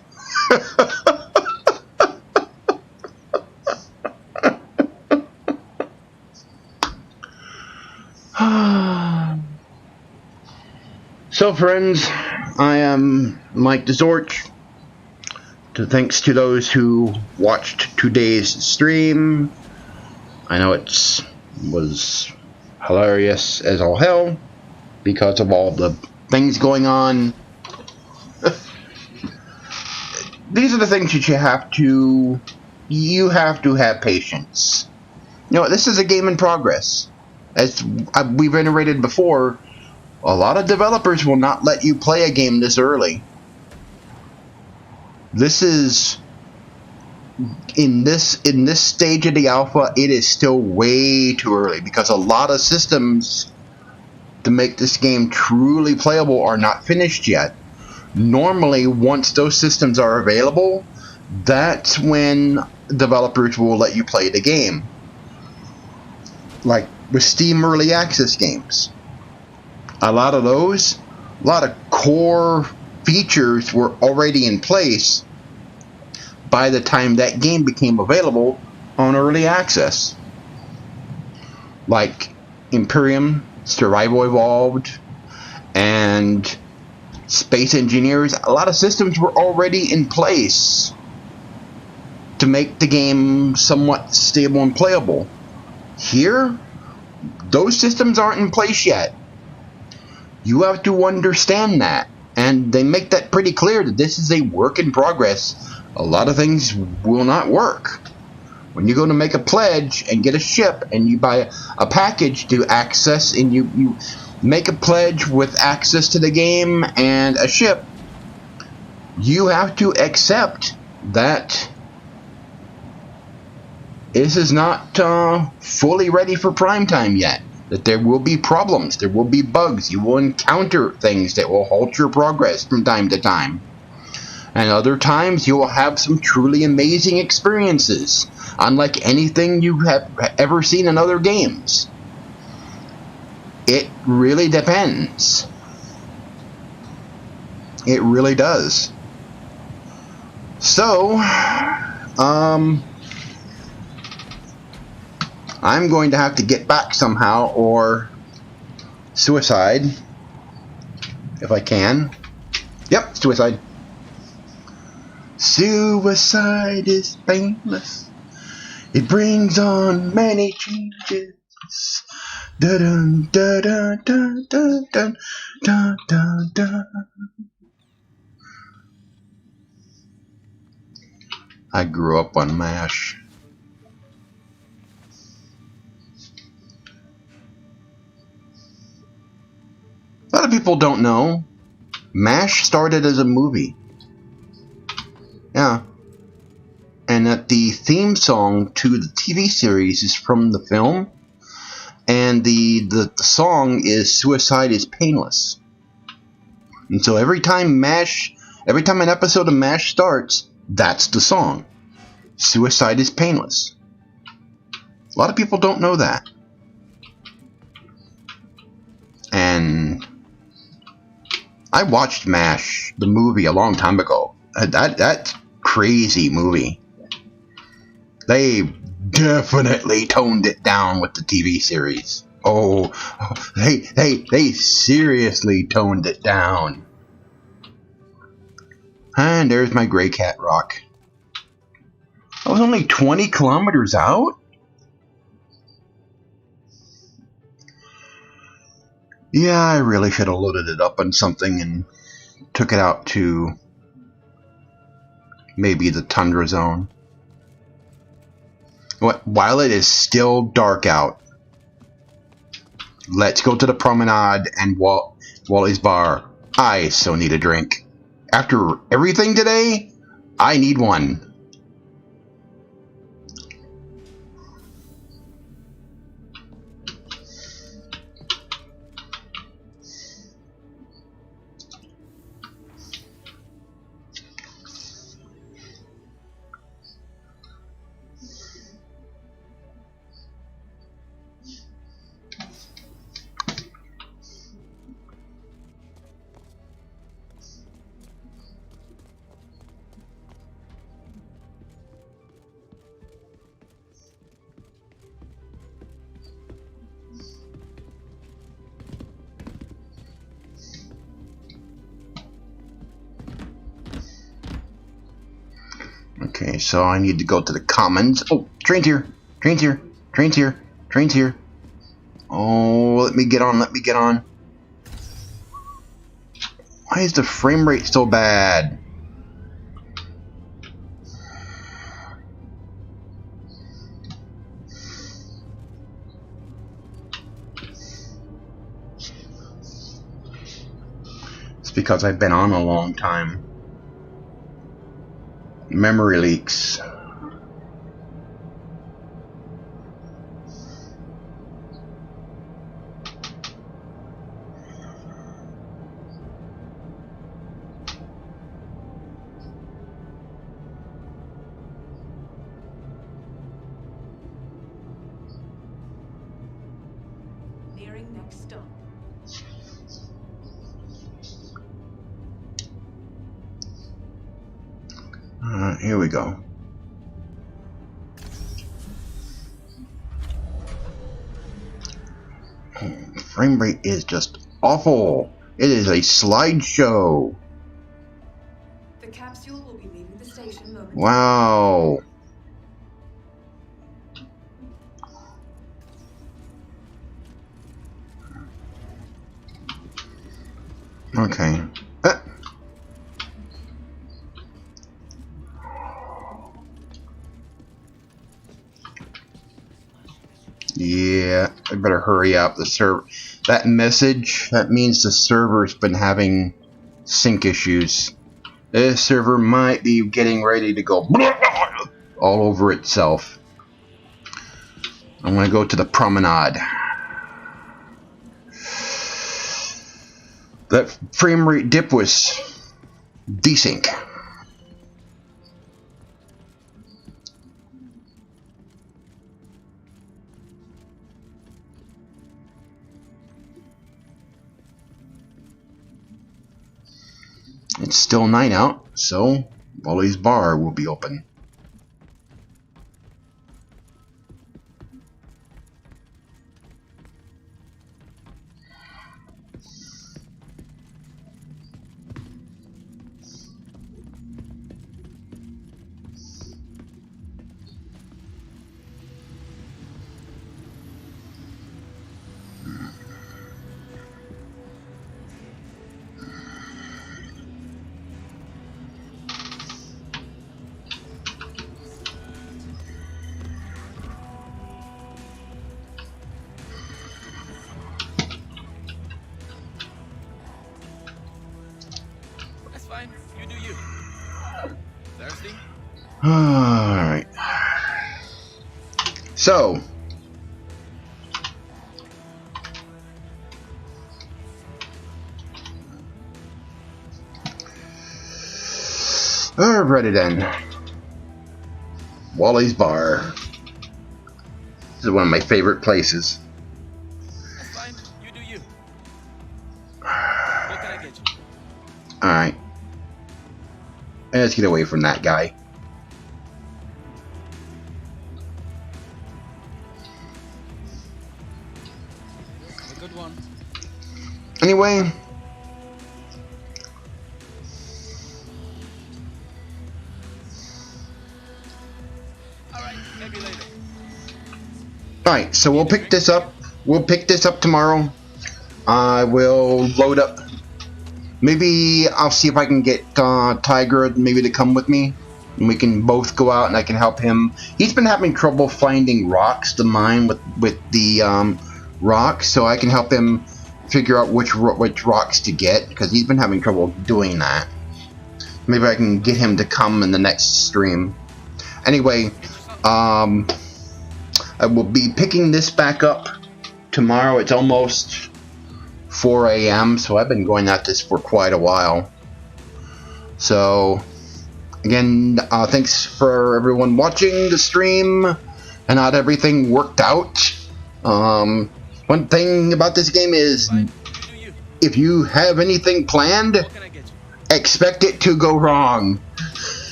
[SPEAKER 1] So friends, I am Mike TheZorch. Thanks to those who watched today's stream. I know it was hilarious as all hell because of all the things going on. These are the things that you have to have patience. You know, this is a game in progress. As we've iterated before, a lot of developers will not let you play a game this early. This is in this stage of the alpha, it is still way too early because a lot of systems to make this game truly playable are not finished yet. Normally, once those systems are available, that's when developers will let you play the game. Like with Steam Early Access games. A lot of core features were already in place by the time that game became available on Early Access. Like Imperium, Survival Evolved, and Space Engineers. A lot of systems were already in place to make the game somewhat stable and playable. Here, those systems aren't in place yet. You have to understand that, and they make that pretty clear that this is a work in progress. A lot of things will not work. When you go to make a pledge and get a ship, and you buy a package to access, and you make a pledge with access to the game and a ship, you have to accept that this is not fully ready for prime time yet. That there will be problems, there will be bugs, you will encounter things that will halt your progress from time to time. And other times you will have some truly amazing experiences, unlike anything you have ever seen in other games. It really depends. It really does. So, I'm going to have to get back somehow, or suicide, if I can. Yep, suicide. Suicide is painless. It brings on many changes. Dun dun dun dun dun dun dun dun dun. I grew up on MASH. A lot of people don't know. MASH started as a movie. Yeah. And that the theme song to the TV series is from the film. And the song is Suicide is Painless. And so every time an episode of MASH starts, that's the song. Suicide is Painless. A lot of people don't know that. And I watched MASH, the movie, a long time ago. That's crazy movie. They definitely toned it down with the TV series. Oh, they seriously toned it down. And there's my Greycat ROC. I was only 20 kilometers out? Yeah, I really should have loaded it up on something and took it out to maybe the tundra zone. While it is still dark out, let's go to the promenade and Wally's bar. I so need a drink. After everything today, I need one. Okay, so I need to go to the commons. Oh, train's here. Train's here. Train's here. Train's here. Oh, let me get on. Let me get on. Why is the frame rate so bad? It's because I've been on a long time. Memory leaks.
[SPEAKER 2] Nearing next stop.
[SPEAKER 1] Here we go. Frame rate is just awful. It is a slideshow.
[SPEAKER 2] The capsule will be leaving the station momentarily.
[SPEAKER 1] Wow. Okay. Yeah, I better hurry up. That message, that means the server's been having sync issues. This server might be getting ready to go all over itself. I'm gonna go to the promenade. That frame rate dip was desync. It's still 9 out, so Wally's Bar will be open.
[SPEAKER 3] That's fine. You do you. Thirsty?
[SPEAKER 1] Alright. So, alrighty then. Wally's Bar. This is one of my favorite places.
[SPEAKER 3] That's fine. You do you. What can I get you?
[SPEAKER 1] Alright. Let's get away from that guy.
[SPEAKER 3] A good one.
[SPEAKER 1] Anyway.
[SPEAKER 3] Alright, maybe later.
[SPEAKER 1] Alright, so we'll pick this up. We'll pick this up tomorrow. I will load up. Maybe I'll see if I can get Tiger maybe to come with me. And we can both go out and I can help him. He's been having trouble finding rocks to mine with the rocks, so I can help him figure out which rocks to get, because he's been having trouble doing that. Maybe I can get him to come in the next stream. Anyway, I will be picking this back up tomorrow. It's almost 4 a.m. so I've been going at this for quite a while. So again, thanks for everyone watching the stream, and not everything worked out. One thing about this game is, if you have anything planned, expect it to go wrong,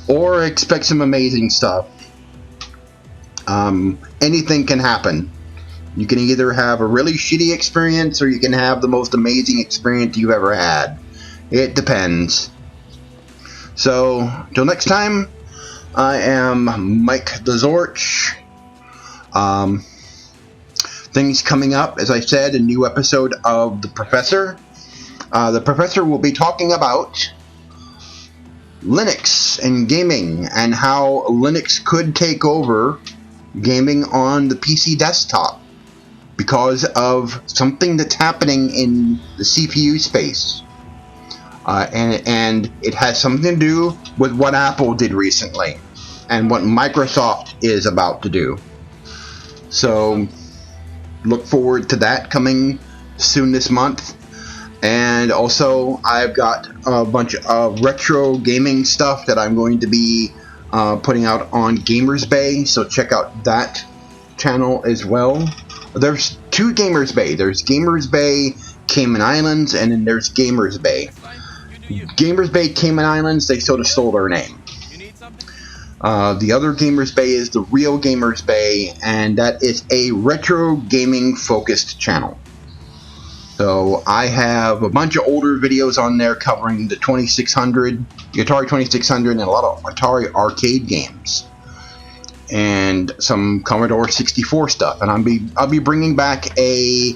[SPEAKER 1] or expect some amazing stuff. Anything can happen. You can either have a really shitty experience, or you can have the most amazing experience you've ever had. It depends. So, till next time, I am Mike TheZorch. Things coming up, as I said, a new episode of The Professor. The Professor will be talking about Linux and gaming, and how Linux could take over gaming on the PC desktop because of something that's happening in the CPU space. And it has something to do with what Apple did recently and what Microsoft is about to do. So look forward to that coming soon this month. And also, I've got a bunch of retro gaming stuff that I'm going to be putting out on Gamers Bay, so check out that channel as well. There's two Gamers Bay. There's Gamers Bay Cayman Islands, and then there's Gamers Bay. Gamers Bay Cayman Islands, they sort of stole their name. The other Gamers Bay is the real Gamers Bay, and that is a retro gaming focused channel. So I have a bunch of older videos on there covering the 2600, the Atari 2600, and a lot of Atari arcade games, and some Commodore 64 stuff. And I'll be bringing back a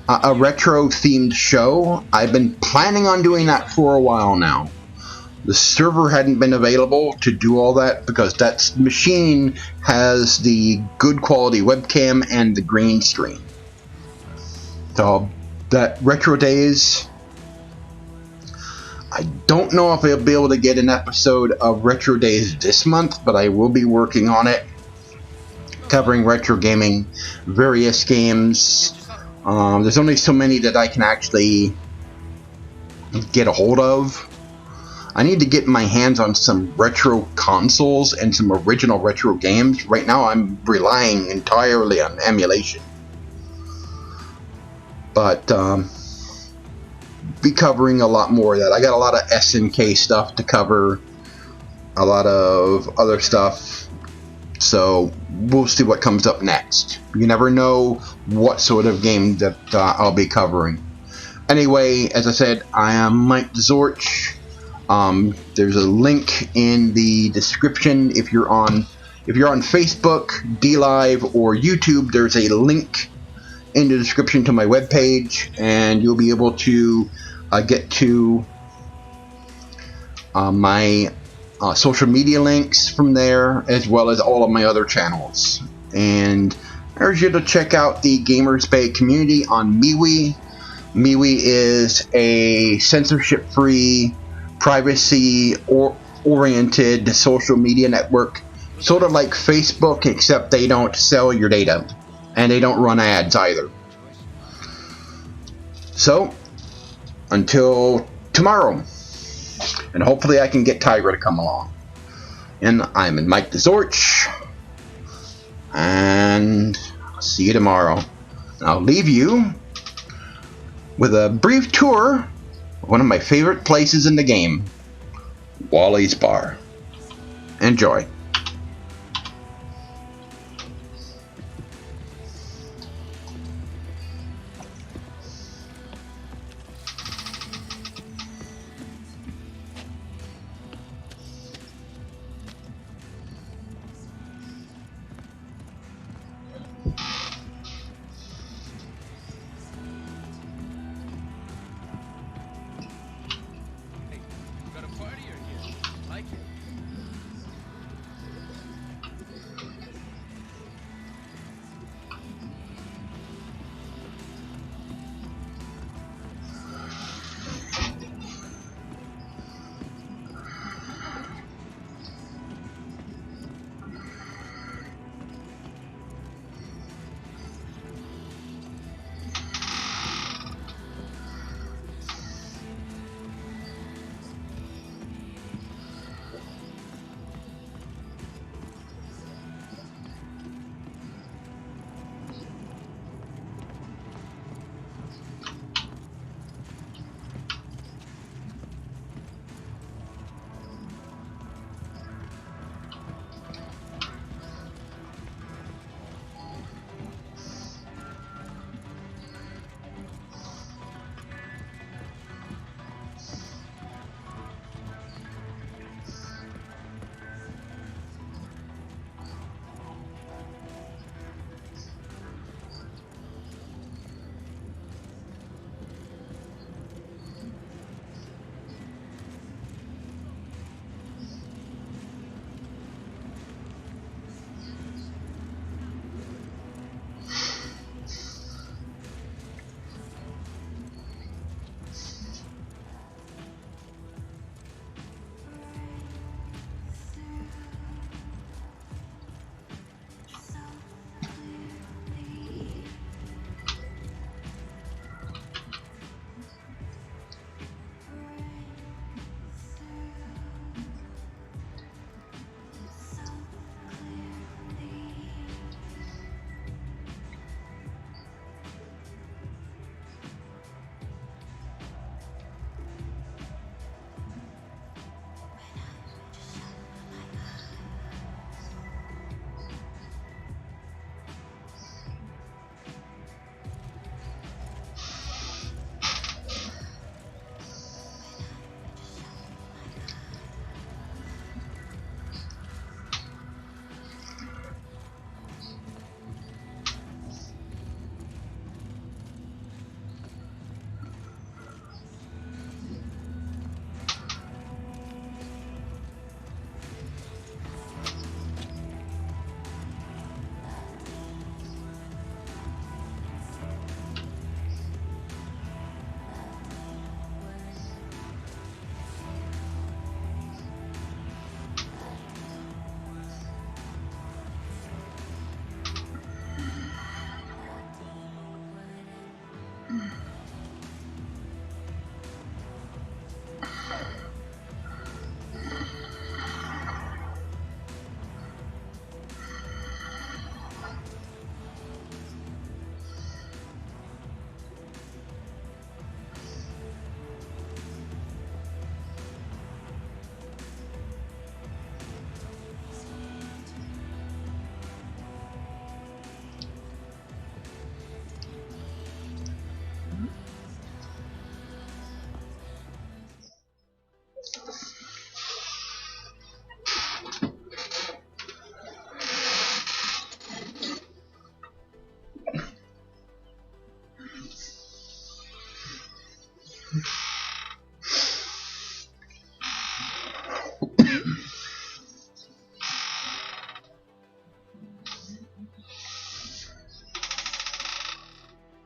[SPEAKER 1] retro themed show. I've been planning on doing that for a while now. The server hadn't been available to do all that because that machine has the good quality webcam and the green screen. So that Retro Days, I don't know if I'll be able to get an episode of Retro Days this month, but I will be working on it, covering retro gaming, various games. There's only so many that I can actually get a hold of. I need to get my hands on some retro consoles and some original retro games. Right now I'm relying entirely on emulation. But be covering a lot more of that. I got a lot of SNK stuff to cover, a lot of other stuff, so we'll see what comes up next. You never know what sort of game that I'll be covering. Anyway, as I said, I am Mike TheZorch. There's a link in the description. If you're on Facebook, DLive, or YouTube, there's a link in the description to my webpage, and you'll be able to get to my social media links from there, as well as all of my other channels. And I urge you to check out the Gamers Bay community on MeWe. MeWe is a censorship-free, privacy-oriented social media network, sort of like Facebook, except they don't sell your data, and they don't run ads either. So, until tomorrow, and hopefully I can get Tiger to come along. And I'm Mike TheZorch, and I'll see you tomorrow. And I'll leave you with a brief tour of one of my favorite places in the game, Wally's Bar. Enjoy.
[SPEAKER 3] Hey, got a partier here. Like it?